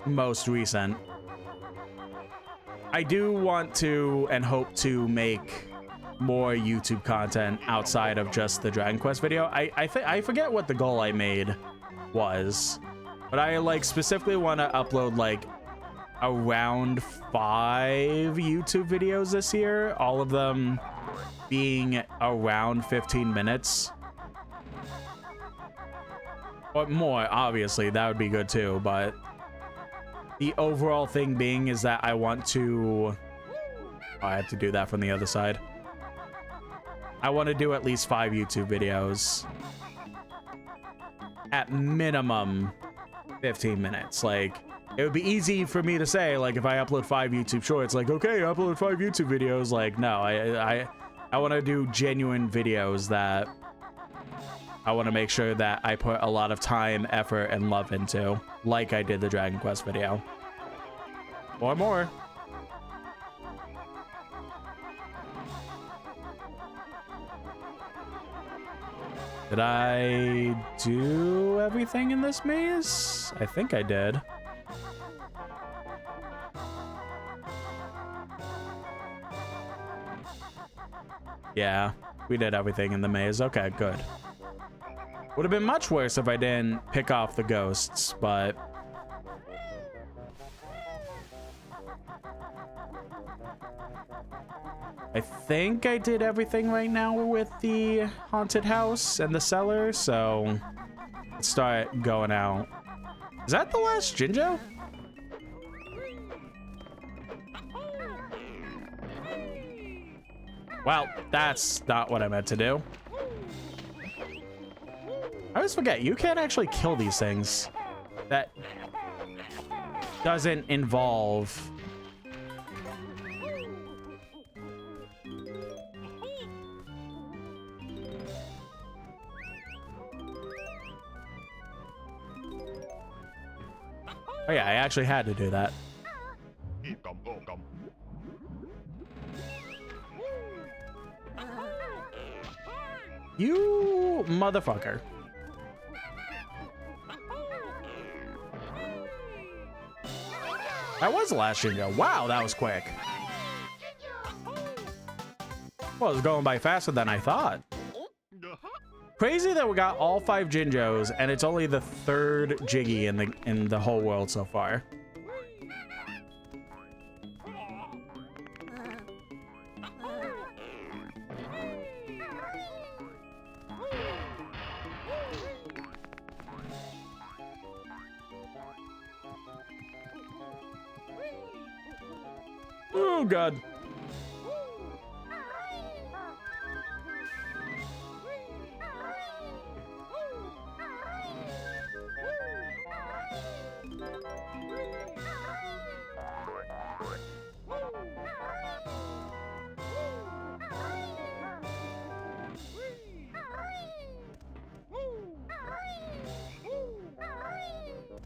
Speaker 1: most recent, I do want to and hope to make more YouTube content outside of just the Dragon Quest video. I forget what the goal I made was, but I like specifically want to upload like around 5 YouTube videos this year, all of them being around 15 minutes. Or more, obviously, that would be good too, but the overall thing being is that I want to... Oh, I have to do that from the other side. I want to do at least 5 YouTube videos. At minimum, 15 minutes. Like, it would be easy for me to say, like, if I upload 5 YouTube shorts, like, okay, upload 5 YouTube videos. Like, no, I want to do genuine videos that I want to make sure that I put a lot of time, effort, and love into, like I did the Dragon Quest video. Or more. Did I do everything in this maze? I think I did. Yeah, we did everything in the maze. Okay, good. Would have been much worse if I didn't pick off the ghosts, but... I think I did everything right now with the haunted house and the cellar, so let's start going out. Is that the last Jinjo? Well, that's not what I meant to do. I always forget, you can't actually kill these things. That doesn't involve... Oh yeah, I actually had to do that. You motherfucker. That was the last Jinjo. Wow, that was quick. Well, it was going by faster than I thought. Crazy that we got all 5 Jinjos and it's only the 3rd Jiggy in the whole world so far. Oh god.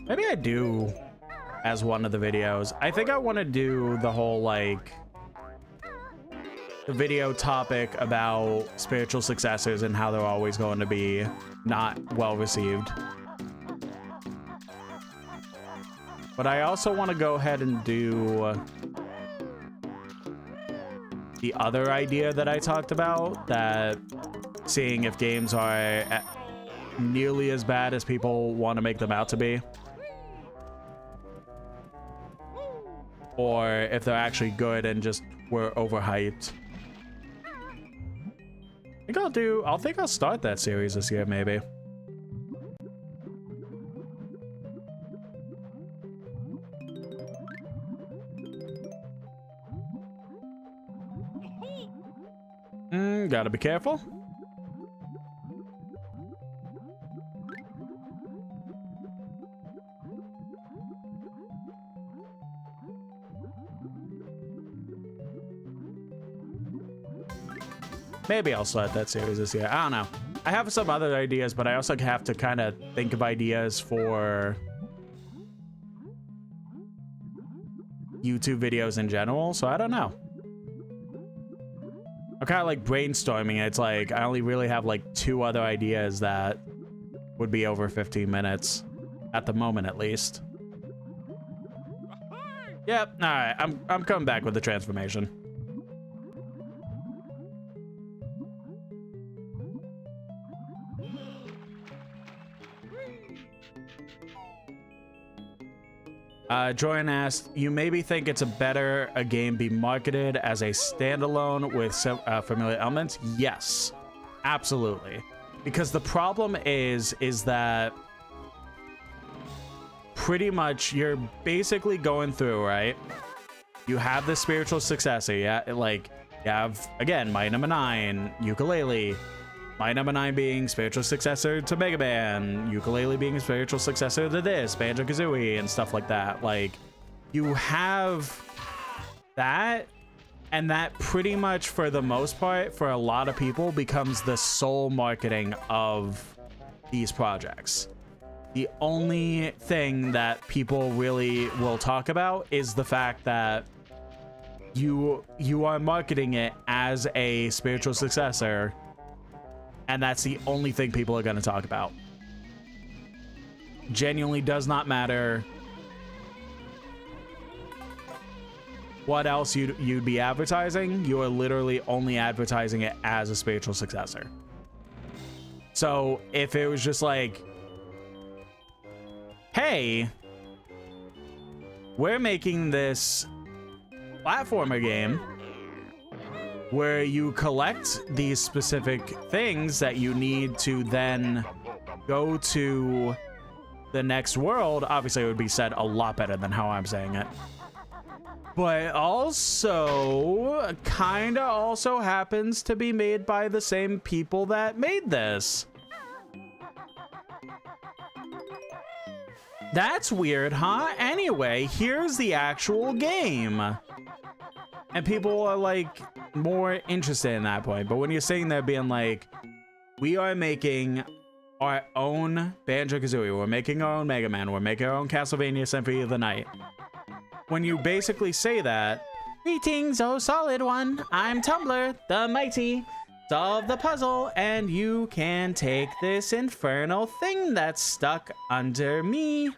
Speaker 1: Maybe I do as one of the videos. I think I want to do the whole, like, the video topic about spiritual successors and how they're always going to be not well received. But I also want to go ahead and do the other idea that I talked about, that seeing if games are nearly as bad as people want to make them out to be, or if they're actually good and just were overhyped. I think I'll start that series this year, maybe. Gotta be careful. Maybe I'll start that series this year. I don't know. I have some other ideas, but I also have to kind of think of ideas for YouTube videos in general, so I don't know. I'm kind of like brainstorming. It's like I only really have like 2 other ideas that would be over 15 minutes at the moment, at least. Yep. All right. I'm coming back with the transformation. Jordan asked, you maybe think it's a game be marketed as a standalone with some familiar elements? Yes, absolutely. Because the problem is that pretty much you're basically going through, right? You have the spiritual successor, yeah? Like, you have, again, Mighty Number 9, Ukulele. Mighty Number 9 being spiritual successor to Mega Man, Ukulele being a spiritual successor to this, Banjo Kazooie, and stuff like that. Like, you have that, And that pretty much, for the most part, for a lot of people, becomes the sole marketing of these projects. The only thing that people really will talk about is the fact that you are marketing it as a spiritual successor, and that's the only thing people are going to talk about. Genuinely does not matter what else you'd be advertising. You are literally only advertising it as a spiritual successor. So if it was just like, hey, we're making this platformer game where you collect these specific things that you need to then go to the next world, obviously it would be said a lot better than how I'm saying it. But also, kinda also happens to be made by the same people that made this. That's weird, huh? Anyway, here's the actual game. And people are like more interested in that point. But when you're sitting there being like, we are making our own Banjo Kazooie, we're making our own Mega Man, we're making our own Castlevania Symphony of the Night. When you basically say that, greetings, oh solid one, I'm Tumblr, the mighty. Solve the puzzle, and you can take this infernal thing that's stuck under me.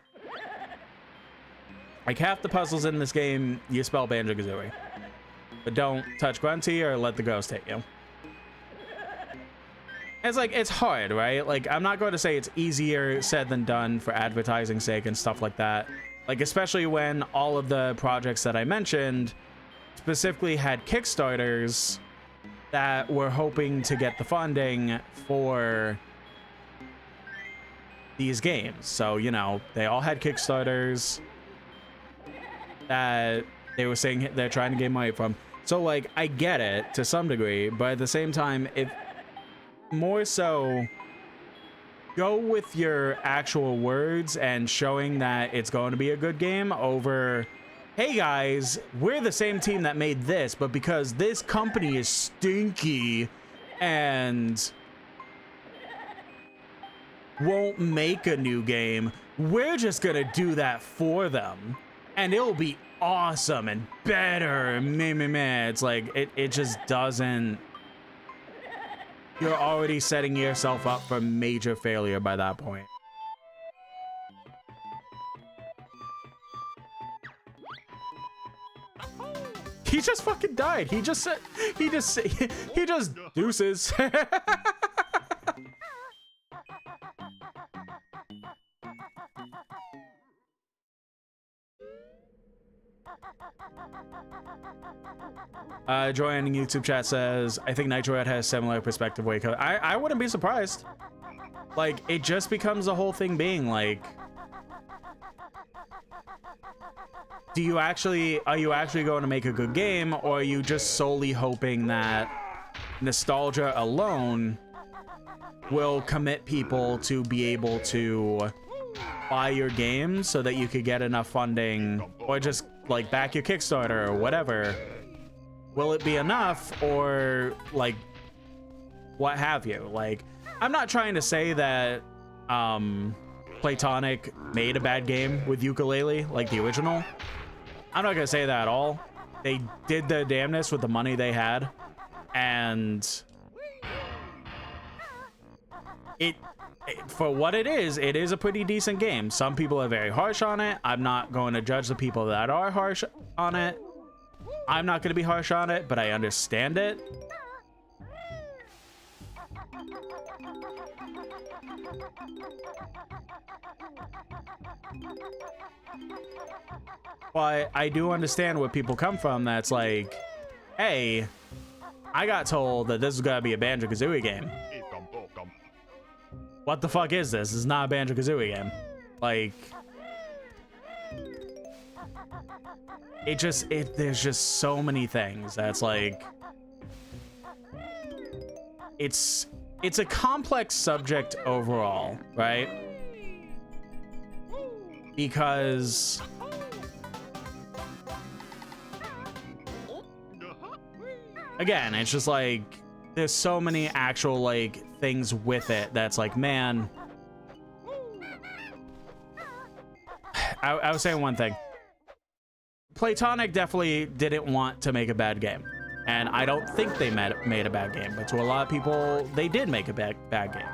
Speaker 1: Like half the puzzles in this game, you spell Banjo Kazooie. But don't touch Grunty or let the ghost hit you. It's like, it's hard, right? Like, I'm not going to say it's easier said than done for advertising sake and stuff like that. Like, especially when all of the projects that I mentioned specifically had Kickstarters that were hoping to get the funding for these games. So, you know, they all had Kickstarters that they were saying they're trying to get money from. So, like, I get it to some degree, but at the same time, if more so go with your actual words and showing that it's going to be a good game over, hey guys, we're the same team that made this, but because this company is stinky and won't make a new game, we're just gonna do that for them and it'll be awesome and better. Meh. It's like it just doesn't. You're already setting yourself up for major failure by that point. He just fucking died. He just deuces. Joy in YouTube chat says, I think Nitro Red has similar perspective way. I wouldn't be surprised. Like, it just becomes the whole thing being like, are you actually going to make a good game, or are you just solely hoping that nostalgia alone will commit people to be able to buy your game so that you could get enough funding, or just like back your Kickstarter or whatever? Will it be enough, or like what have you? Like, I'm not trying to say that Playtonic made a bad game with Yooka-Laylee, like the original. I'm not gonna say that at all. They did their damnedest with the money they had, and it for what it is a pretty decent game. Some people are very harsh on it. I'm not going to judge the people that are harsh on it. I'm not going to be harsh on it, but I understand it. But I do understand where people come from. That's like, hey, I got told that this is going to be a Banjo Kazooie game. What the fuck is this? This is not a Banjo Kazooie game. Like, there's just so many things that's like, it's a complex subject overall, right? Because again, it's just like there's so many actual like things with it that's like, man. I was saying one thing. Platonic definitely didn't want to make a bad game, and I don't think they made a bad game, but to a lot of people, they did make a bad game.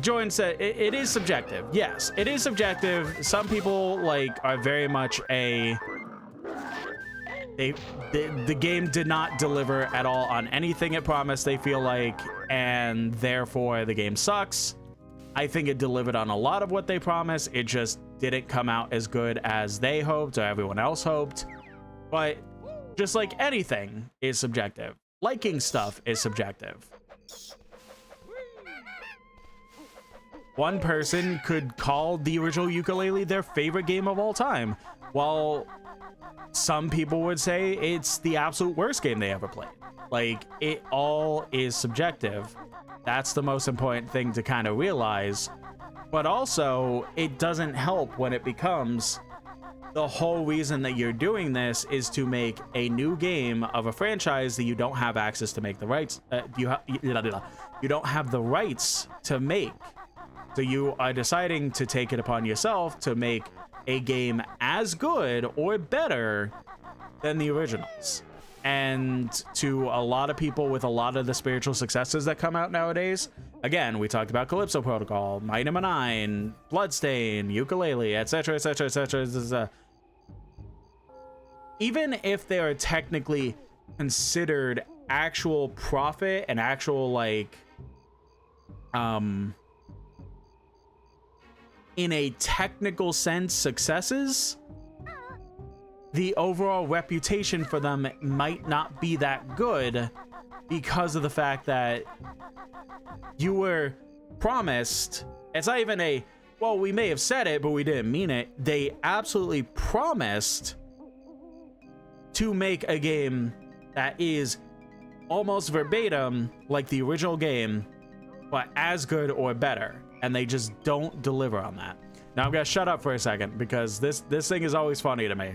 Speaker 1: Jordan said it is subjective. Yes, it is subjective. Some people like are very much the game did not deliver at all on anything it promised, they feel like, and therefore the game sucks. I think it delivered on a lot of what they promised. It just didn't come out as good as they hoped or everyone else hoped. But just like anything is subjective. Liking stuff is subjective. One person could call the original Yooka-Laylee their favorite game of all time, while some people would say it's the absolute worst game they ever played. Like, it all is subjective. That's the most important thing to kind of realize. But also, it doesn't help when it becomes the whole reason that you're doing this is to make a new game of a franchise that you don't have access to make the rights. You don't have the rights to make. So you are deciding to take it upon yourself to make a game as good or better than the originals. And to a lot of people with a lot of the spiritual successes that come out nowadays, again, we talked about Calypso Protocol, Might Number 9, Bloodstain, Yooka-Laylee, etc., etc., etc. Even if they are technically considered actual profit and actual like in a technical sense successes, the overall reputation for them might not be that good because of the fact that you were promised. It's not even a, well, we may have said it, but we didn't mean it. They absolutely promised to make a game that is almost verbatim like the original game, but as good or better. And they just don't deliver on that. Now I'm gonna shut up for a second because this thing is always funny to me.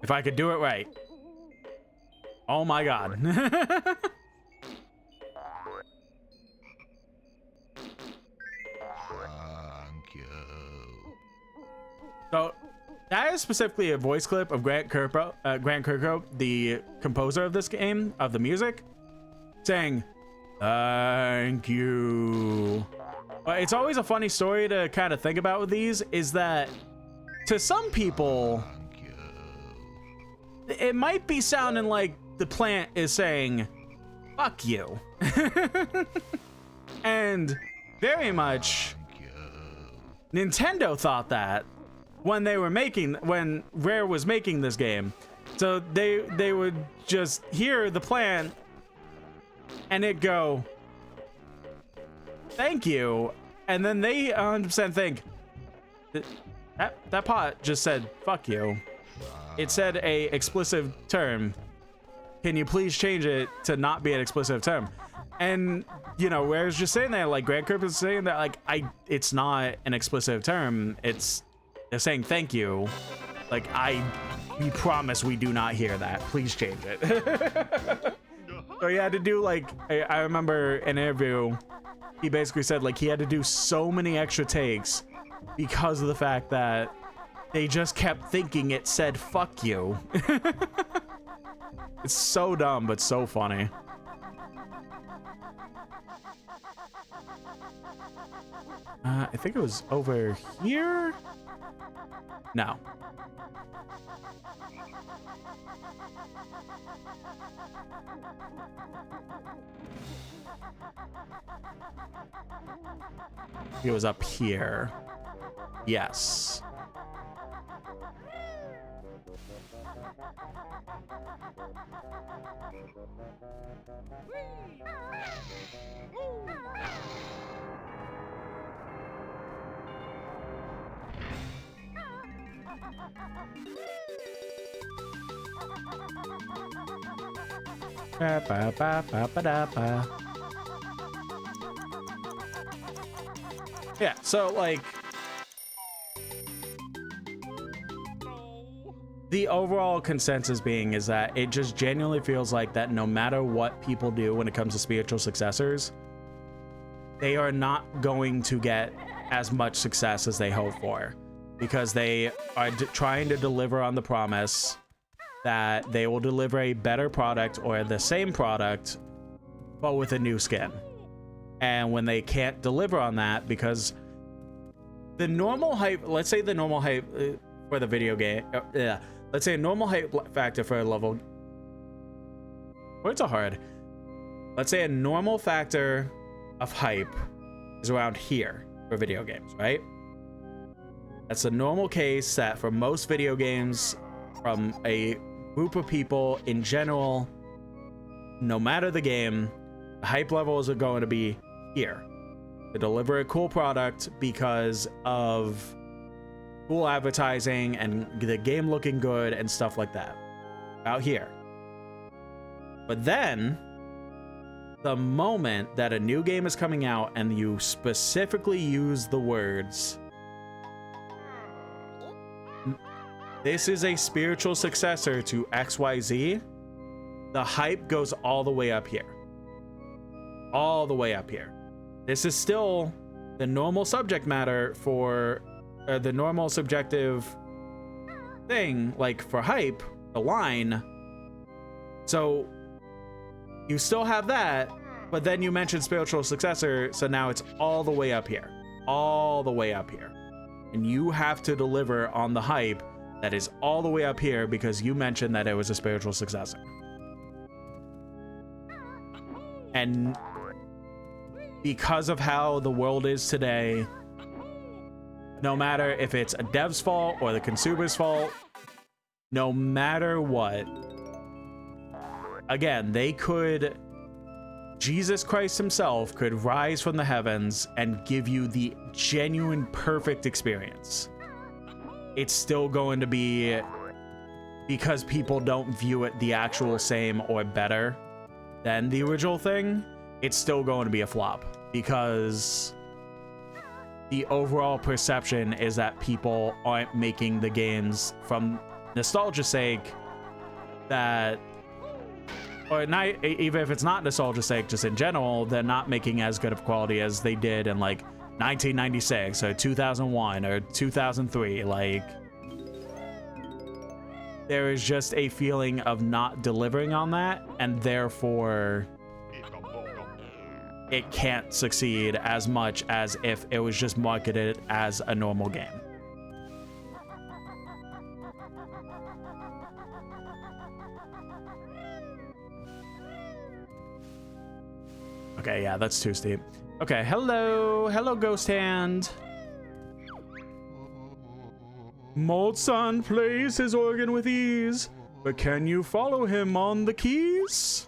Speaker 1: If I could do it right. Oh my god. So that is specifically a voice clip of Grant Kirkhope, the composer of this game, of the music, saying, "Thank you." But it's always a funny story to kind of think about with these, is that to some people, it might be sounding like the plant is saying, "Fuck you." And very much Nintendo thought that when Rare was making this game. So they would just hear the plant and it go, "Thank you," and then they 100% think that pot just said "fuck you." It said a explicit term. Can you please change it to not be an explicit term? And you know, Rare's just saying that, like Grant Kirkhope is saying that, like, it's not an explicit term. They're saying thank you. Like, we promise we do not hear that. Please change it. So he had to do, like, I remember in an interview, he basically said, like, he had to do so many extra takes because of the fact that they just kept thinking it said "fuck you." It's so dumb, but so funny. I think it was over here. No. It was up here. Yes. Ba, ba, ba, ba, ba, da, ba. Yeah, so like the overall consensus being is that it just genuinely feels like that no matter what people do when it comes to spiritual successors, they are not going to get as much success as they hope for, because they are trying to deliver on the promise that they will deliver a better product or the same product but with a new skin. And when they can't deliver on that, because the normal hype, let's say the normal hype for the video game, let's say a normal hype factor for a level, words are hard. Let's say a normal factor of hype is around here for video games, right? That's a normal case that for most video games from a group of people in general, no matter the game, the hype levels are going to be here to deliver a cool product because of cool advertising and the game looking good and stuff like that out here. But then the moment that a new game is coming out and you specifically use the words, this is a spiritual successor to XYZ, the hype goes all the way up here. All the way up here. This is still the normal subject matter for the normal subjective thing, like for hype, the line. So you still have that, but then you mentioned spiritual successor, so now it's all the way up here. All the way up here. And you have to deliver on the hype that is all the way up here because you mentioned that it was a spiritual successor. And because of how the world is today, no matter if it's a dev's fault or the consumer's fault, no matter what, again, Jesus Christ himself could rise from the heavens and give you the genuine perfect experience. It's still going to be, because people don't view it the actual same or better than the original thing, it's still going to be a flop because the overall perception is that people aren't making the games from nostalgia's sake, that, or not, even if it's not nostalgia's sake, just in general, they're not making as good of quality as they did in like 1996 or 2001 or 2003. Like, there is just a feeling of not delivering on that, and therefore it can't succeed as much as if it was just marketed as a normal game. Okay, yeah, that's too steep. Okay, hello Ghost Hand. Mold Son plays his organ with ease, but can you follow him on the keys?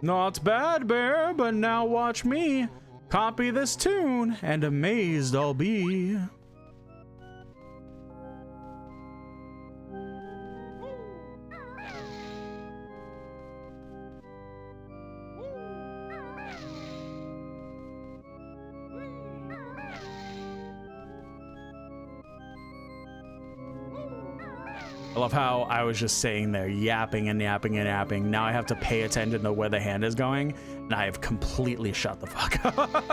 Speaker 1: Not bad, Bear, but now watch me copy this tune, and amazed I'll be. I love how I was just sitting there yapping and yapping and yapping. Now I have to pay attention to where the hand is going, and I have completely shut the fuck up.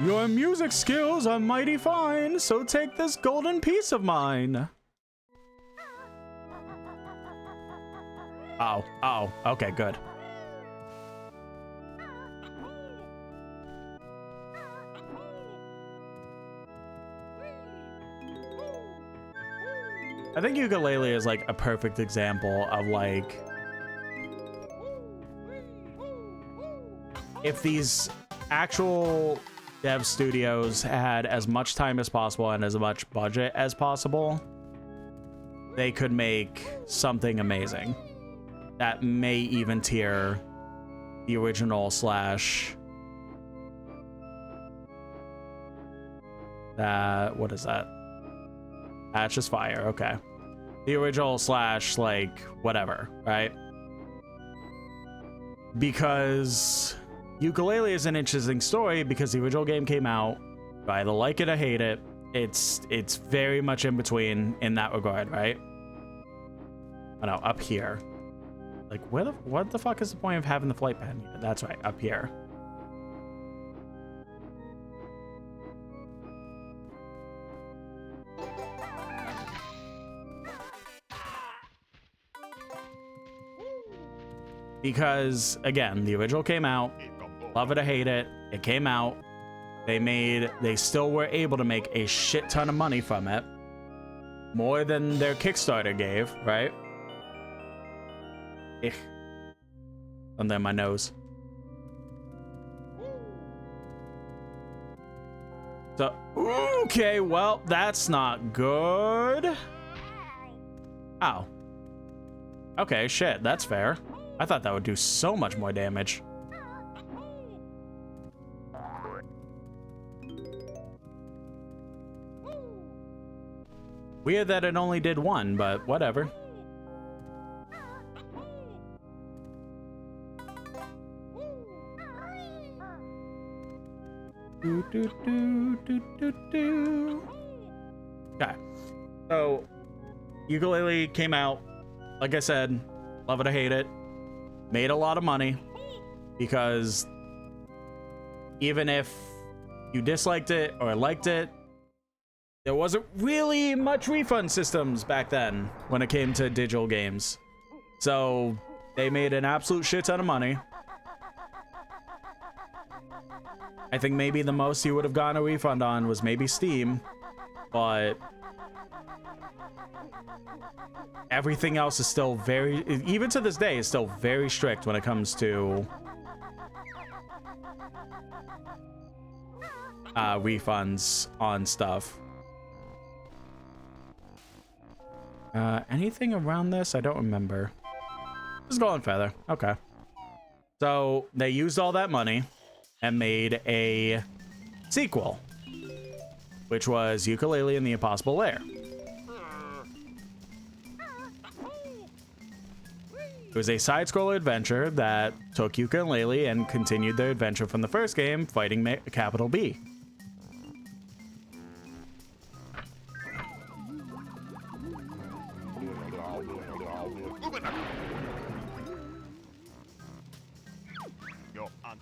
Speaker 1: Your music skills are mighty fine, so take this golden piece of mine. Oh, okay, good. I think ukulele is like a perfect example of like, if these actual dev studios had as much time as possible and as much budget as possible, they could make something amazing that may even tier the original slash that, what is that? That's just fire, okay. The original slash like whatever, right? Because ukulele is an interesting story because the original game came out, you either like it or hate it. It's very much in between in that regard, right? Oh no, up here. Like what the fuck is the point of having the flight pen? That's right, up here. Because again, the original came out, love it or hate it, it came out. They still were able to make a shit ton of money from it. More than their Kickstarter gave, right? Under my nose. So, okay, well, that's not good. Oh. Okay, shit, that's fair. I thought that would do so much more damage. Weird that it only did one, but whatever. Okay. So, ukulele came out. Like I said, love it or hate it. Made a lot of money because even if you disliked it or liked it, there wasn't really much refund systems back then when it came to digital games. So they made an absolute shit ton of money. I think maybe the most you would have gotten a refund on was maybe Steam, but everything else is still very, even to this day, is still very strict when it comes to refunds on stuff. Anything around this? I don't remember. Just Golden Feather. Okay. So they used all that money and made a sequel, which was Ukulele and the Impossible Lair. It was a side-scroller adventure that took Ukulele and continued their adventure from the first game, fighting Capital B.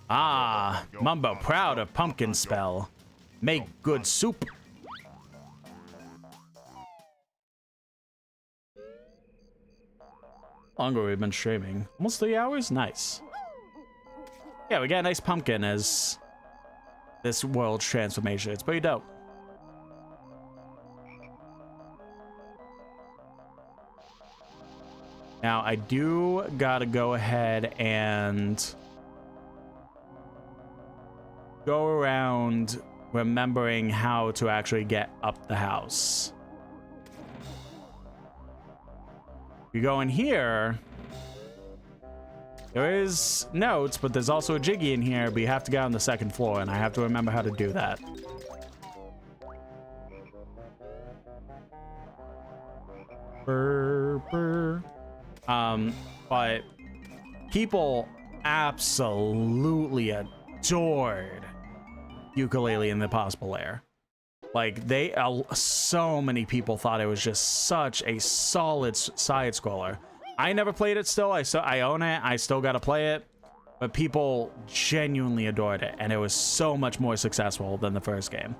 Speaker 1: Ah, Mumbo proud of pumpkin spell. Make good soup. Longer we've been streaming. Almost 3 hours? Nice. Yeah, we got a nice pumpkin as this world's transformation. It's pretty dope. Now, I do gotta go ahead and go around remembering how to actually get up the house. You go in here, there is notes, but there's also a Jiggy in here, but you have to get on the second floor, and I have to remember how to do that. But people absolutely adored Ukulele in the Impossible Lair. Like, so many people thought it was just such a solid side scroller. I never played it still. I own it. I still got to play it. But people genuinely adored it, and it was so much more successful than the first game.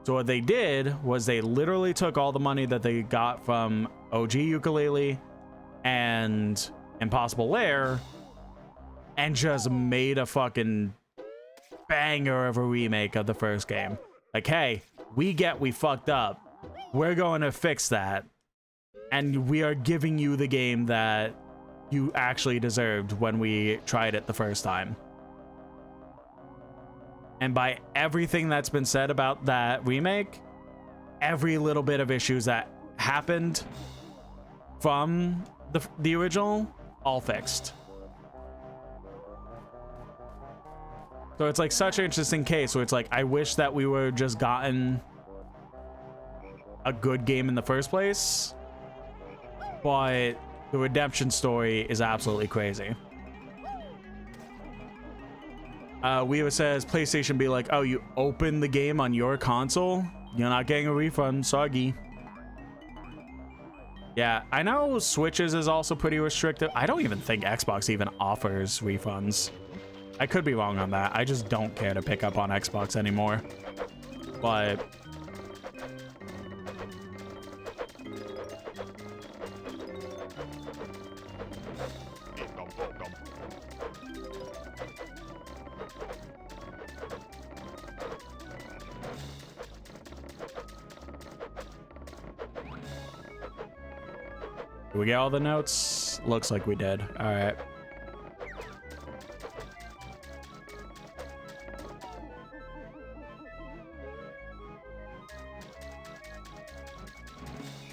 Speaker 1: So what they did was they literally took all the money that they got from OG Ukulele and Impossible Lair and just made a fucking banger of a remake of the first game. Like, hey, we fucked up. We're going to fix that. And we are giving you the game that you actually deserved when we tried it the first time. And by everything that's been said about that remake, every little bit of issues that happened from the original, all fixed. So it's like such an interesting case where it's like, I wish that we were just gotten a good game in the first place, but the redemption story is absolutely crazy. Weaver says PlayStation be like, oh, you open the game on your console? You're not getting a refund, soggy. Yeah, I know Switches is also pretty restrictive. I don't even think Xbox even offers refunds. I could be wrong on that. I just don't care to pick up on Xbox anymore. But did we get all the notes? Looks like we did. All right.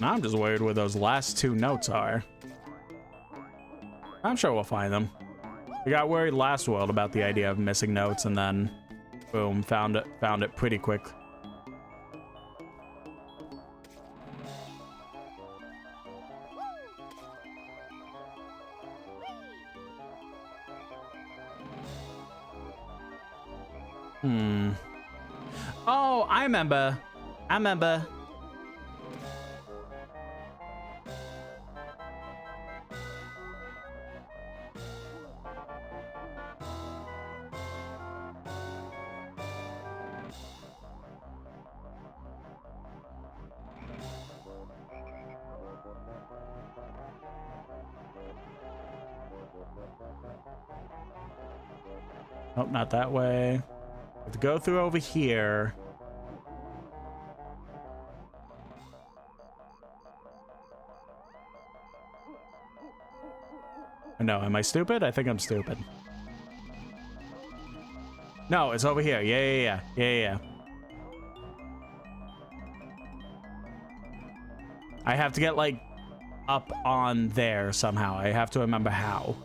Speaker 1: Now I'm just worried where those last two notes are. I'm sure we'll find them. We got worried last world about the idea of missing notes, and then boom, found it pretty quick. Oh, I remember. Nope, not that way. Have to go through over here. No, am I stupid? I think I'm stupid. No, it's over here. Yeah. I have to get, like, up on there somehow. I have to remember how.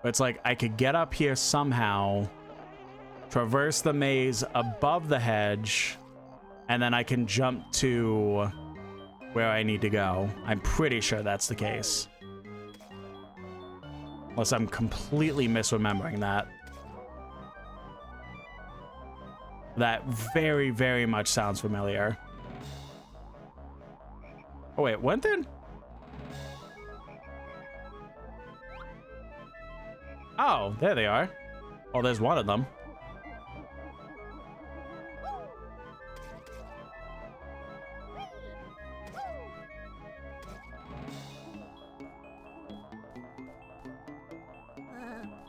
Speaker 1: But it's like I could get up here somehow, traverse the maze above the hedge, and then I can jump to where I need to go. I'm pretty sure that's the case. Unless I'm completely misremembering that. That very, very much sounds familiar. Oh wait, when then? Oh, there they are. Oh, there's one of them.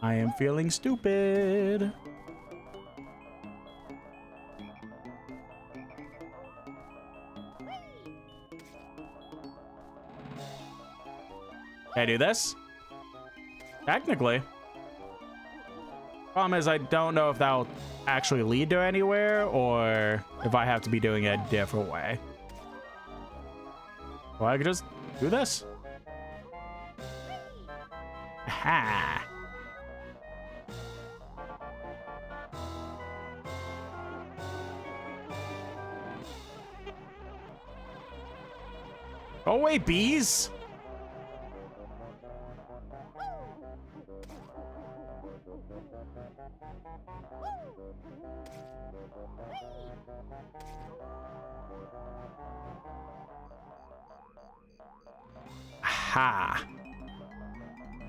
Speaker 1: I am feeling stupid. Can I do this? Technically. Problem is, I don't know if that'll actually lead to anywhere or if I have to be doing it a different way. Well, I could just do this. Aha! Go away, bees! Aha!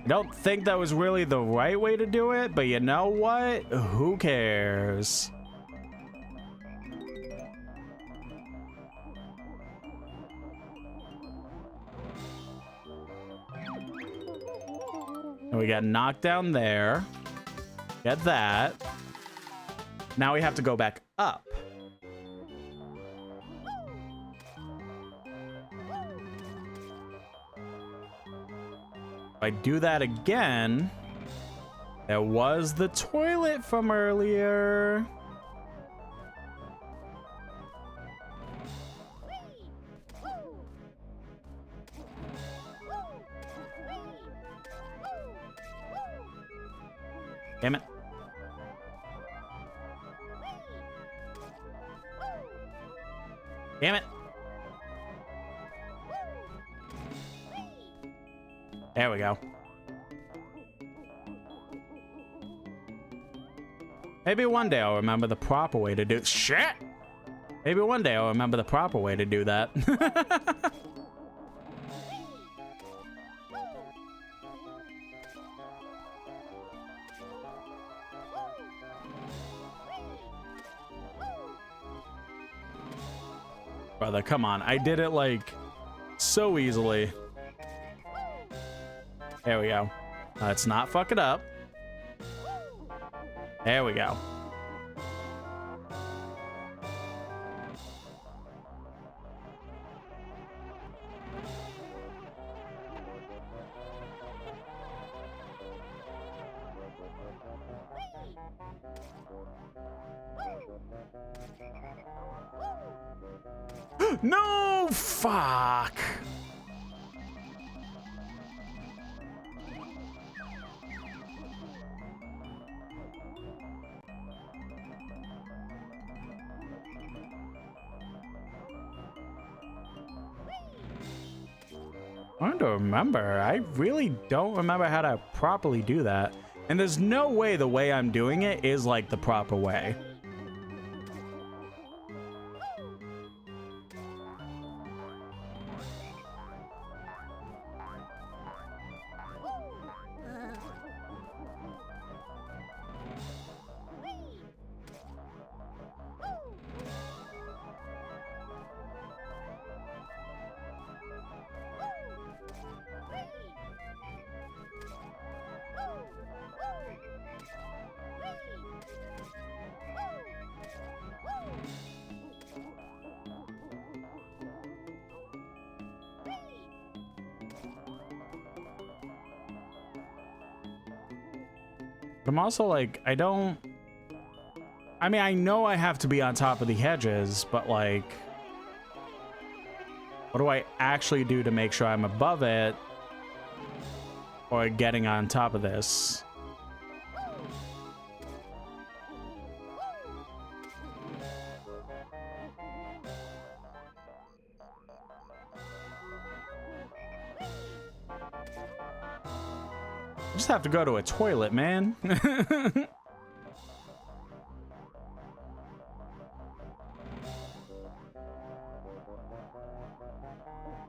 Speaker 1: Don't think that was really the right way to do it, but you know what? Who cares? And we got knocked down there. Get that. Now we have to go back up. If I do that again, there was the toilet from earlier. Damn it. Damn it. There we go. Maybe one day I'll remember the proper way to do shit. Maybe one day I'll remember the proper way to do that. Brother, come on. I did it like so easily. There we go. Let's not fuck it up. There we go. No, fuck. I don't remember. I really don't remember how to properly do that. And there's no way the way I'm doing it is like the proper way. I'm also like, I mean, I know I have to be on top of the hedges, but like, what do I actually do to make sure I'm above it or getting on top of this? Just have to go to a toilet, man.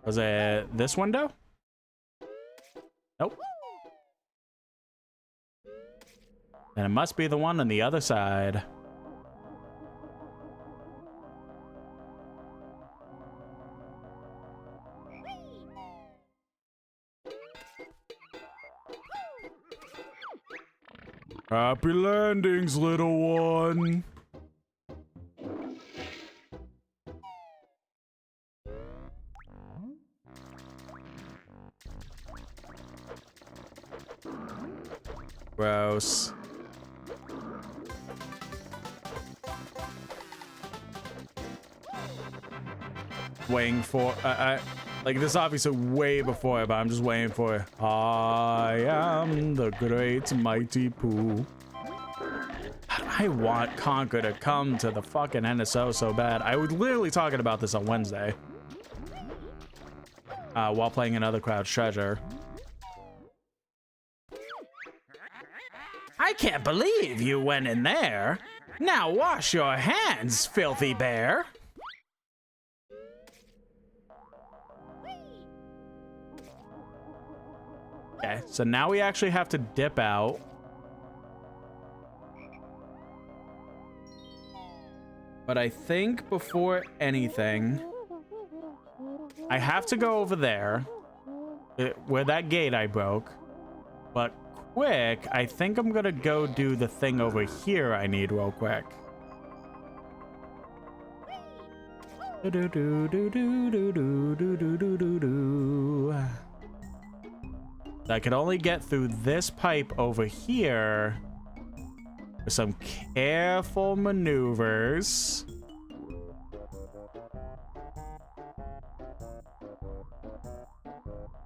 Speaker 1: Was it this window? Nope. And it must be the one on the other side. Happy landings, little one. Gross. Waiting for like this obviously way before, but I'm just waiting for it. I am the great mighty Pooh. I want Conker to come to the fucking NSO so bad. I was literally talking about this on Wednesday while playing another Crouch Treasure. I can't believe you went in there. Now wash your hands, filthy bear. Okay, so now we actually have to dip out. But I think before anything, I have to go over there, where that gate I broke. But quick, I think I'm gonna go do the thing over here I need real quick. I could only get through this pipe over here with some careful maneuvers.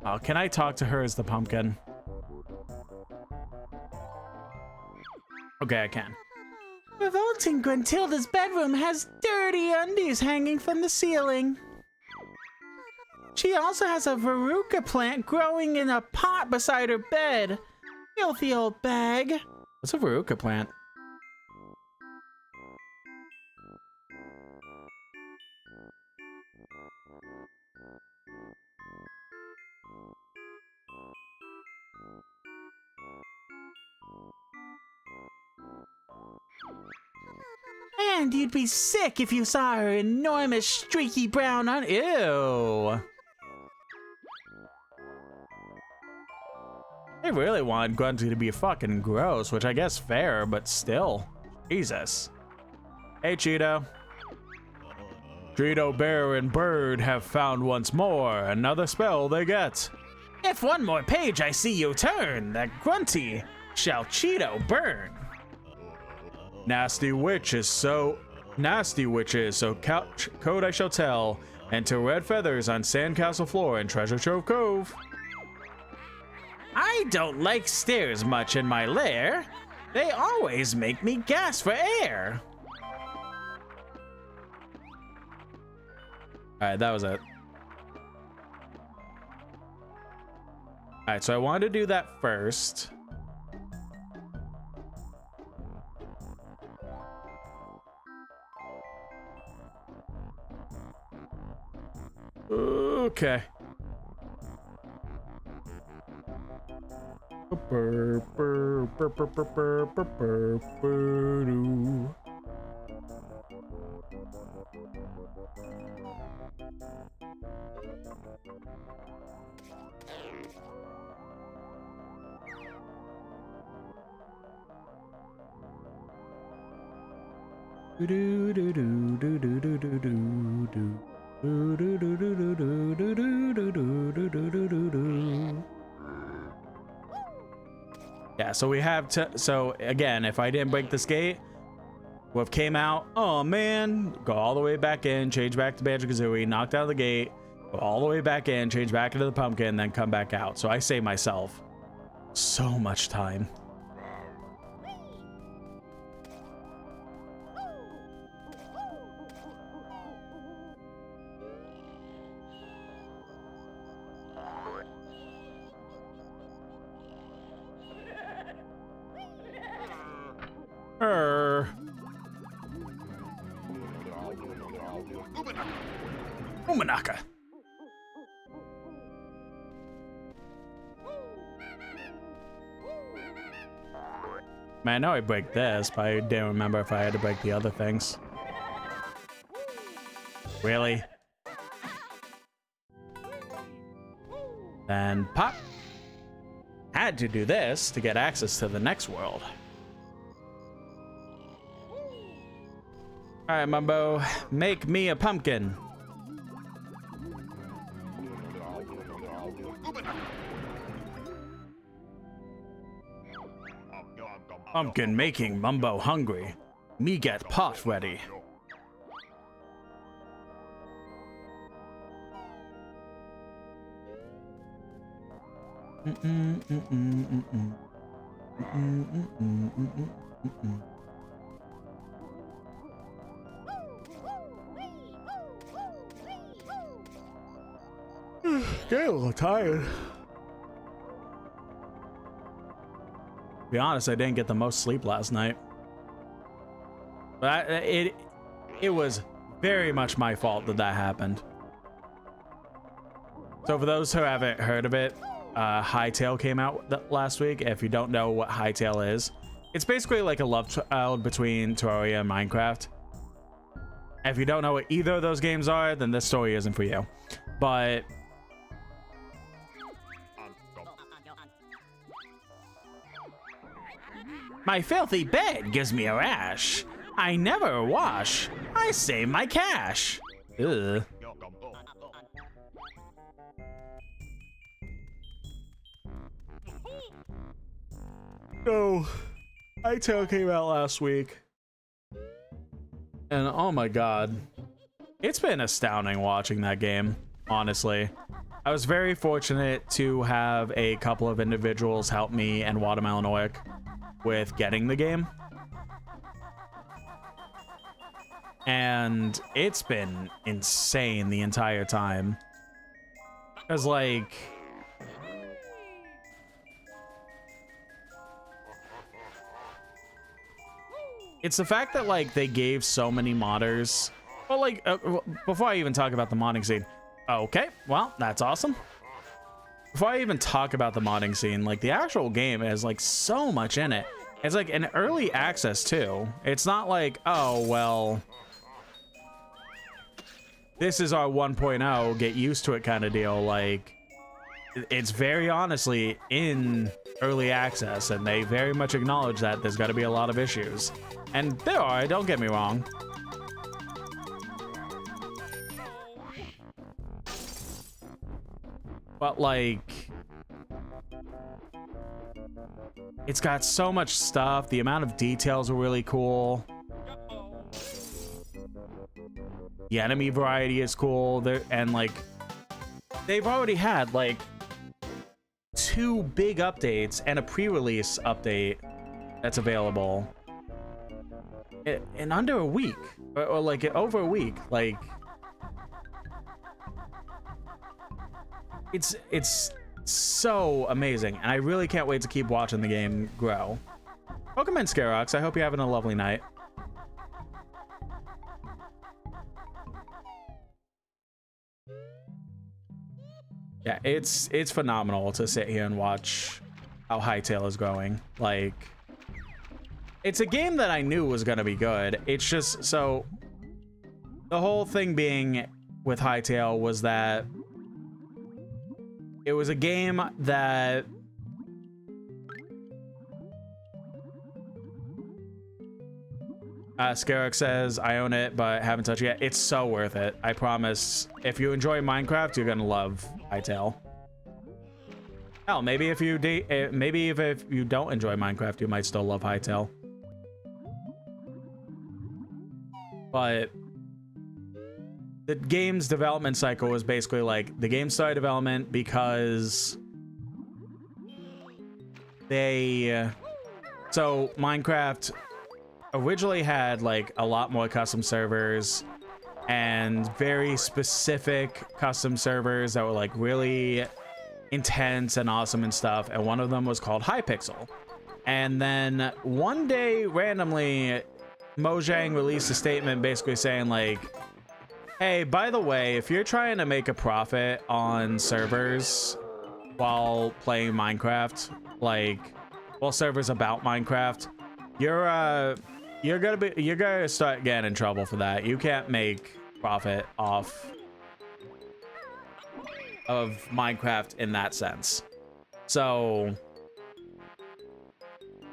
Speaker 1: Oh, can I talk to her as the pumpkin? Okay, I can.
Speaker 8: Revolting Gruntilda's bedroom has dirty undies hanging from the ceiling. She also has a veruca plant growing in a pot beside her bed. Filthy old bag.
Speaker 1: What's a veruca plant?
Speaker 8: And you'd be sick if you saw her enormous streaky brown
Speaker 1: Ew. They really want Grunty to be fucking gross, which I guess fair, but still. Jesus. Hey, Cheeto. Cheeto, Bear, and Bird have found once more another spell they get.
Speaker 8: If one more page I see you turn, that Grunty shall Cheeto burn.
Speaker 1: Nasty witches, so code I shall tell, and to red feathers on Sandcastle floor and Treasure Trove Cove.
Speaker 8: I don't like stairs much in my lair. They always make me gasp for air.
Speaker 1: Alright, that was it. Alright, so I wanted to do that first. Okay. Yeah, so we have to, so again, if I didn't break this gate, would have came out, oh man, go all the way back in, change back to Banjo Kazooie, knocked out the gate, go all the way back in, change back into the pumpkin, then come back out. So I save myself so much time. Umanaka. Man, I know I break this, but I didn't remember if I had to break the other things. Really? Then pop. Had to do this to get access to the next world. Alright, Mumbo, make me a pumpkin. Pumpkin making Mumbo hungry. Me get pot ready. Getting a little tired. To be honest, I didn't get the most sleep last night. But it was very much my fault that that happened. So for those who haven't heard of it, Hytale came out last week. If you don't know what Hytale is, it's basically like a love child between Terraria and Minecraft. If you don't know what either of those games are, then this story isn't for you. But
Speaker 8: my filthy bed gives me a rash. I never wash. I save my cash.
Speaker 1: ugh. So, Hytale came out last week. And oh my god. It's been astounding watching that game, honestly. I was very fortunate to have a couple of individuals help me and Watermelon Oik with getting the game. And it's been insane the entire time. Because, like, it's the fact that, like, they gave so many modders. Well, like, before I even talk about the modding scene. Okay, well, that's awesome. Before I even talk about the modding scene, like, the actual game has, like, so much in it. It's, like, an early access, too. It's not like, oh, well, this is our 1.0, get used to it kind of deal. Like, it's very honestly in early access, and they very much acknowledge that there's got to be a lot of issues. And there are, don't get me wrong. But, like, it's got so much stuff. The amount of details are really cool. The enemy variety is cool. And, like, they've already had, like, 2 big updates and a pre-release update that's available in under a week, or like over a week. Like, it's so amazing, and I really can't wait to keep watching the game grow. Welcome in, Scarox. I hope you're having a lovely night. Yeah, it's phenomenal to sit here and watch how Hytale is growing. Like, it's a game that I knew was gonna be good. It's just, so the whole thing being with Hytale was that it was a game that Scarrick says, I own it, but haven't touched it yet. It's so worth it. I promise. If you enjoy Minecraft, you're gonna love Hytale. Hell, maybe if you maybe if you don't enjoy Minecraft, you might still love Hytale. But the game's development cycle was basically like, the game started development because so Minecraft originally had like a lot more custom servers and very specific custom servers that were like really intense and awesome and stuff, and one of them was called Hypixel. And then one day randomly Mojang released a statement basically saying like, hey, by the way, if you're trying to make a profit on servers while playing Minecraft, like, well, servers about Minecraft, you're gonna start getting in trouble for that. You can't make profit off of Minecraft in that sense. So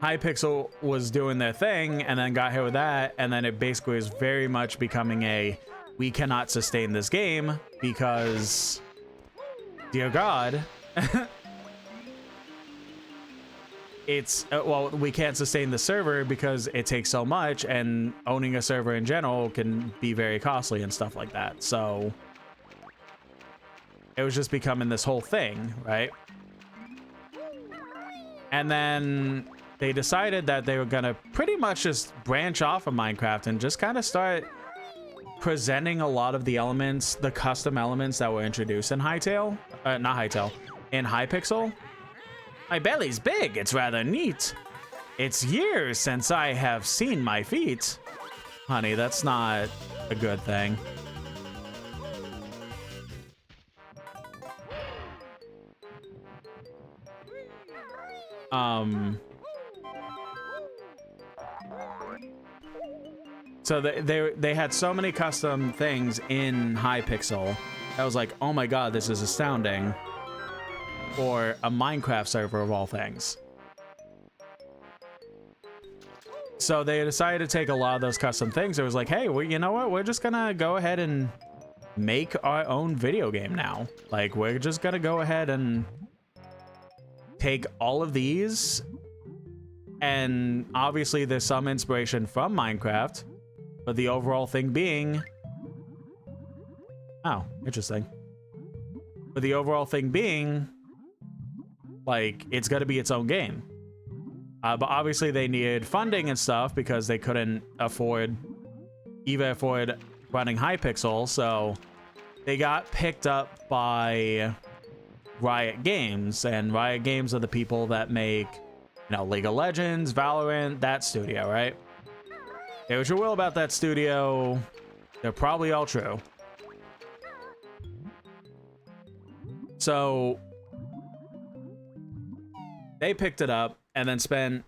Speaker 1: Hypixel was doing their thing and then got hit with that, and then it basically was very much becoming a, we cannot sustain this game because, dear God, it's well, we can't sustain the server because it takes so much, and owning a server in general can be very costly and stuff like that. So it was just becoming this whole thing, right? And then they decided that they were gonna pretty much just branch off of Minecraft and just kind of start presenting a lot of the elements, the custom elements that were introduced in Hytale, not Hytale, in Hypixel. My belly's big, it's rather neat. It's years since I have seen my feet. Honey, that's not a good thing. So they had so many custom things in Hypixel. I was like, oh my god, this is astounding. For a Minecraft server of all things. So they decided to take a lot of those custom things. It was like, hey, well, you know what? We're just gonna go ahead and make our own video game now. Like, we're just gonna go ahead and take all of these. And obviously there's some inspiration from Minecraft, but the overall thing being, oh, interesting. But the overall thing being, like, it's got to be its own game. But obviously they needed funding and stuff because they couldn't afford running Hypixel, so they got picked up by Riot Games, and Riot Games are the people that make, you know, League of Legends, Valorant, that studio, right? Say what you will about that studio, they're probably all true. So they picked it up and then spent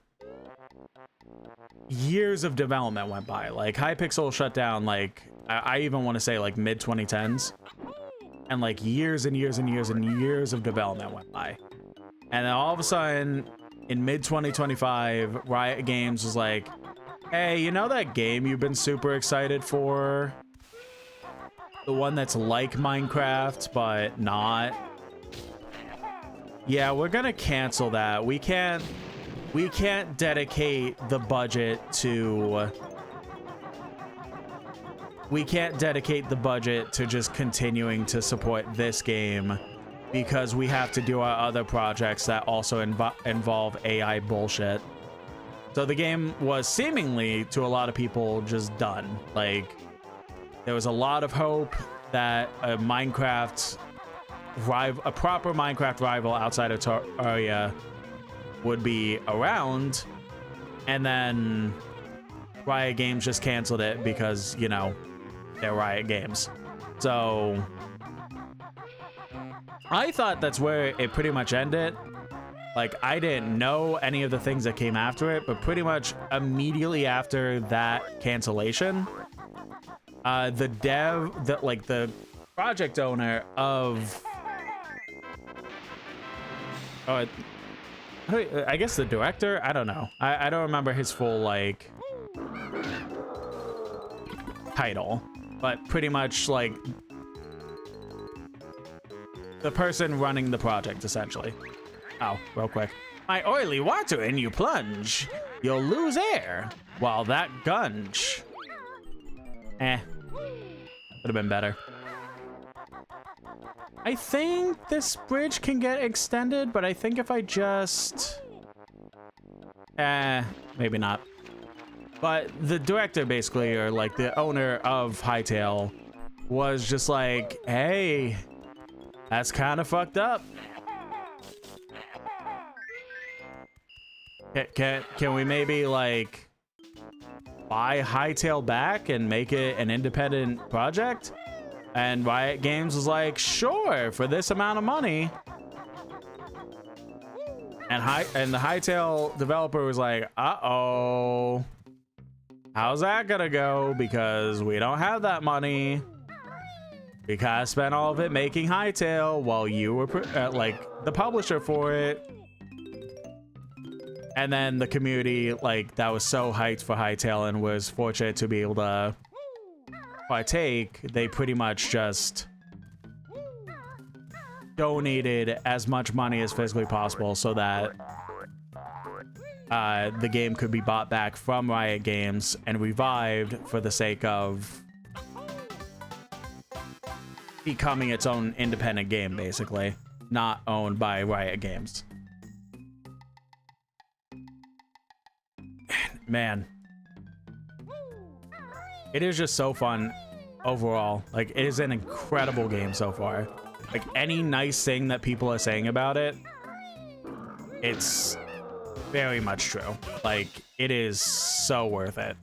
Speaker 1: years of development went by. Like, Hypixel shut down, like, I even want to say like mid 2010s, and like years and years and years and years of development went by. And then all of a sudden in mid 2025, Riot Games was like, hey, you know that game you've been super excited for? The one that's like Minecraft, but not? Yeah, we're gonna cancel that. We can't dedicate the budget to... We can't dedicate the budget to just continuing to support this game because we have to do our other projects that also involve AI bullshit. So the game was seemingly, to a lot of people, just done. Like, there was a lot of hope that a proper Minecraft rival outside of Terraria would be around, and then Riot Games just canceled it because, you know, they're Riot Games. So I thought that's where it pretty much ended. Like, I didn't know any of the things that came after it, but pretty much immediately after that cancellation, the project owner of, I guess the director, I don't know. I don't remember his full, like, title, but pretty much, like, the person running the project, essentially. Oh, real quick. My oily water and you plunge. You'll lose air. While that gunge. Would have been better. I think this bridge can get extended, but I think if I just... maybe not. But the director, basically, or like the owner of Hytale, was just like, hey, that's kind of fucked up. Can we maybe, like, buy Hytale back and make it an independent project? And Riot Games was like, sure, for this amount of money. And the Hytale developer was like, uh-oh. How's that gonna go? Because we don't have that money. We kind of spent all of it making Hytale while you were, like, the publisher for it. And then the community, like, that was so hyped for Hytale and was fortunate to be able to partake, they pretty much just donated as much money as physically possible so that the game could be bought back from Riot Games and revived for the sake of becoming its own independent game, basically, not owned by Riot Games. Man, it is just so fun overall. Like, it is an incredible game so far. Like, any nice thing that people are saying about it, it's very much true. Like, it is so worth it.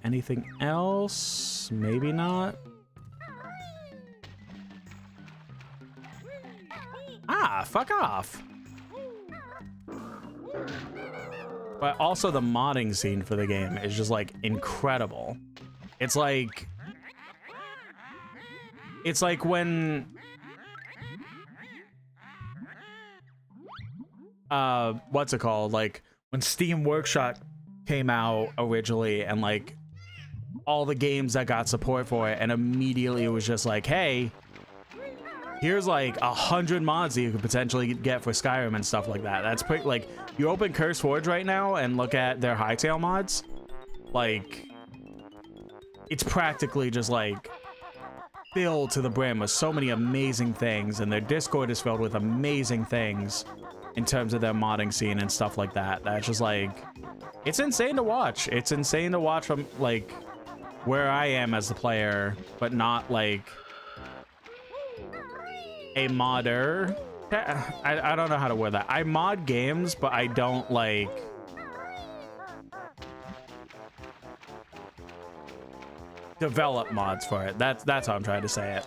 Speaker 1: Anything else? Maybe not. fuck off. But also the modding scene for the game is just like incredible. It's like when what's it called? Like when Steam Workshop came out originally and like all the games that got support for it, and immediately it was just like, hey, here's like 100 mods that you could potentially get for Skyrim and stuff like that. That's pretty, like, you open Curse Forge right now and look at their Hightail mods, like, it's practically just like filled to the brim with so many amazing things, and their Discord is filled with amazing things in terms of their modding scene and stuff like that. That's just like, it's insane to watch. It's insane to watch from like where I am as the player, but not like a modder. I don't know how to word that. I mod games, but I don't like develop mods for it. That's how I'm trying to say it.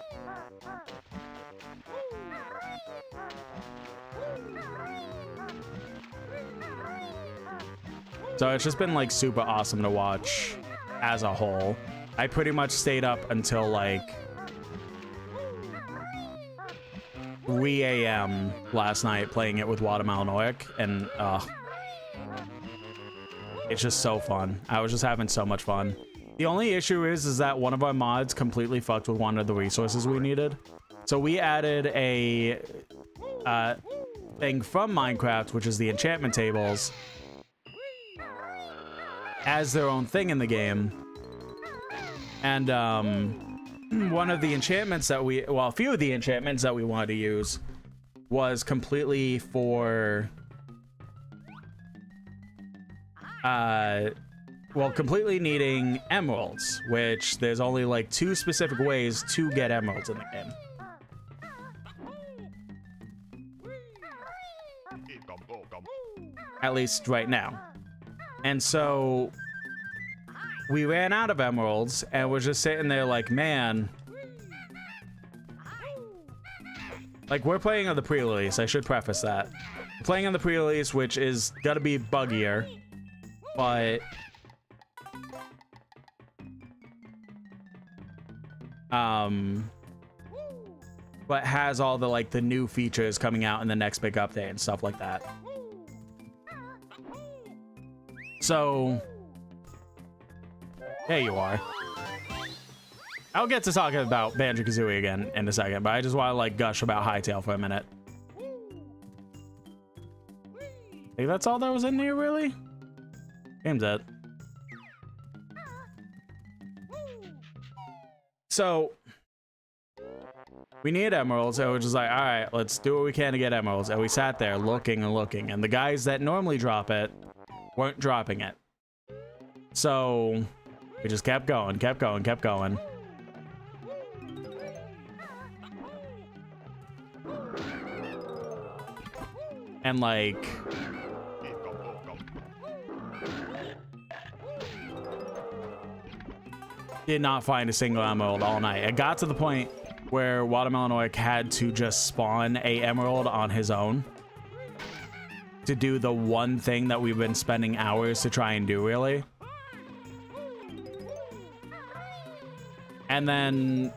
Speaker 1: So it's just been like super awesome to watch as a whole. I pretty much stayed up until like 3 a.m. last night playing it with Watermelon Oik, and it's just so fun. I was just having so much fun. The only issue is that one of our mods completely fucked with one of the resources we needed. So we added a thing from Minecraft, which is the enchantment tables, as their own thing in the game. And one of the enchantments that a few of the enchantments that we wanted to use was completely for completely needing emeralds, which there's only like 2 specific ways to get emeralds in the game. At least right now. And so we ran out of emeralds and we're just sitting there like, man, like, we're playing on the pre-release. I should preface that. We're playing on the pre-release, which is gonna be buggier, but has all the like the new features coming out in the next big update and stuff like that. So there you are. I'll get to talking about Banjo Kazooie again in a second, but I just want to like gush about Hightail for a minute. I think that's all that was in here, really? Game's it. So we need emeralds, and we're just like, all right, let's do what we can to get emeralds. And we sat there looking and looking, and the guys that normally drop it weren't dropping it. So we just kept going. And like, did not find a single emerald all night. It got to the point where Watermelon Oik had to just spawn a emerald on his own to do the one thing that we've been spending hours to try and do, really. And then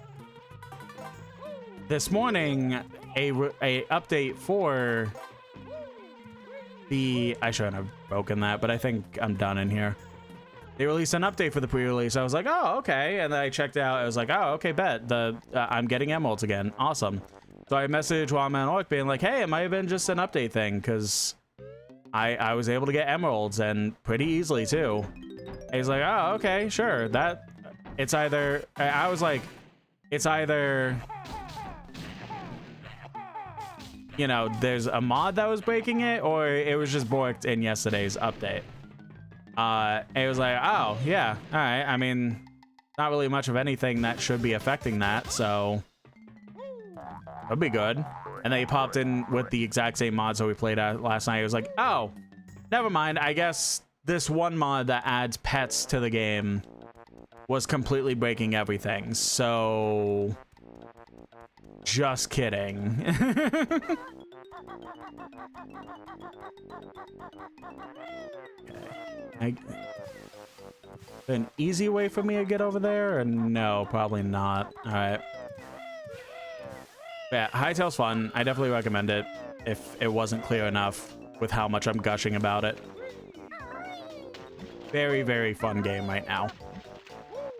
Speaker 1: this morning, a update for the, I shouldn't have broken that, but I think I'm done in here. They released an update for the pre-release. I was like, oh, okay. And then I checked out. I was like, oh, okay, bet. I'm getting emeralds again. Awesome. So I messaged Watermelon Oik being like, hey, it might have been just an update thing, because I was able to get emeralds, and pretty easily too. And he's like, oh, okay, sure. It's either, I was like, it's either, you know, there's a mod that was breaking it, or it was just borked in yesterday's update. And it was like, oh, yeah, all right. I mean, not really much of anything that should be affecting that, so that'd be good. And then he popped in with the exact same mods that we played at last night. He was like, oh, never mind. I guess this one mod that adds pets to the game was completely breaking everything. So just kidding. Okay. An easy way for me to get over there? Or no, probably not. All right. Yeah, Hytail's fun. I definitely recommend it if it wasn't clear enough with how much I'm gushing about it. Very, very fun game right now.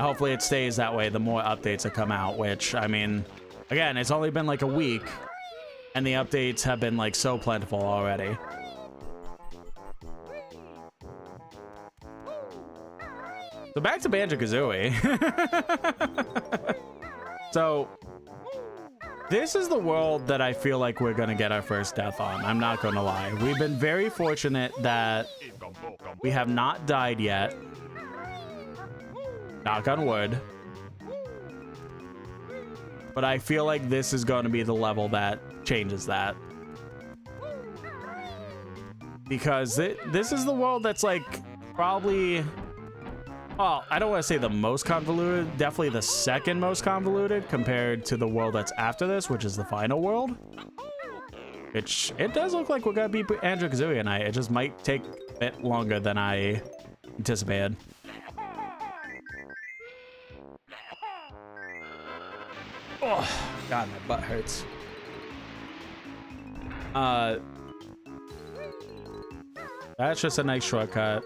Speaker 1: Hopefully it stays that way the more updates that come out, which, I mean, again, it's only been like a week, and the updates have been like so plentiful already. So back to Banjo Kazooie. So this is the world that I feel like we're gonna get our first death on. I'm not gonna lie. We've been very fortunate that we have not died yet. Knock on wood. But I feel like this is going to be the level that changes that. Because this is the world that's like probably... Well, I don't want to say the most convoluted. Definitely the second most convoluted compared to the world that's after this, which is the final world. Which, it does look like we're going to beat Banjo Kazooie tonight. It just might take a bit longer than I anticipated. Oh, God, my butt hurts. That's just a nice shortcut.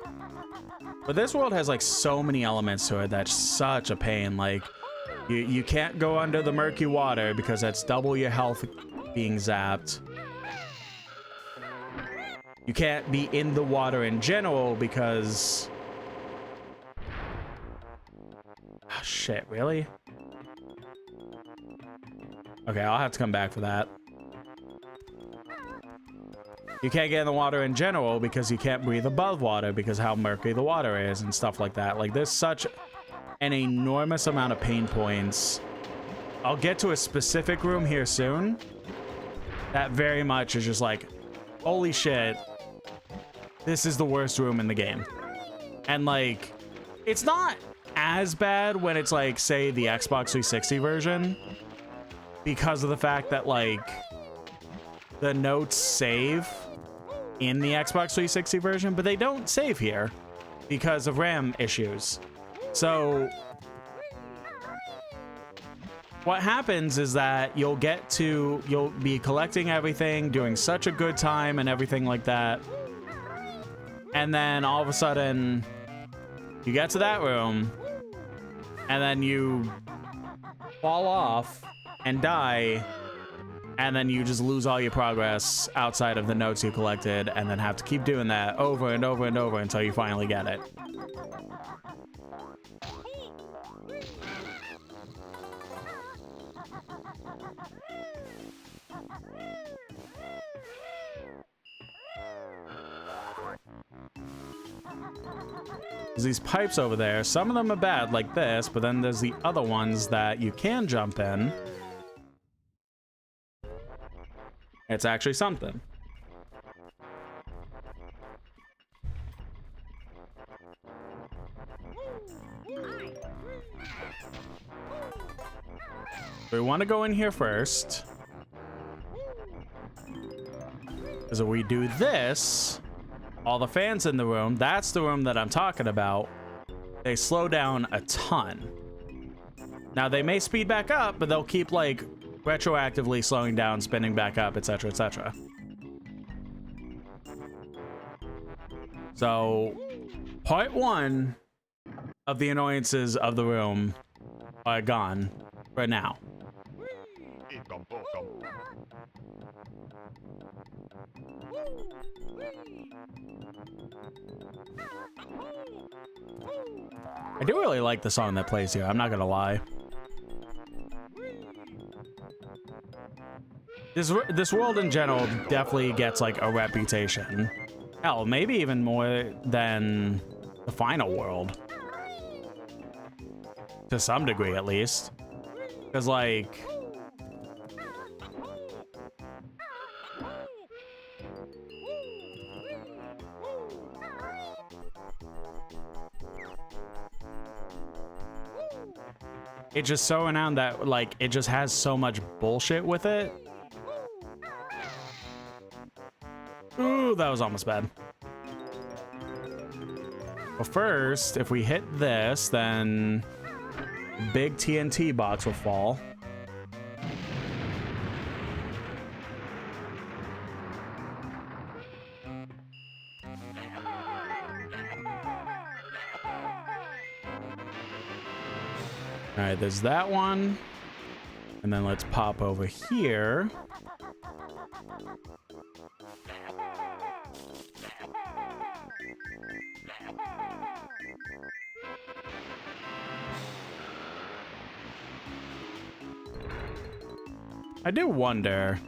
Speaker 1: But this world has like so many elements to it that's such a pain. Like, you can't go under the murky water because that's double your health being zapped. You can't be in the water in general because... Oh, shit, really? Okay, I'll have to come back for that. You can't get in the water in general because you can't breathe above water because how murky the water is and stuff like that. Like, there's such an enormous amount of pain points. I'll get to a specific room here soon. That very much is just like, holy shit, this is the worst room in the game. And like, it's not as bad when it's like, say, the Xbox 360 version, because of the fact that like the notes save in the Xbox 360 version, but they don't save here because of RAM issues. So what happens is that you'll be collecting everything, doing such a good time and everything like that, and then all of a sudden you get to that room and then you fall off and die, and then you just lose all your progress outside of the notes you collected, and then have to keep doing that over and over and over until you finally get it. There's these pipes over there. Some of them are bad, like this, but then there's the other ones that you can jump in. It's actually something. We want to go in here first. Because if we do this, all the fans in the room, that's the room that I'm talking about, they slow down a ton. Now, they may speed back up, but they'll keep, like, retroactively slowing down, spinning back up, etc., etc. So, part one of the annoyances of the room are gone for now. I do really like the song that plays here, I'm not gonna lie. This world in general definitely gets like a reputation. Hell, maybe even more than the final world. To some degree, at least. Because like... it's just so renowned that like it just has so much bullshit with it Ooh, that was almost bad. Well, first, if we hit this, then big TNT box will fall. All right, there's that one. And then let's pop over here. I do wonder.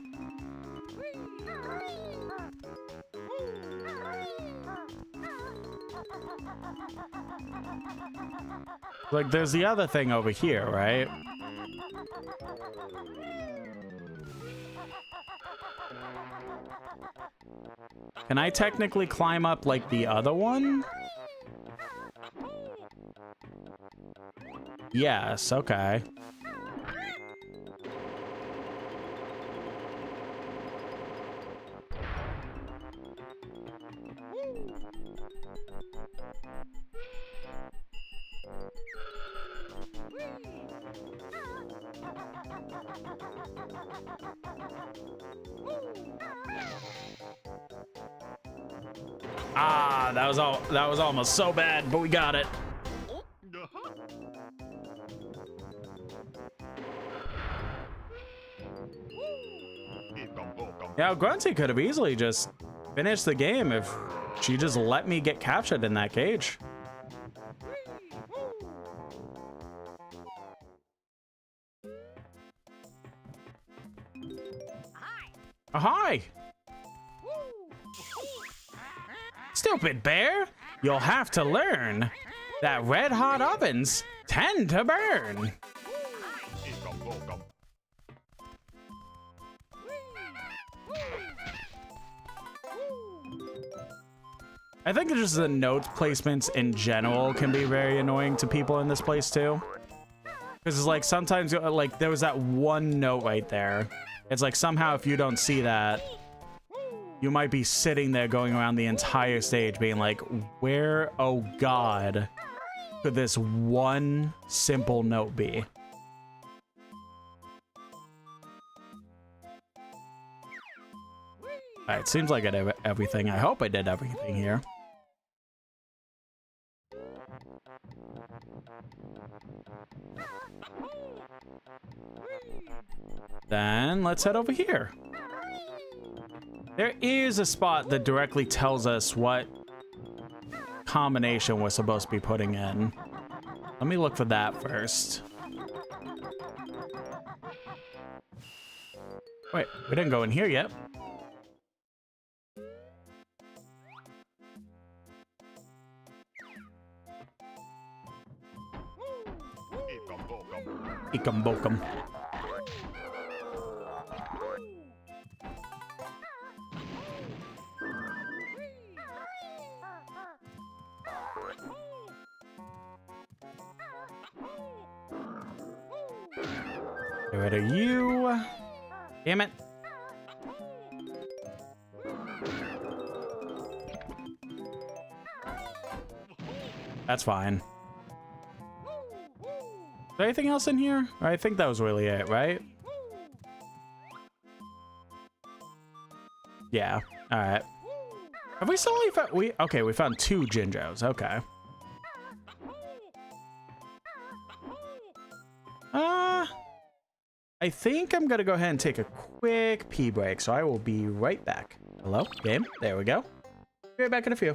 Speaker 1: Like, there's the other thing over here, right? Can I technically climb up like the other one? Yes, okay. Ah, that was almost so bad, but we got it. Yeah, Grunty could have easily just finished the game if she just let me get captured in that cage. Oh, hi! Stupid bear! You'll have to learn that red-hot ovens tend to burn. I think just the note placements in general can be very annoying to people in this place too. Because it's like sometimes, like, there was that one note right there. It's like somehow if you don't see that, you might be sitting there going around the entire stage being like, where, oh god, could this one simple note be? Alright, seems like I did everything. I hope I did everything here. Then let's head over here. There is a spot that directly tells us what combination we're supposed to be putting in. Let me look for that first. Wait, we didn't go in here yet. Ikam bokum. Get rid of you. Damn it. That's fine. Is there anything else in here? I think that was really it, right? Yeah. All right. Have we still only found... Okay, we found 2 Jinjos. Okay. I think I'm gonna go ahead and take a quick pee break, so I will be right back. Hello? Game? There we go. Be right back in a few.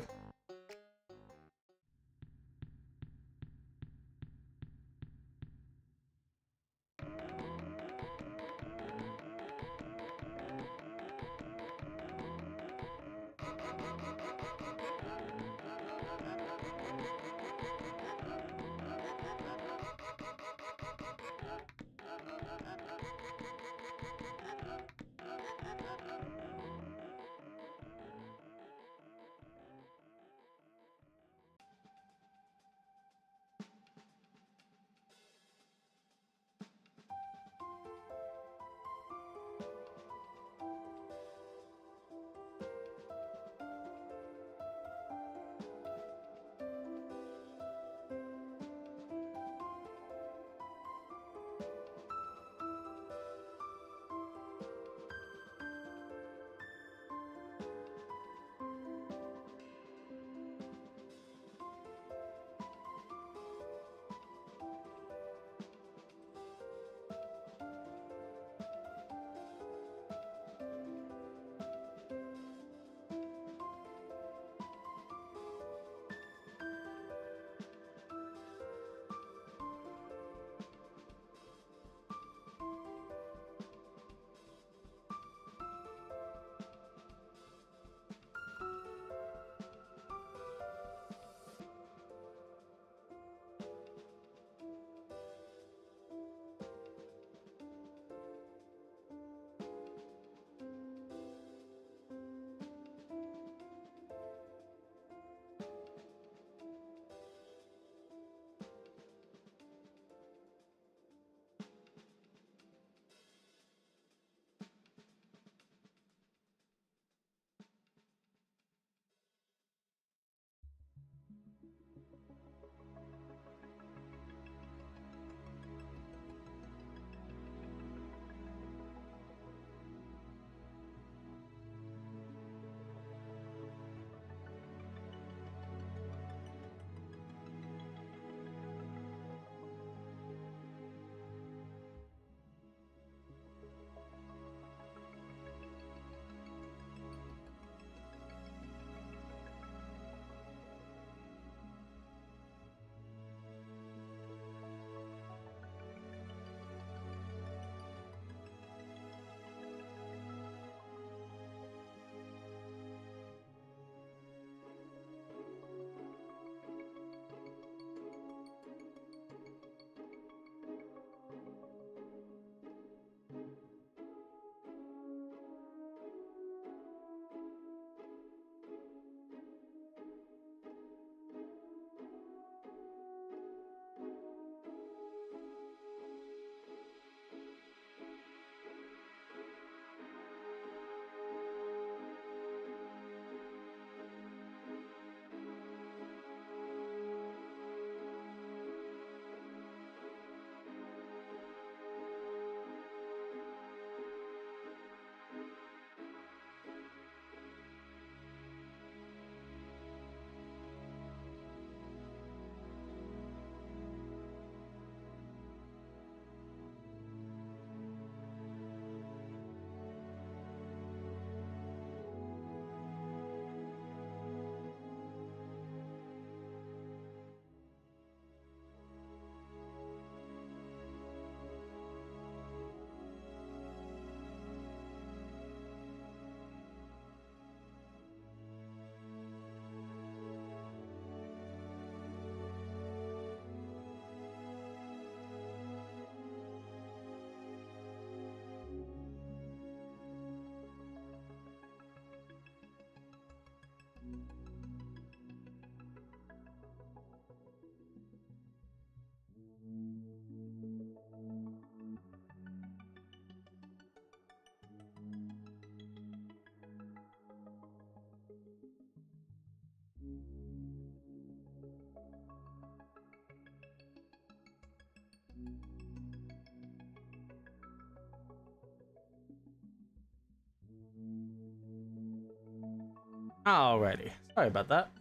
Speaker 1: Alrighty. Sorry about that.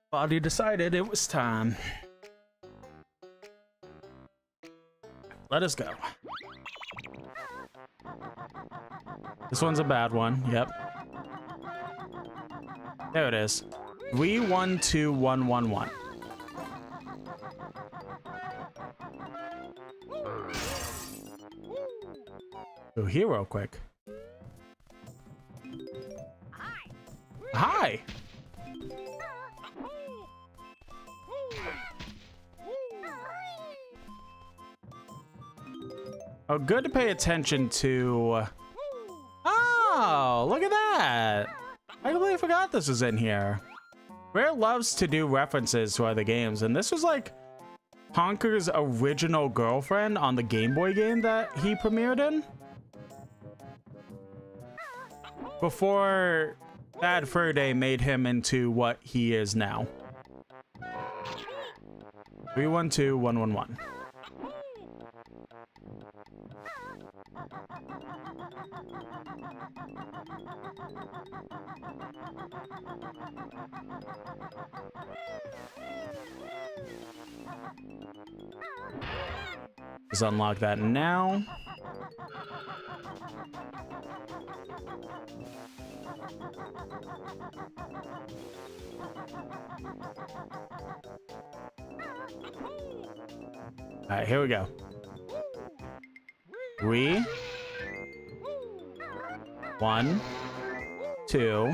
Speaker 1: Body decided it was time. Let us go. This one's a bad one. Yep. There it is. 312111. Go here real quick. Hi. Oh, good to pay attention to. Oh, look at that. I completely forgot this was in here. Rare loves to do references to other games, and this was like Honker's original girlfriend on the Game Boy game that he premiered in. Before Bad Fur Day made him into what he is now. 312111. Let's unlock that now. All right, here we go. 3, 1, 2,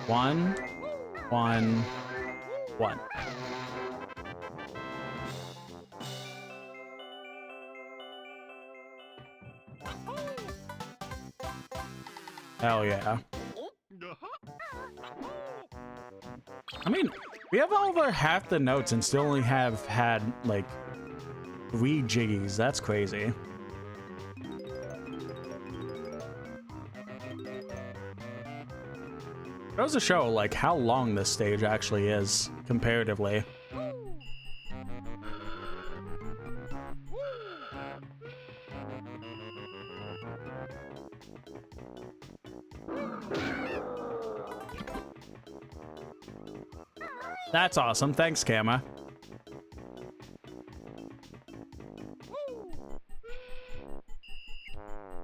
Speaker 1: 1, 1, 1. Hell yeah. I mean, we have over half the notes and still only have had like 3 jiggies. That's crazy. Goes to show like how long this stage actually is comparatively. That's awesome. Thanks, Kama.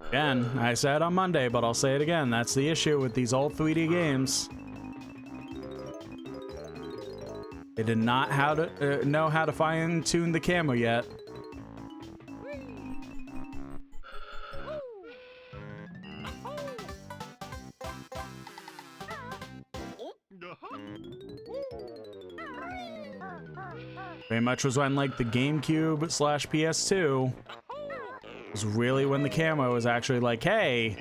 Speaker 1: Again, I said on Monday, but I'll say it again. That's the issue with these old 3D games. They did not know how to fine-tune the camera yet. Very much was when like the GameCube / PS2 was really when the camera was actually like, hey,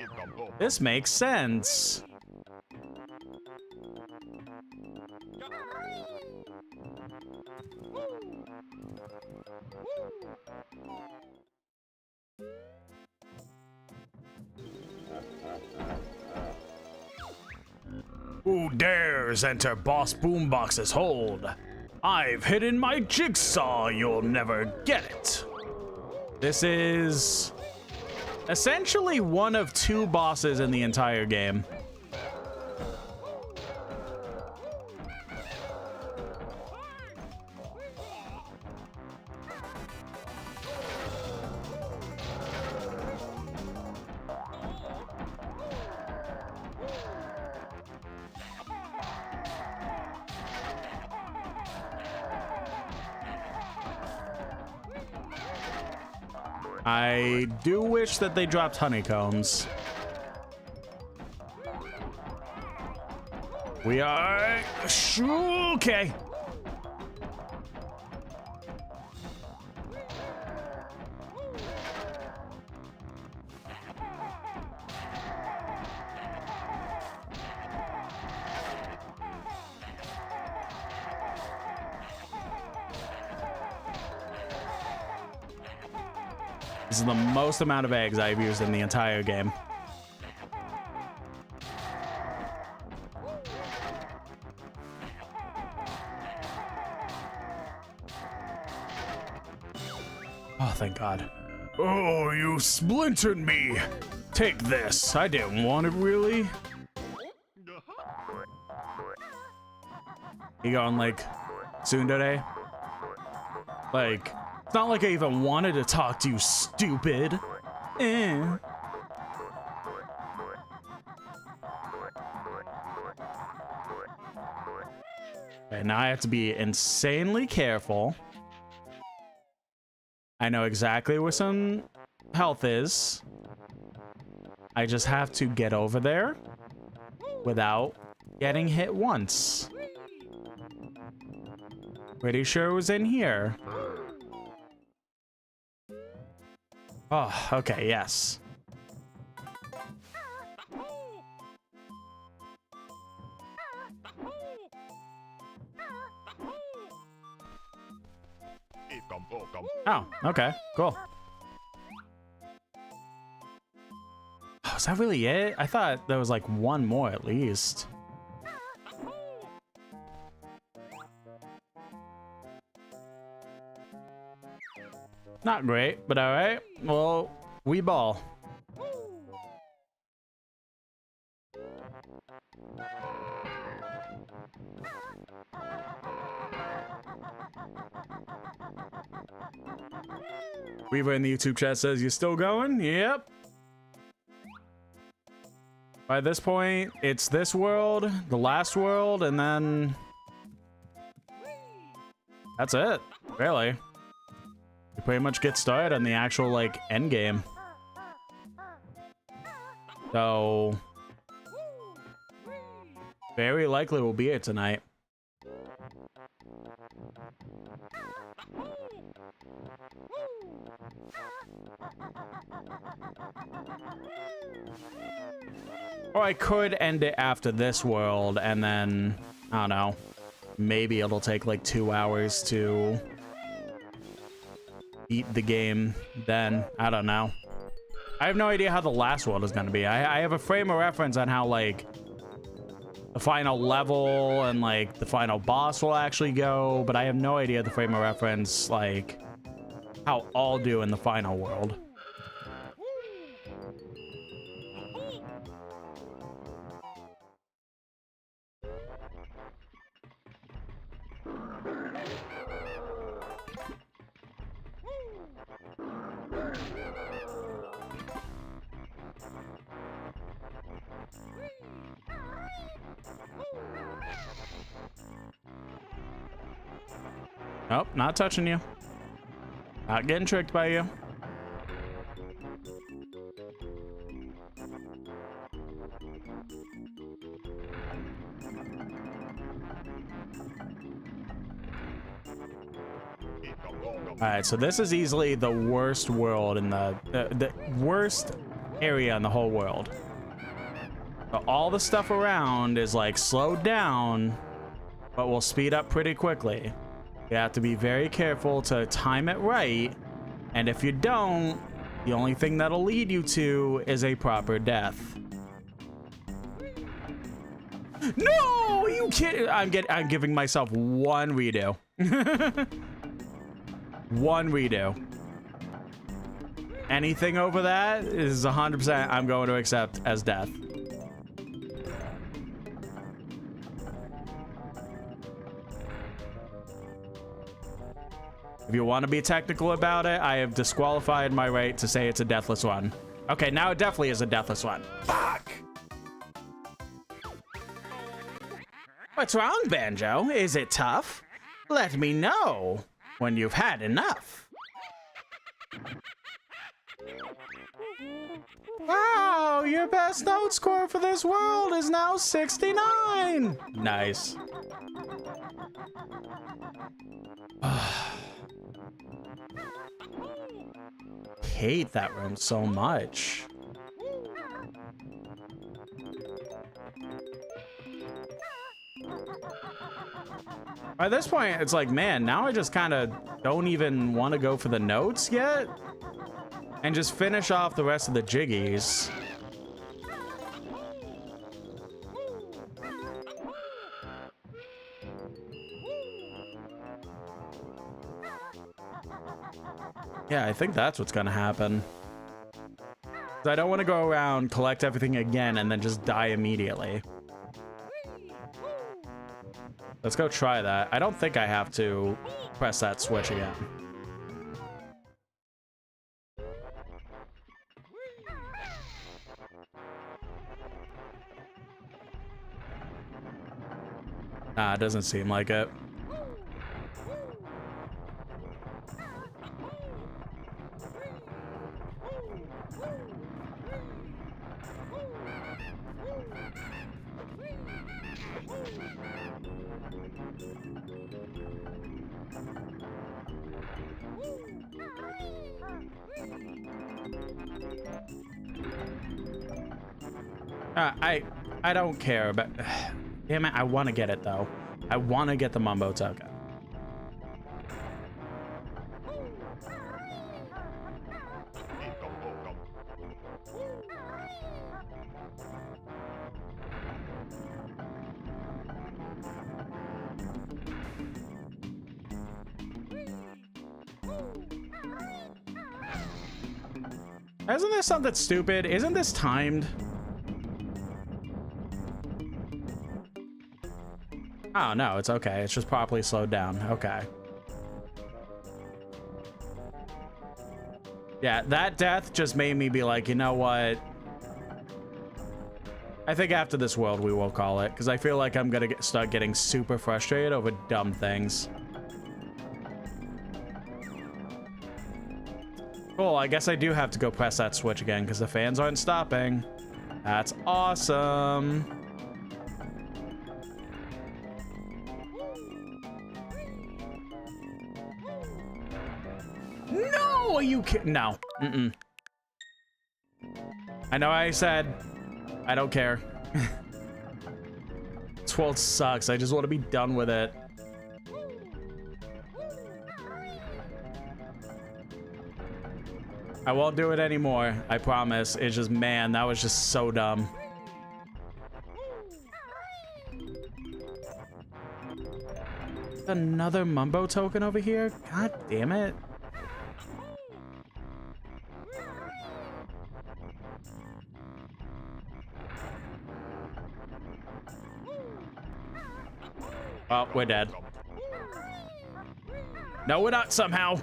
Speaker 1: this makes sense. Who dares enter Boss Boombox's hold? I've hidden my jigsaw, you'll never get it. This is essentially one of 2 bosses in the entire game. I do wish that they dropped honeycombs. We are... Okay. This is the most amount of eggs I've used in the entire game. Oh, thank God. Oh, you splintered me. Take this. I didn't want it, really. You going like tsundere? Like... It's not like I even wanted to talk to you, stupid. Okay, now I have to be insanely careful. I know exactly where some health is. I just have to get over there without getting hit once. Pretty sure it was in here. Oh, okay, yes. Oh, okay, cool. Oh, is that really it? I thought there was like one more at least. Not great, but all right. Well, we ball. Weaver in the YouTube chat says, you still going? Yep. By this point, it's this world, the last world, and then... That's it, really. You pretty much get started on the actual, like, end game. So... very likely we'll be here tonight. Or I could end it after this world, and then, I don't know, maybe it'll take like 2 hours to beat the game then. I don't know. I have no idea how the last world is going to be. I have a frame of reference on how, like, the final level and like the final boss will actually go, but I have no idea the frame of reference, like how I'll do in the final world. Nope, not touching you. Not getting tricked by you. Alright, so this is easily the worst world in the worst area in the whole world. So all the stuff around is like slowed down, but will speed up pretty quickly. You have to be very careful to time it right, and if you don't, the only thing that'll lead you to is a proper death. No, you kidding? I'm giving myself one redo. One redo. Anything over that is 100% I'm going to accept as death. If you want to be technical about it, I have disqualified my right to say it's a deathless one. Okay, now it definitely is a deathless one. Fuck! What's wrong, Banjo? Is it tough? Let me know when you've had enough. Wow, your best note score for this world is now 69! Nice. Hate that room so much. By this point, it's like, man, now I just kind of don't even want to go for the notes yet and just finish off the rest of the jiggies. Yeah, I think that's what's gonna happen. I don't want to go around, collect everything again, and then just die immediately. Let's go try that. I don't think I have to press that switch again. Nah, it doesn't seem like it. I don't care about. Damn it! I want to get it though. I want to get the Mumbo token. Isn't this something stupid? Isn't this timed? Oh, no, it's okay. It's just properly slowed down. Okay. Yeah, that death just made me be like, you know what? I think after this world, we will call it, because I feel like I'm going to start getting super frustrated over dumb things. Cool, I guess I do have to go press that switch again, because the fans aren't stopping. That's awesome. No, are you kidding? No. Mm-mm. I know I said I don't care. This world sucks. I just want to be done with it. I won't do it anymore. I promise. It's just, man, that was just so dumb. another Mumbo token over here? God damn it. Oh, we're dead. No, we're not somehow.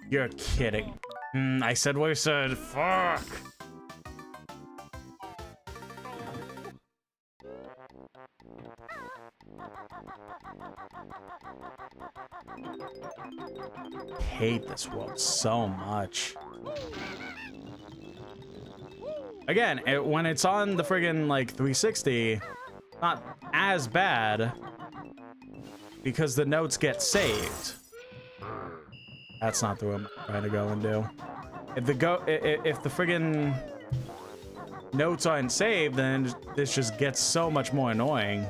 Speaker 1: You're kidding. I said we said. Fuck. Hate this world so much. Again, when it's on the friggin' like 360, not as bad because the notes get saved. That's not the room I'm trying to go and do. If the friggin' notes aren't saved, then this just gets so much more annoying.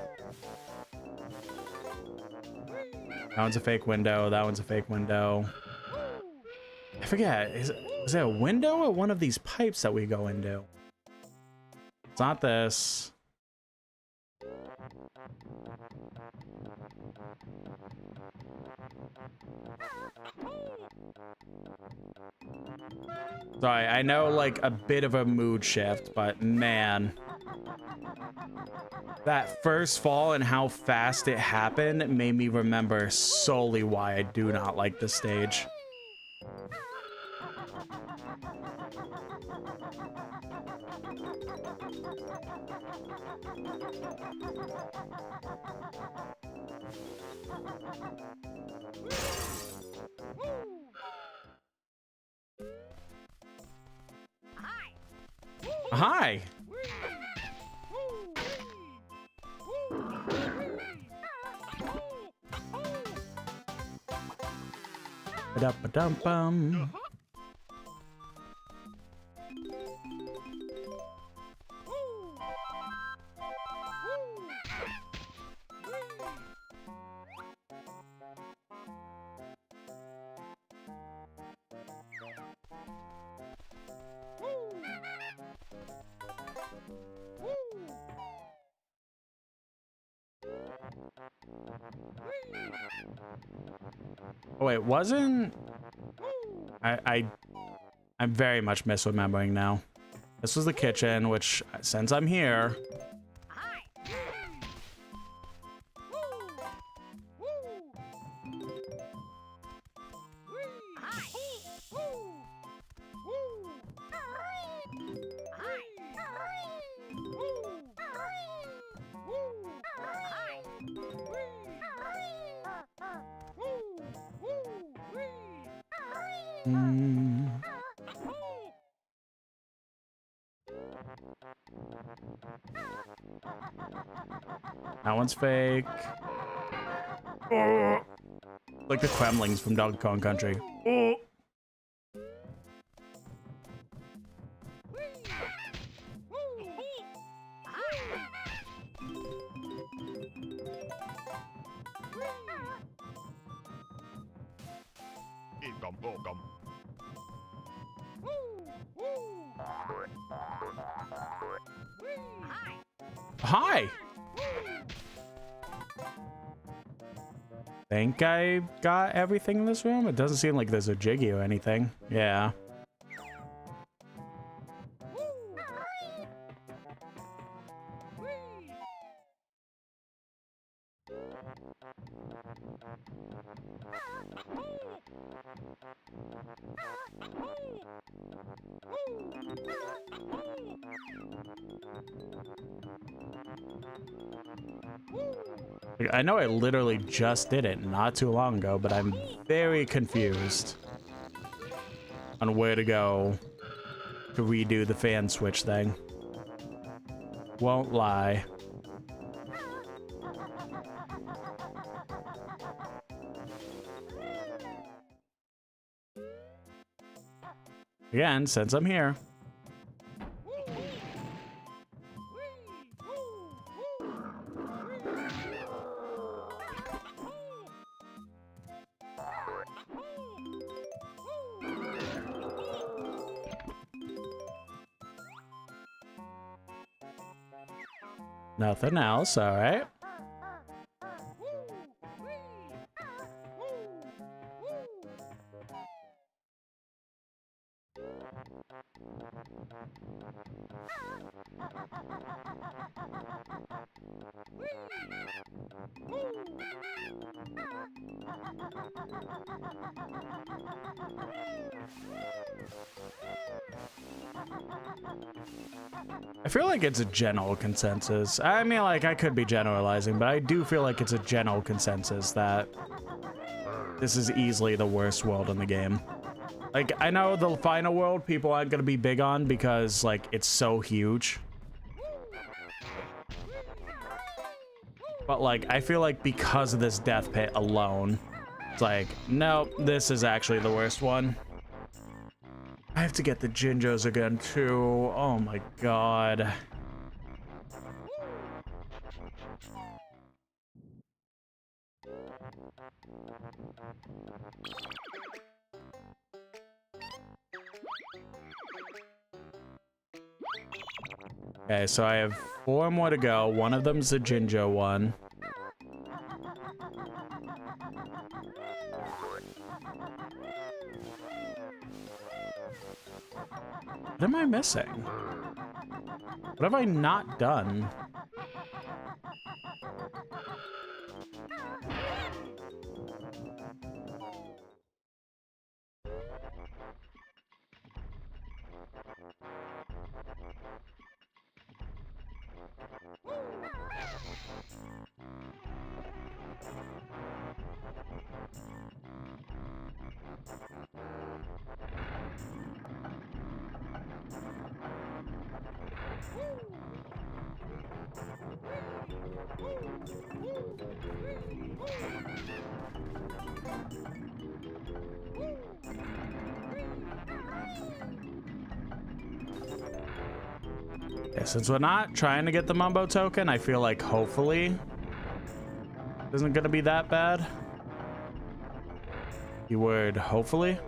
Speaker 1: That one's a fake window. That one's a fake window. I forget. Is there a window or one of these pipes that we go into? It's not this. Sorry, I know like a bit of a mood shift, but man. That first fall and how fast it happened made me remember solely why I do not like this stage. Hi. Ba-dum-ba-dum-bum. Oh wait, wasn't I'm very much misremembering now. This was the kitchen, which since I'm here. That one's fake. Oh. Like the Kremlings from Donkey Kong Country. Oh. Hi. Think I got everything in this room? It doesn't seem like there's a Jiggy or anything. Yeah. I know I literally just did it not too long ago, but I'm very confused on where to go to redo the fan switch thing. Won't lie. Again, since I'm here. Nothing else, all right. I feel like it's a general consensus. I mean, like, I could be generalizing, but I do feel like it's a general consensus that this is easily the worst world in the game. Like, I know the final world people aren't going to be big on because, like, it's so huge. But, like, I feel like because of this death pit alone, it's like, nope, this is actually the worst one. I have to get the Jinjos again, too. Oh, my God. Okay, so I have 4 more to go. One of them's the Jinjo one. What am I missing? What have I not done? Okay, since we're not trying to get the Mumbo token, I feel like hopefully it isn't gonna be that bad. Keyword hopefully.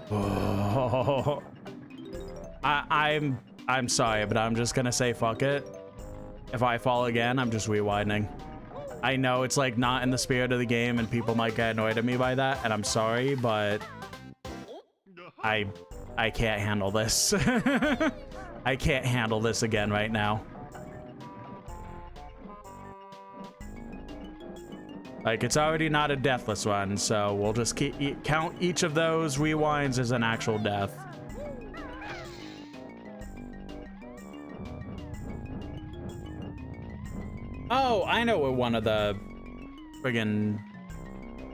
Speaker 1: Oh, I'm sorry, but I'm just gonna say fuck it. If I fall again, I'm just rewinding. I know it's like not in the spirit of the game and people might get annoyed at me by that, and I'm sorry, but I can't handle this. I can't handle this again right now. Like, it's already not a deathless run, so we'll just count each of those rewinds as an actual death. Oh, I know where one of the friggin'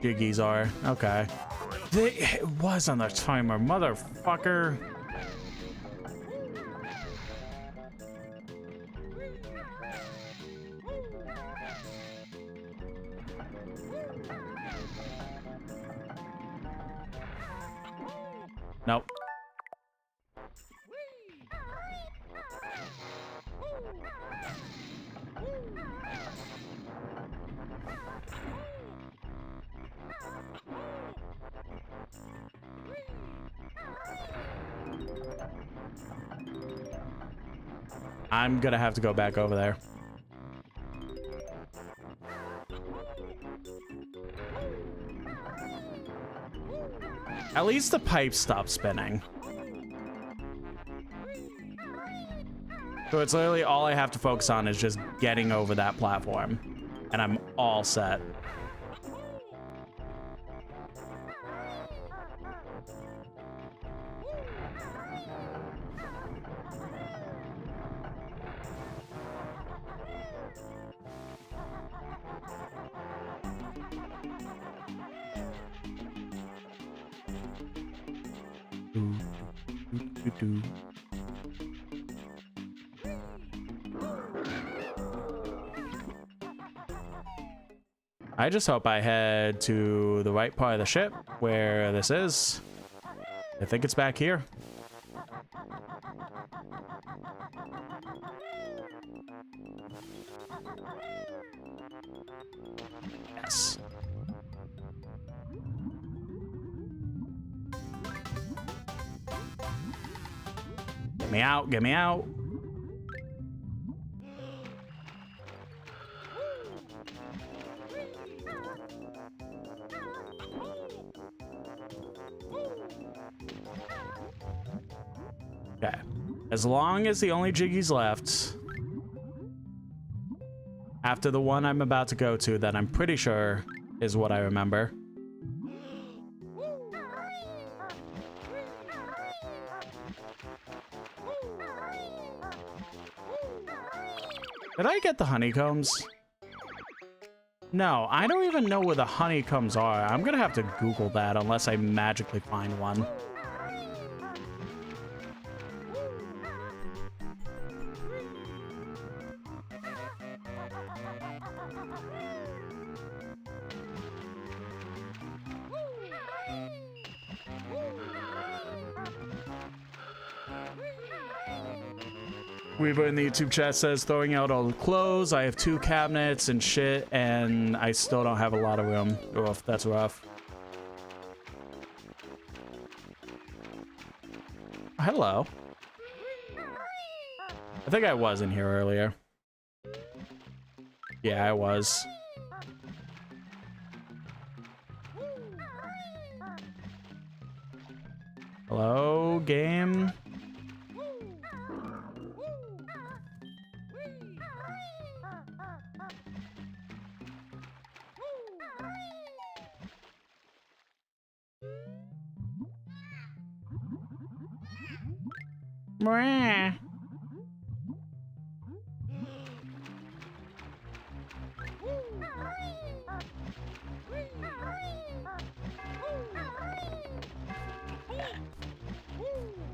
Speaker 1: jiggies are. Okay. It was on the timer, motherfucker. Nope. I'm gonna have to go back over there. At least the pipe stopped spinning. So it's literally all I have to focus on is just getting over that platform. And I'm all set. I just hope I head to the right part of the ship where this is. I think it's back here. Yes. Get me out, get me out. Okay. As long as the only Jiggy's left after the one I'm about to go to that I'm pretty sure is what I remember. Did I get the honeycombs? No, I don't even know where the honeycombs are. I'm gonna have to Google that unless I magically find one. Weaver in the YouTube chat says, throwing out all the clothes. I have 2 cabinets and shit, and I still don't have a lot of room. Oof, that's rough. Hello. I think I was in here earlier. Yeah, I was. Hello, game? Mwah.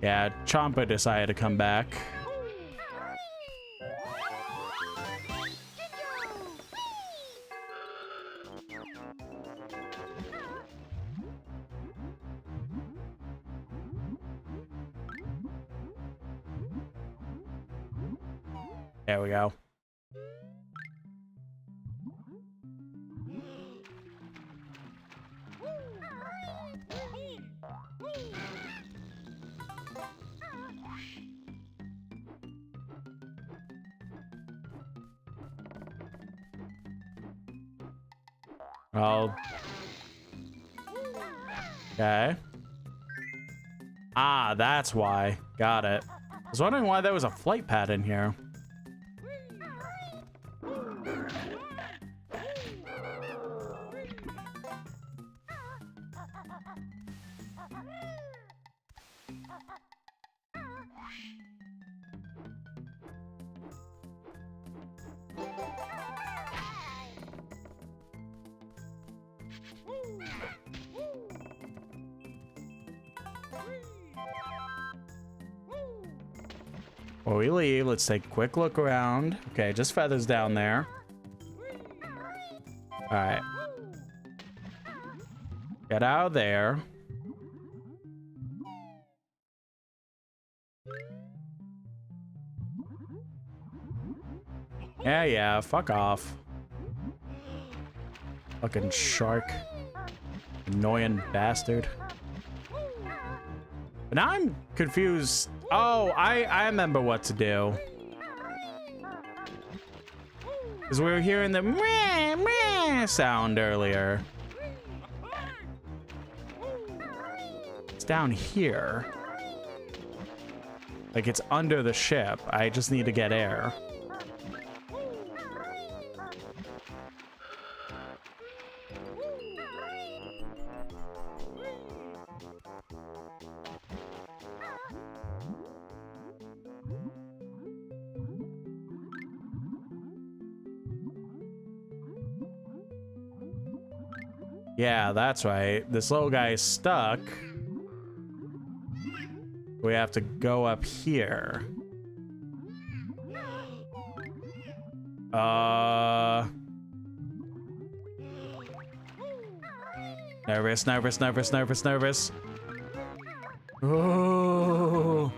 Speaker 1: Yeah, Chomper decided to come back. There we go. Oh. Okay. Ah, that's why. Got it. I was wondering why there was a flight pad in here. Before we leave, let's take a quick look around. Okay, just feathers down there. All right. Get out of there. Yeah, fuck off. Fucking shark. Annoying bastard. But now I'm confused. Oh, I remember what to do. Because we were hearing the meh, meh sound earlier. It's down here. Like it's under the ship. I just need to get air. Yeah, that's right. This little guy is stuck. We have to go up here. Nervous. Oh.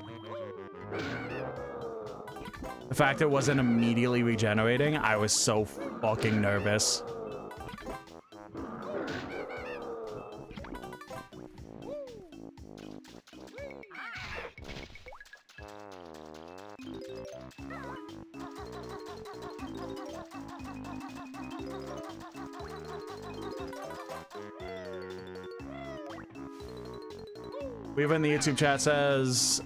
Speaker 1: The fact it wasn't immediately regenerating, I was so fucking nervous. Weaver in the YouTube chat says,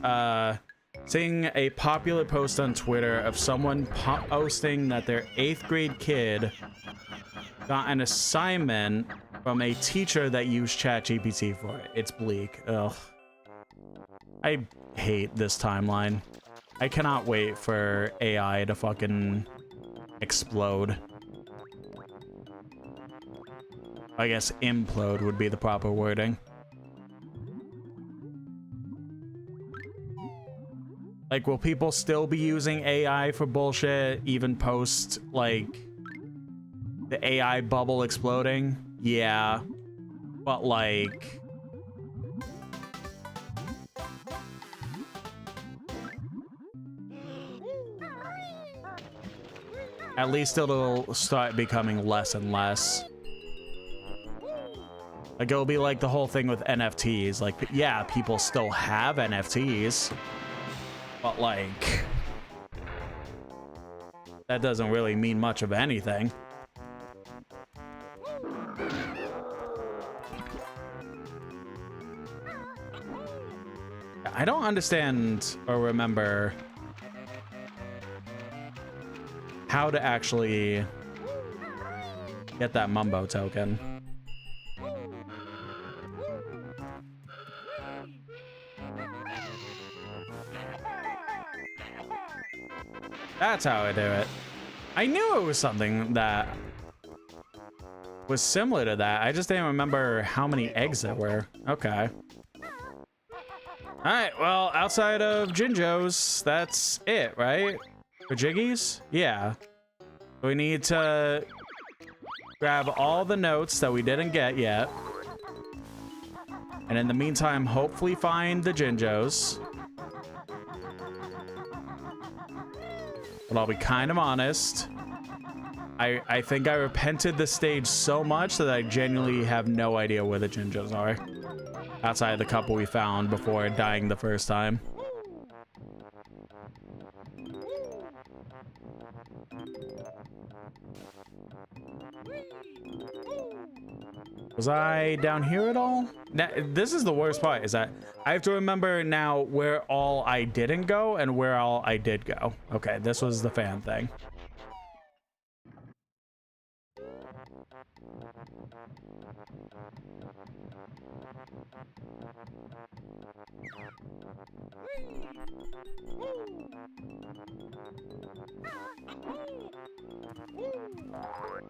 Speaker 1: seeing a popular post on Twitter of someone posting that their 8th grade kid got an assignment from a teacher that used ChatGPT for it. It's bleak. Ugh. I hate this timeline. I cannot wait for AI to fucking explode. I guess implode would be the proper wording. Like, will people still be using AI for bullshit even post, like, the AI bubble exploding? Yeah. But, like... at least it'll start becoming less and less. Like, it'll be like the whole thing with NFTs. Like, yeah, people still have NFTs. But, like, that doesn't really mean much of anything. I don't understand or remember how to actually get that Mumbo token. That's how I do it. I knew it was something that was similar to that. I just didn't remember how many eggs there were. Okay. Alright, well, outside of Jinjo's, that's it, right? For Jiggies? Yeah. We need to grab all the notes that we didn't get yet. And in the meantime, hopefully find the Jinjo's. But I'll be kind of honest. I think I repented the stage so much that I genuinely have no idea where the Jinjos are. Outside of the couple we found before dying the first time. Was I down here at all? Now, this is the worst part, is that I have to remember now where all I didn't go and where all I did go. Okay, this was the fan thing.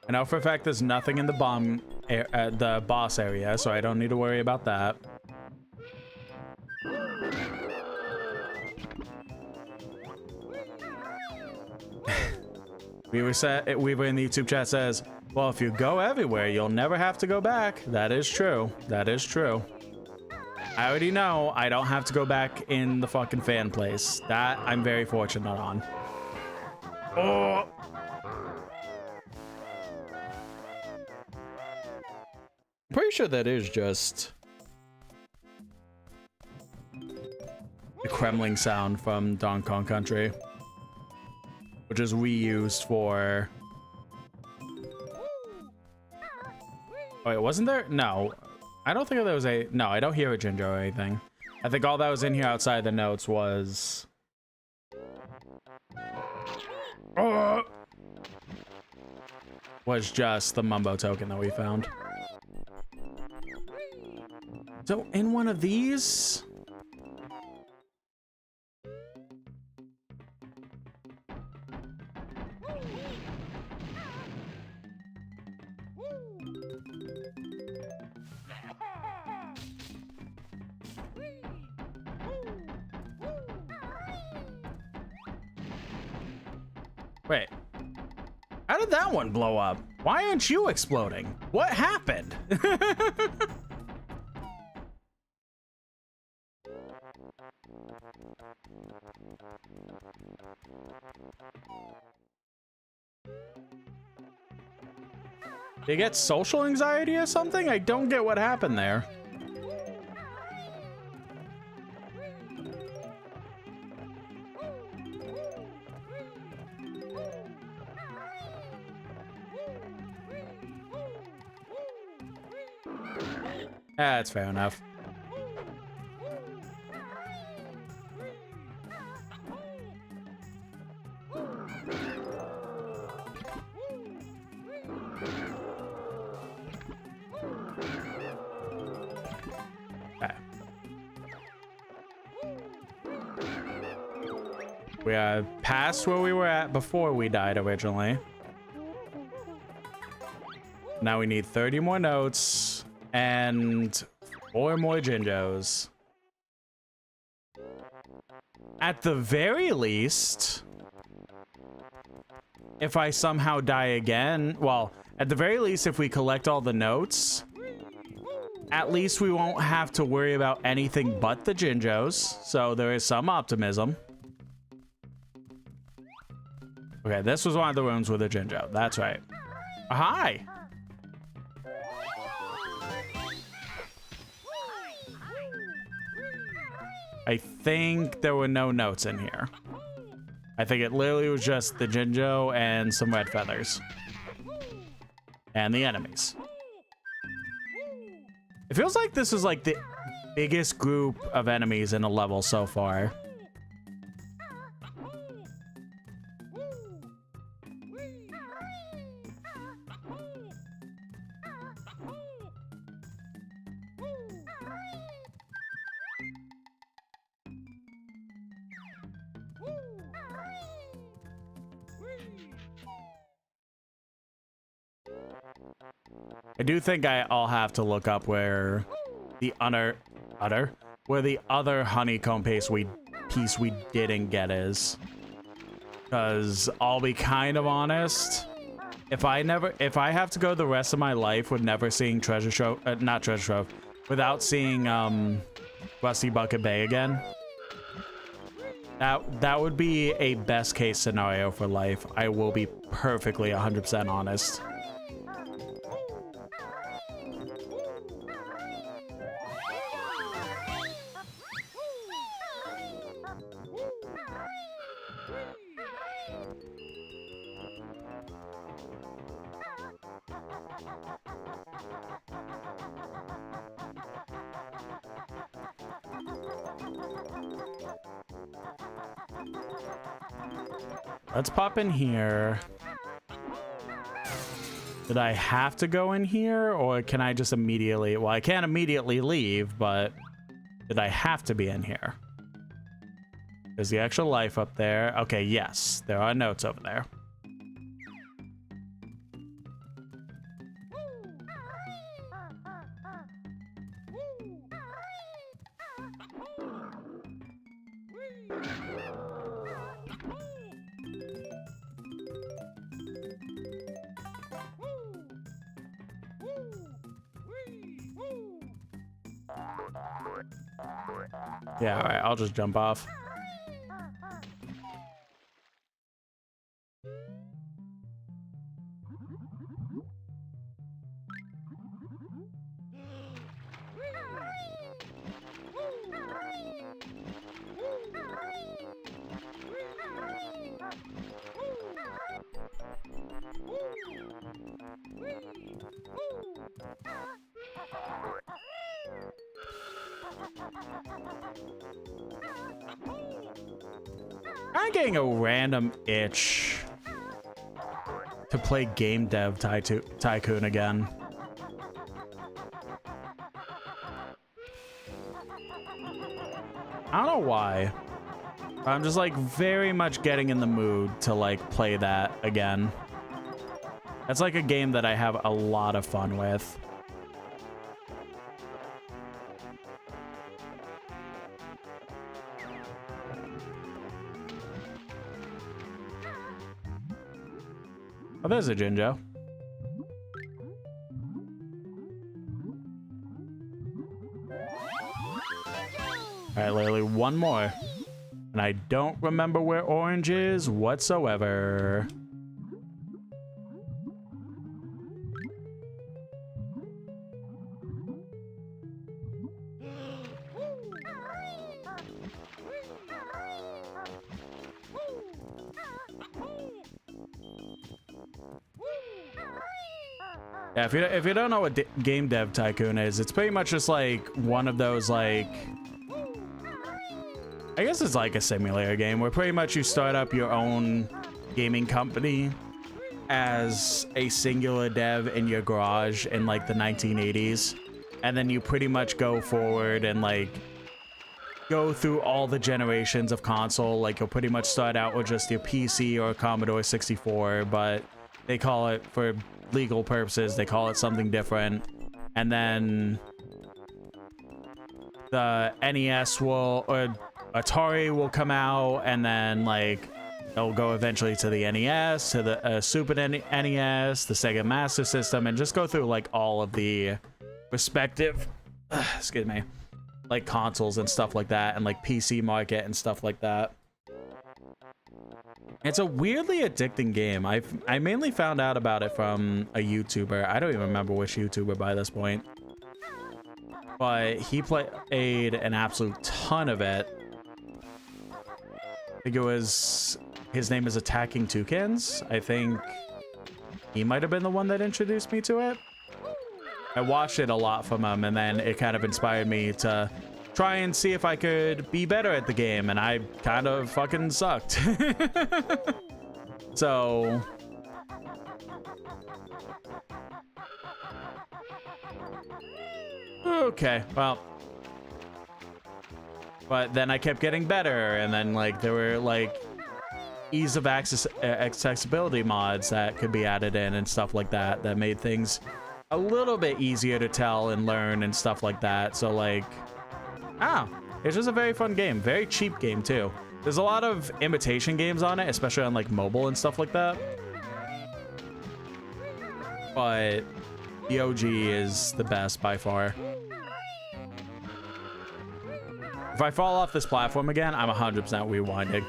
Speaker 1: I know for a fact there's nothing in the the boss area, so I don't need to worry about that. Weaver in the YouTube chat says, well, if you go everywhere, you'll never have to go back. That is true. That is true. I already know I don't have to go back in the fucking fan place. That I'm very fortunate on. Oh! Pretty sure that is just the Kremling sound from Donkey Kong Country, which is reused for... Wait, wasn't there? No. I don't think there was a... No, I don't hear a Jinjo or anything. I think all that was in here outside the notes was... was just the Mumbo token that we found. So, in one of these... Wait, how did that one blow up? Why aren't you exploding? What happened? They get social anxiety or something? I don't get what happened there. That's fair enough. We are past where we were at before we died originally. Now we need 30 more notes and 4 more Jinjos. At the very least, if I somehow die again, well, at the very least, if we collect all the notes, at least we won't have to worry about anything but the Jinjos. So there is some optimism. Okay, this was one of the rooms with a Jinjo. That's right. Hi! I think there were no notes in here. I think it literally was just the Jinjo and some red feathers. And the enemies. It feels like this is like the biggest group of enemies in a level so far. I do think I'll have to look up where the where the other honeycomb piece we didn't get is. Because I'll be kind of honest, if I have to go the rest of my life with never seeing not Treasure Trove, without seeing Rusty Bucket Bay again, that would be a best case scenario for life. I will be perfectly 100% honest. Let's pop in here. Did I have to go in here, or can I just immediately... Well, I can't immediately leave, but did I have to be in here? There's the extra life up there. Okay, yes. There are notes over there. Yeah, alright, I'll just jump off. I'm getting a random itch to play Game Dev Tycoon again. I don't know why. I'm just like very much getting in the mood to like play that again. That's like a game that I have a lot of fun with. Oh, there's a Jinjo. All right, Lily, one more. And I don't remember where orange is whatsoever. Yeah, if you don't know what Game Dev Tycoon is, it's pretty much just like one of those, like, I guess it's like a simulator game where pretty much you start up your own gaming company as a singular dev in your garage in like the 1980s, and then you pretty much go forward and like go through all the generations of console. Like you'll pretty much start out with just your PC or Commodore 64, but they call it, for legal purposes, they call it something different. And then the NES will, or Atari will come out, and then like they'll go eventually to the NES, to the Super NES, the Sega Master System, and just go through like all of the respective excuse me, like consoles and stuff like that, and like PC market and stuff like that. It's a weirdly addicting game. I mainly found out about it from a YouTuber. I don't even remember which YouTuber by this point, but he played an absolute ton of it. I think it was, his name is Attacking Toucans. I think he might have been the one that introduced me to it. I watched it a lot from him, and then it kind of inspired me to try and see if I could be better at the game, and I kind of fucking sucked. So okay, well, but then I kept getting better, and then like there were like ease of accessibility mods that could be added in and stuff like that that made things a little bit easier to tell and learn and stuff like that. So like, it's just a very fun game, very cheap game too. There's a lot of imitation games on it, especially on like mobile and stuff like that, but the OG is the best by far. If I fall off this platform again, I'm 100% rewinding.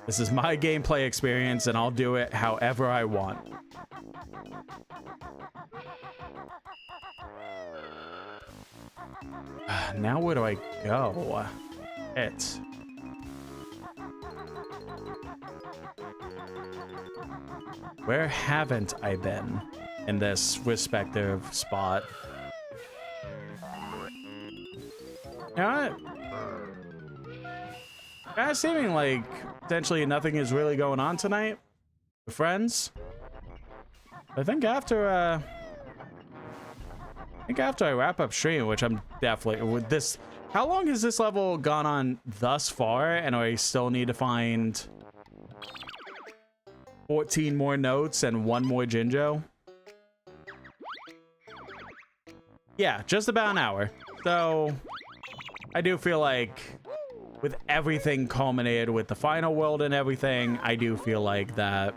Speaker 1: This is my gameplay experience, and I'll do it however I want. Now where do I go? Where haven't I been in this respective spot? You know what? Kind of seeming like potentially nothing is really going on tonight with friends. I think after I wrap up stream, which I'm definitely with this. How long has this level gone on thus far? And I still need to find 14 more notes and 1 more Jinjo. Yeah, just about an hour. So I do feel like with everything culminated with the final world and everything, I do feel like that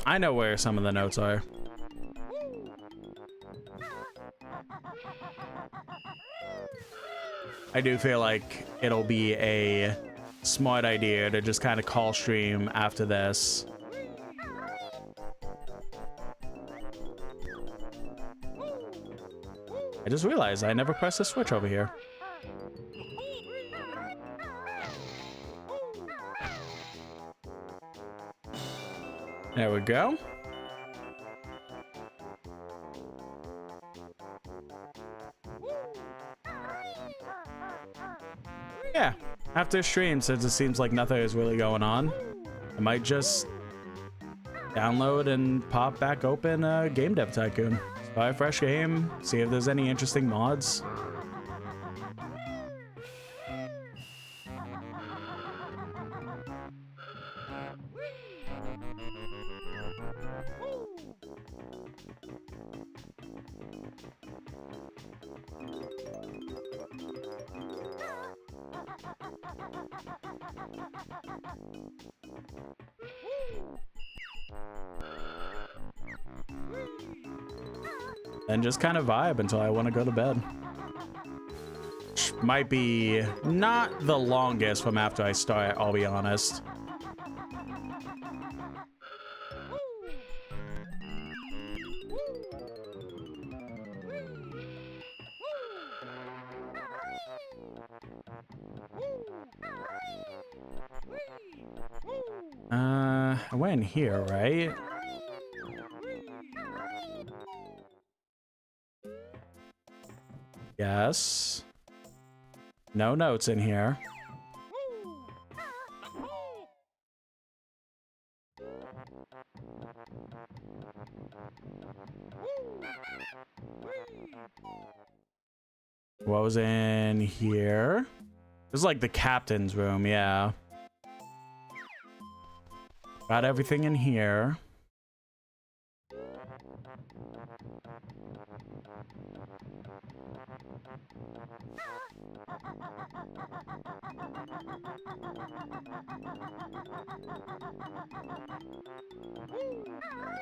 Speaker 1: I know where some of the notes are. I do feel like it'll be a smart idea to just kind of call stream after this. I just realized I never pressed the switch over here. There we go. Yeah, after stream, since it seems like nothing is really going on, I might just download and pop back open Game Dev Tycoon. Buy a fresh game, see if there's any interesting mods. and just kind of vibe until I want to go to bed. Which might be not the longest from after I start, I'll be honest. I went in here, right? Yes. No notes in here. What was in here? This is like the captain's room, yeah. Got everything in here.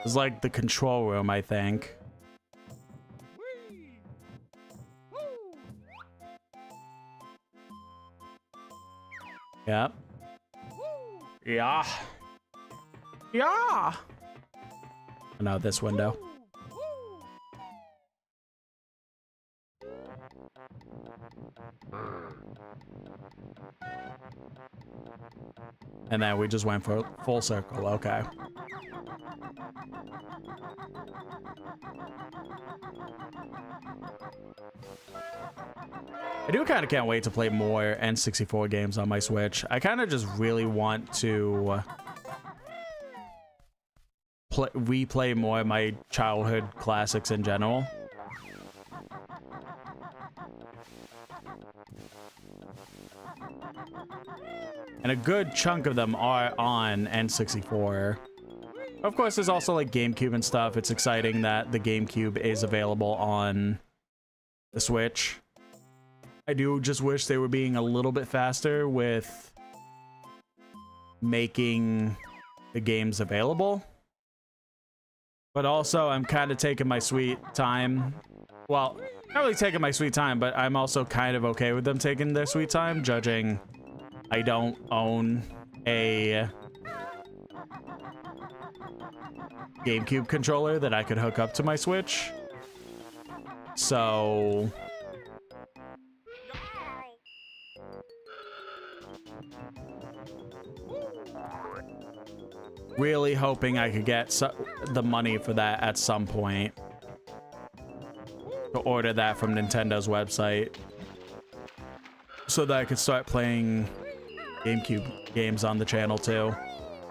Speaker 1: It's like the control room, I think. Yep. Yeah. Yeah. And now this window. And then we just went for full circle. Okay. I do kind of can't wait to play more N64 games on my Switch. I kind of just really want to replay more of my childhood classics in general. And a good chunk of them are on N64. Of course, there's also like GameCube and stuff. It's exciting that the GameCube is available on the Switch. I do just wish they were being a little bit faster with making the games available. But also, I'm kind of taking my sweet time. Well, not really taking my sweet time, but I'm also kind of okay with them taking their sweet time, judging I don't own a GameCube controller that I could hook up to my Switch. So really hoping I could get the money for that at some point to order that from Nintendo's website so that I could start playing GameCube games on the channel too.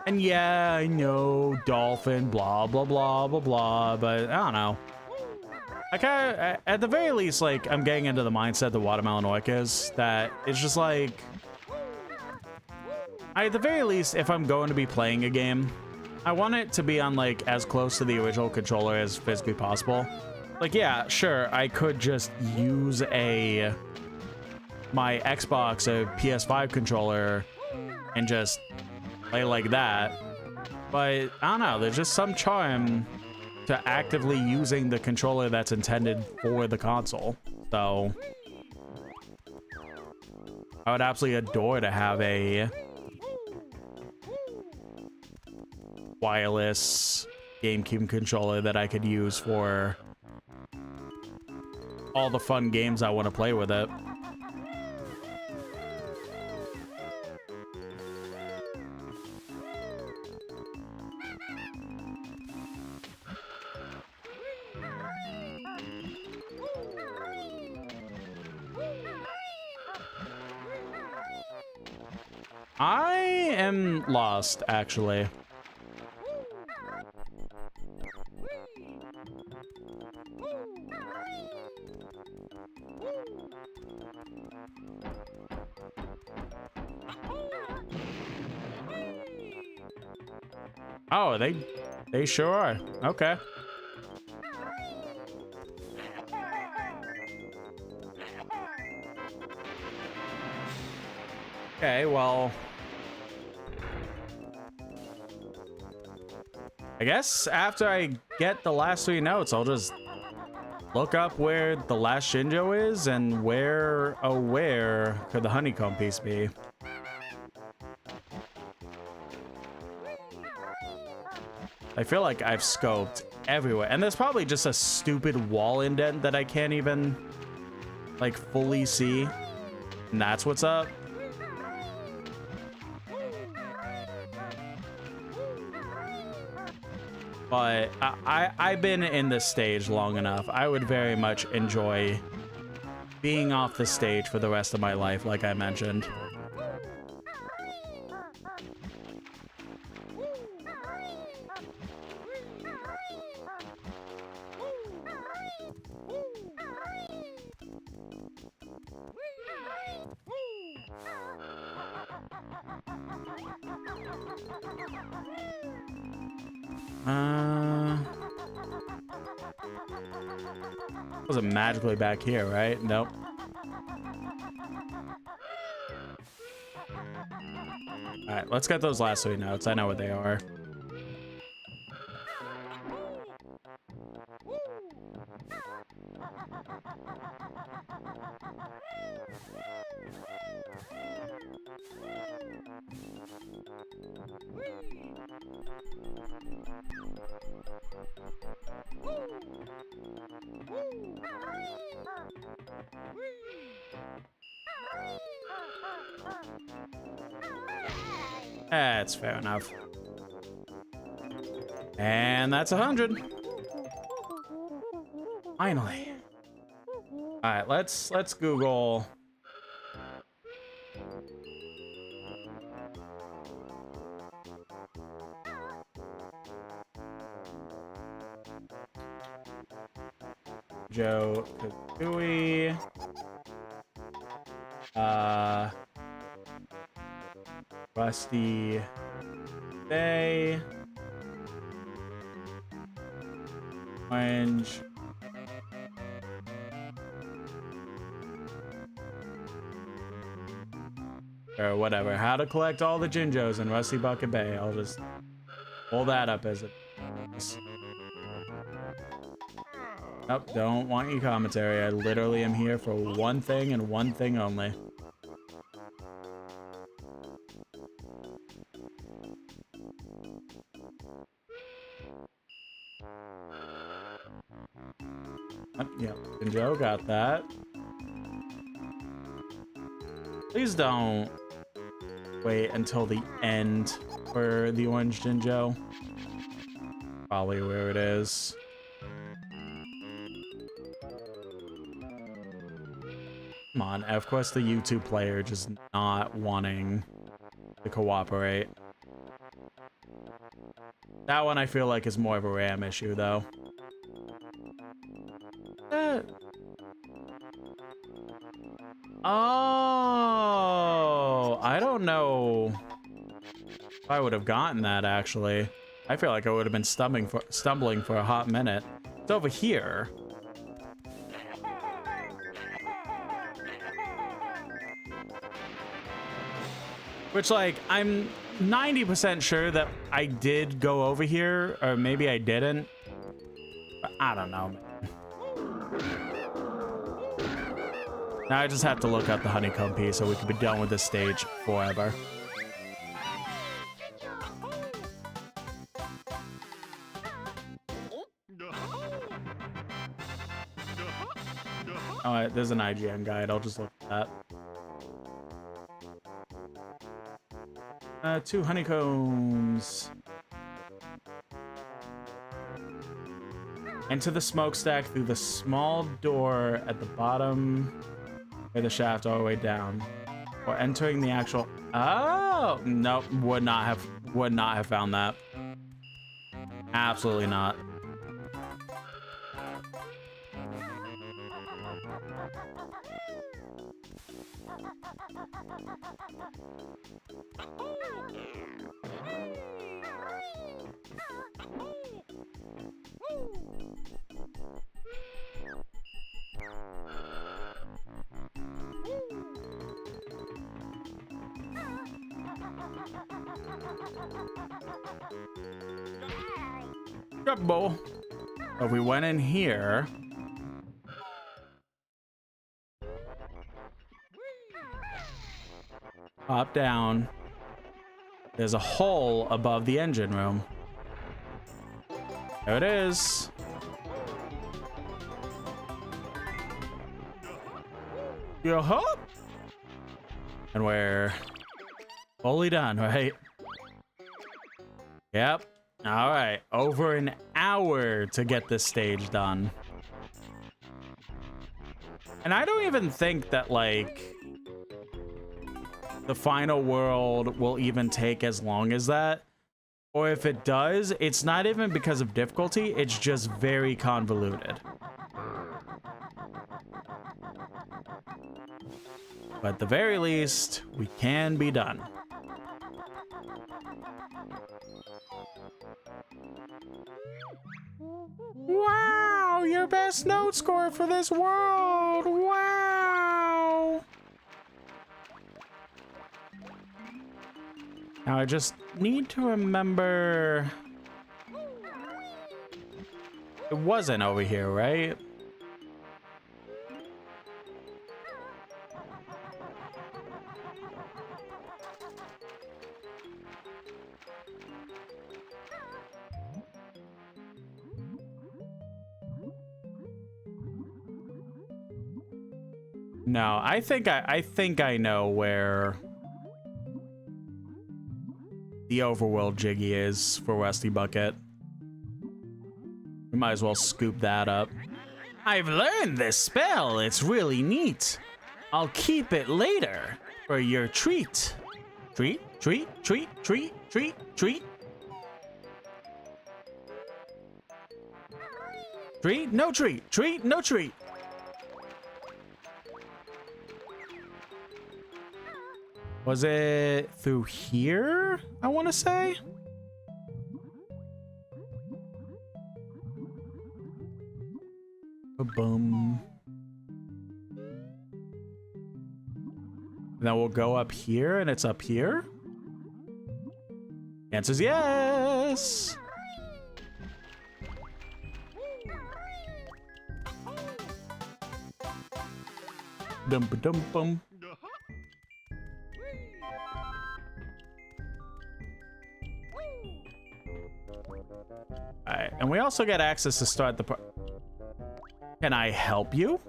Speaker 1: And yeah, I know Dolphin, blah, blah, blah, blah, blah, but I don't know. I kind of, at the very least, like, I'm getting into the mindset that Watermelon Orc is, that it's just like, at the very least, if I'm going to be playing a game, I want it to be on, like, as close to the original controller as physically possible. Like, yeah, sure, I could just use my Xbox or PS5 controller and just play like that. But, I don't know, there's just some charm to actively using the controller that's intended for the console. So, I would absolutely adore to have a wireless GameCube controller that I could use for all the fun games I want to play with it. I am lost, actually. Oh, they sure are. Okay. Okay, well, I guess after I get the last 3 notes, I'll just look up where the last Shinjo is and where, oh, where could the honeycomb piece be? I feel like I've scoped everywhere, and there's probably just a stupid wall indent that I can't even like fully see, and that's what's up. But I've been in this stage long enough. I would very much enjoy being off the stage for the rest of my life, like I mentioned. Wasn't magically back here, right? Nope. All right, let's get those last 3 notes. I know what they are. That's fair enough. And that's 100. Finally. All right, let's Google. Banjo Kazooie. Rusty Bay. Orange. Or whatever. How to collect all the Jinjos in Rusty Bucket Bay. I'll just pull that up as it is. Nope, don't want your commentary. I literally am here for one thing and one thing only. Yep, Jinjo, got that. Please don't wait until the end for the orange Jinjo. Probably where it is. Come on, of course the YouTube player just not wanting to cooperate. That one I feel like is more of a RAM issue though. Oh, I don't know if I would have gotten that actually. I feel like I would have been stumbling for a hot minute. It's over here. Which, like, I'm 90% sure that I did go over here, or maybe I didn't. But I don't know, man. Now I just have to look up the honeycomb piece so we can be done with this stage forever. Oh, there's an IGN guide. I'll just look at that. 2 honeycombs. Enter the smokestack through the small door at the bottom of the shaft all the way down. Or entering the actual... Oh! Nope, would not have found that. Absolutely not. Bowl. If we went in here, Pop down. There's a hole above the engine room. There it is. Yo-ho! And we're fully done, right? Yep. All right. Over an hour to get this stage done. And I don't even think that, like, the final world will even take as long as that. Or if it does, it's not even because of difficulty. It's just very convoluted. But at the very least, we can be done.
Speaker 5: Wow, your best note score for this world. Wow.
Speaker 1: Now I just need to remember. It wasn't over here, right? No, I think I know where the overworld jiggy is for Rusty Bucket. We might as well scoop that up. I've learned this spell. It's really neat. I'll keep it later for your treat. Treat, treat, treat, treat, treat, treat. Treat, no treat. Treat, no treat. Was it through here, I want to say? Boom. Then we'll go up here, and it's up here? Answer's yes! Dum-ba-dum-bum. Alright, and we also get access to start the Can I help you?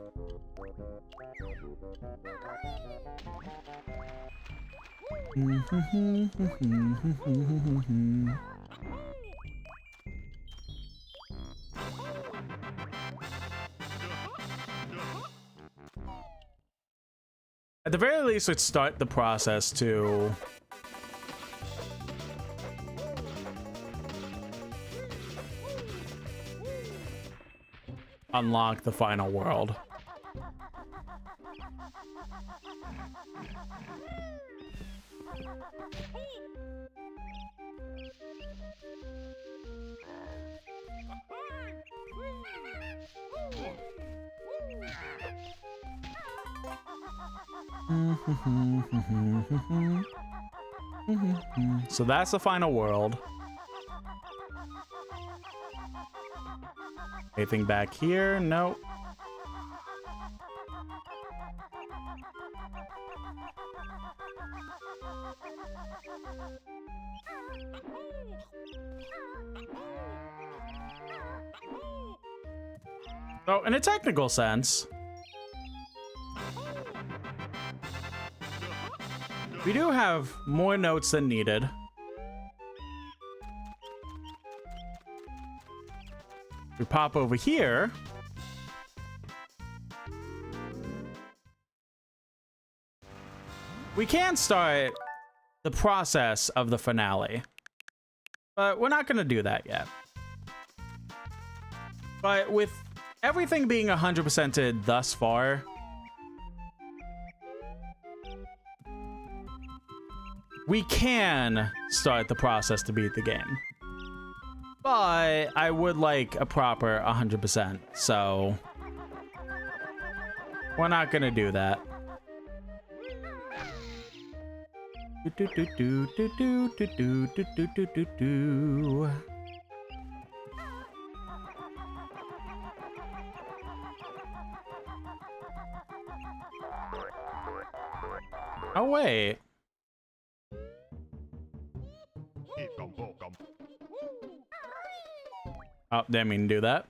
Speaker 1: At the very least, let's start the process to unlock the final world. So that's the final world. Anything back here? Nope. So, in a technical sense, we do have more notes than needed. We pop over here. We can start the process of the finale, but we're not going to do that yet. But with everything being 100%ed thus far, we can start the process to beat the game. But I would like a proper 100%, so we're not gonna do that. Oh wait, Oh, didn't mean to do that.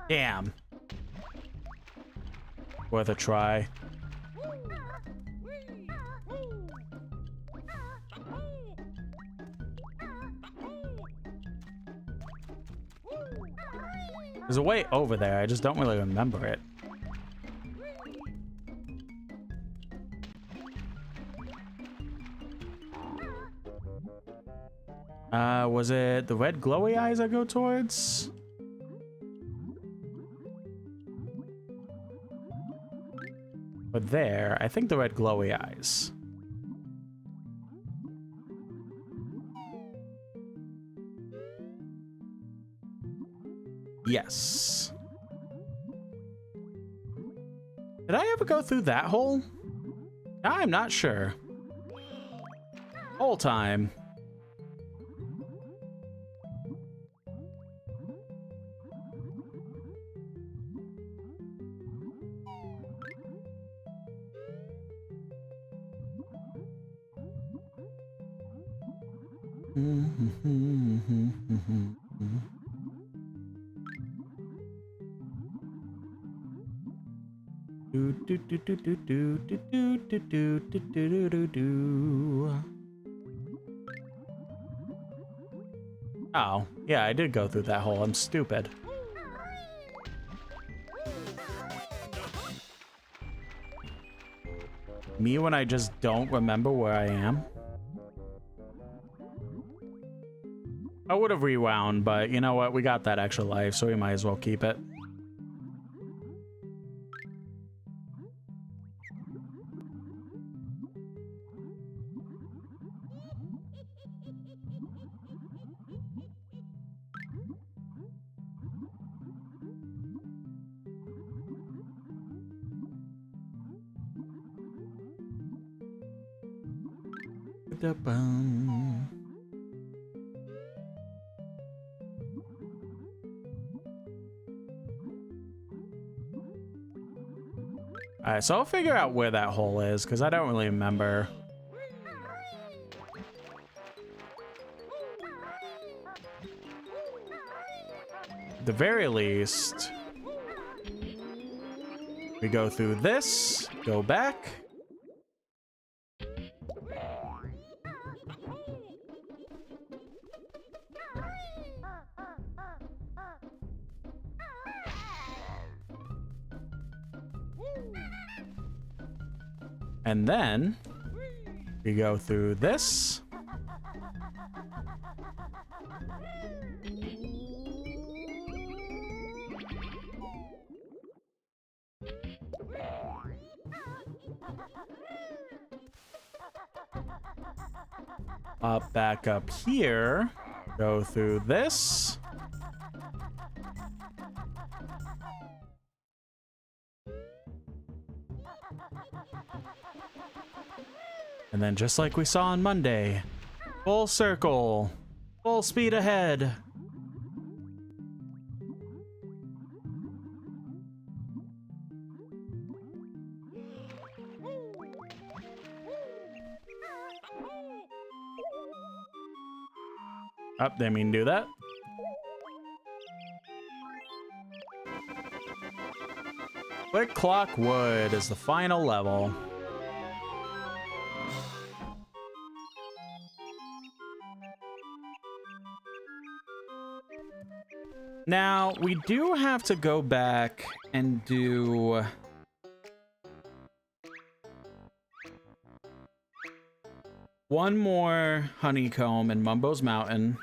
Speaker 1: Damn. Worth a try. There's a way over there, I just don't really remember it. Was it the red glowy eyes I go towards? But there, I think the red glowy eyes. Yes. Did I ever go through that hole? I'm not sure. Whole time. Oh, yeah, I did go through that hole. I'm stupid. Me when I just don't remember where I am. I would have rewound, but you know what? We got that extra life, so we might as well keep it. Alright, so I'll figure out where that hole is, because I don't really remember. At the very least, we go through this, go back. And then we go through this. Back up here, go through this. And then just like we saw on Monday, full circle, full speed ahead. Oh, didn't mean to do that. Quick Clock Wood is the final level. Now, we do have to go back and do... one more honeycomb in Mumbo's Mountain.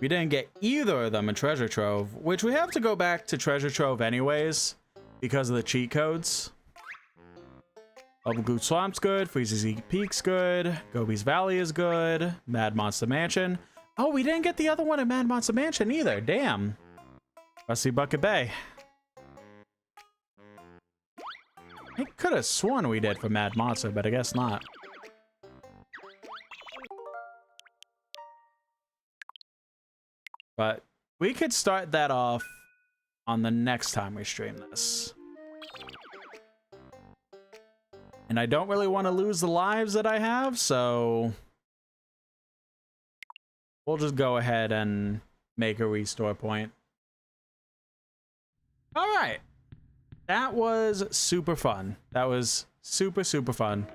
Speaker 1: We didn't get either of them in Treasure Trove, which we have to go back to Treasure Trove anyways because of the cheat codes. Bubblegloot Swamp's good, Freezy Peak's good, Gobi's Valley is good, Mad Monster Mansion. Oh, we didn't get the other one at Mad Monster Mansion either, damn. Rusty Bucket Bay. I could have sworn we did for Mad Monster, but I guess not. But we could start that off on the next time we stream this. And I don't really want to lose the lives that I have, so we'll just go ahead and make a restore point. All right. That was super fun. That was super, super fun.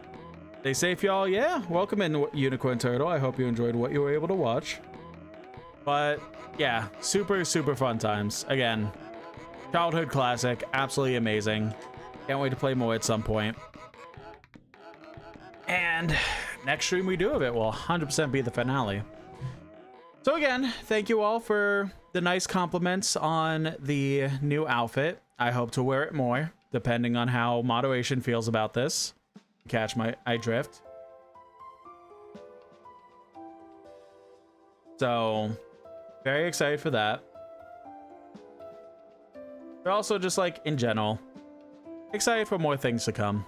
Speaker 1: Stay safe, y'all. Yeah, welcome in, Unicorn Turtle. I hope you enjoyed what you were able to watch. But yeah, super, super fun times. Again, childhood classic. Absolutely amazing. Can't wait to play more at some point. And next stream we do of it will 100% be the finale. So again, thank you all for the nice compliments on the new outfit. I hope to wear it more, depending on how moderation feels about this. Catch my drift. So, very excited for that. But also just like in general, excited for more things to come.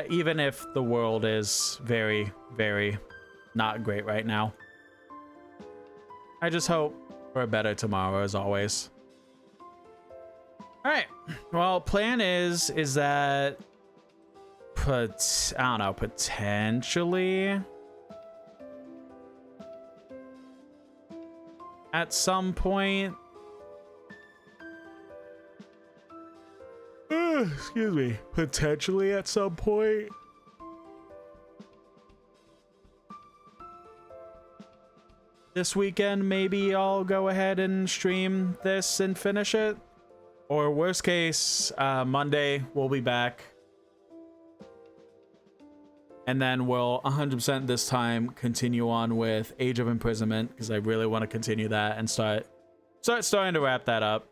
Speaker 1: Even if the world is very, very not great right now. I just hope for a better tomorrow as always. All right. Well, plan is that I don't know, potentially at some point. Excuse me. Potentially at some point. This weekend, maybe I'll go ahead and stream this and finish it. Or worst case, Monday, we'll be back. And then we'll 100% this time continue on with Age of Imprisonment, because I really want to continue that and starting to wrap that up.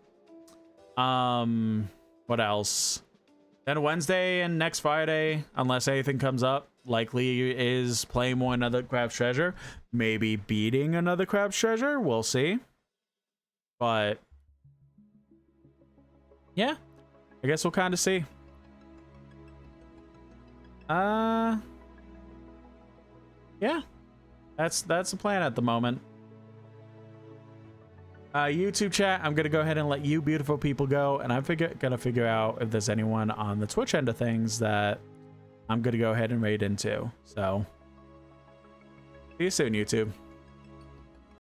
Speaker 1: What else? Then Wednesday and next Friday, unless anything comes up, likely is playing more Another Crab's Treasure. Maybe beating Another Crab's Treasure. We'll see. But yeah, I guess we'll kind of see. Yeah, that's the plan at the moment. YouTube chat, I'm gonna go ahead and let you beautiful people go, and I'm gonna figure out if there's anyone on the Twitch end of things that I'm gonna go ahead and raid into. So see you soon, YouTube.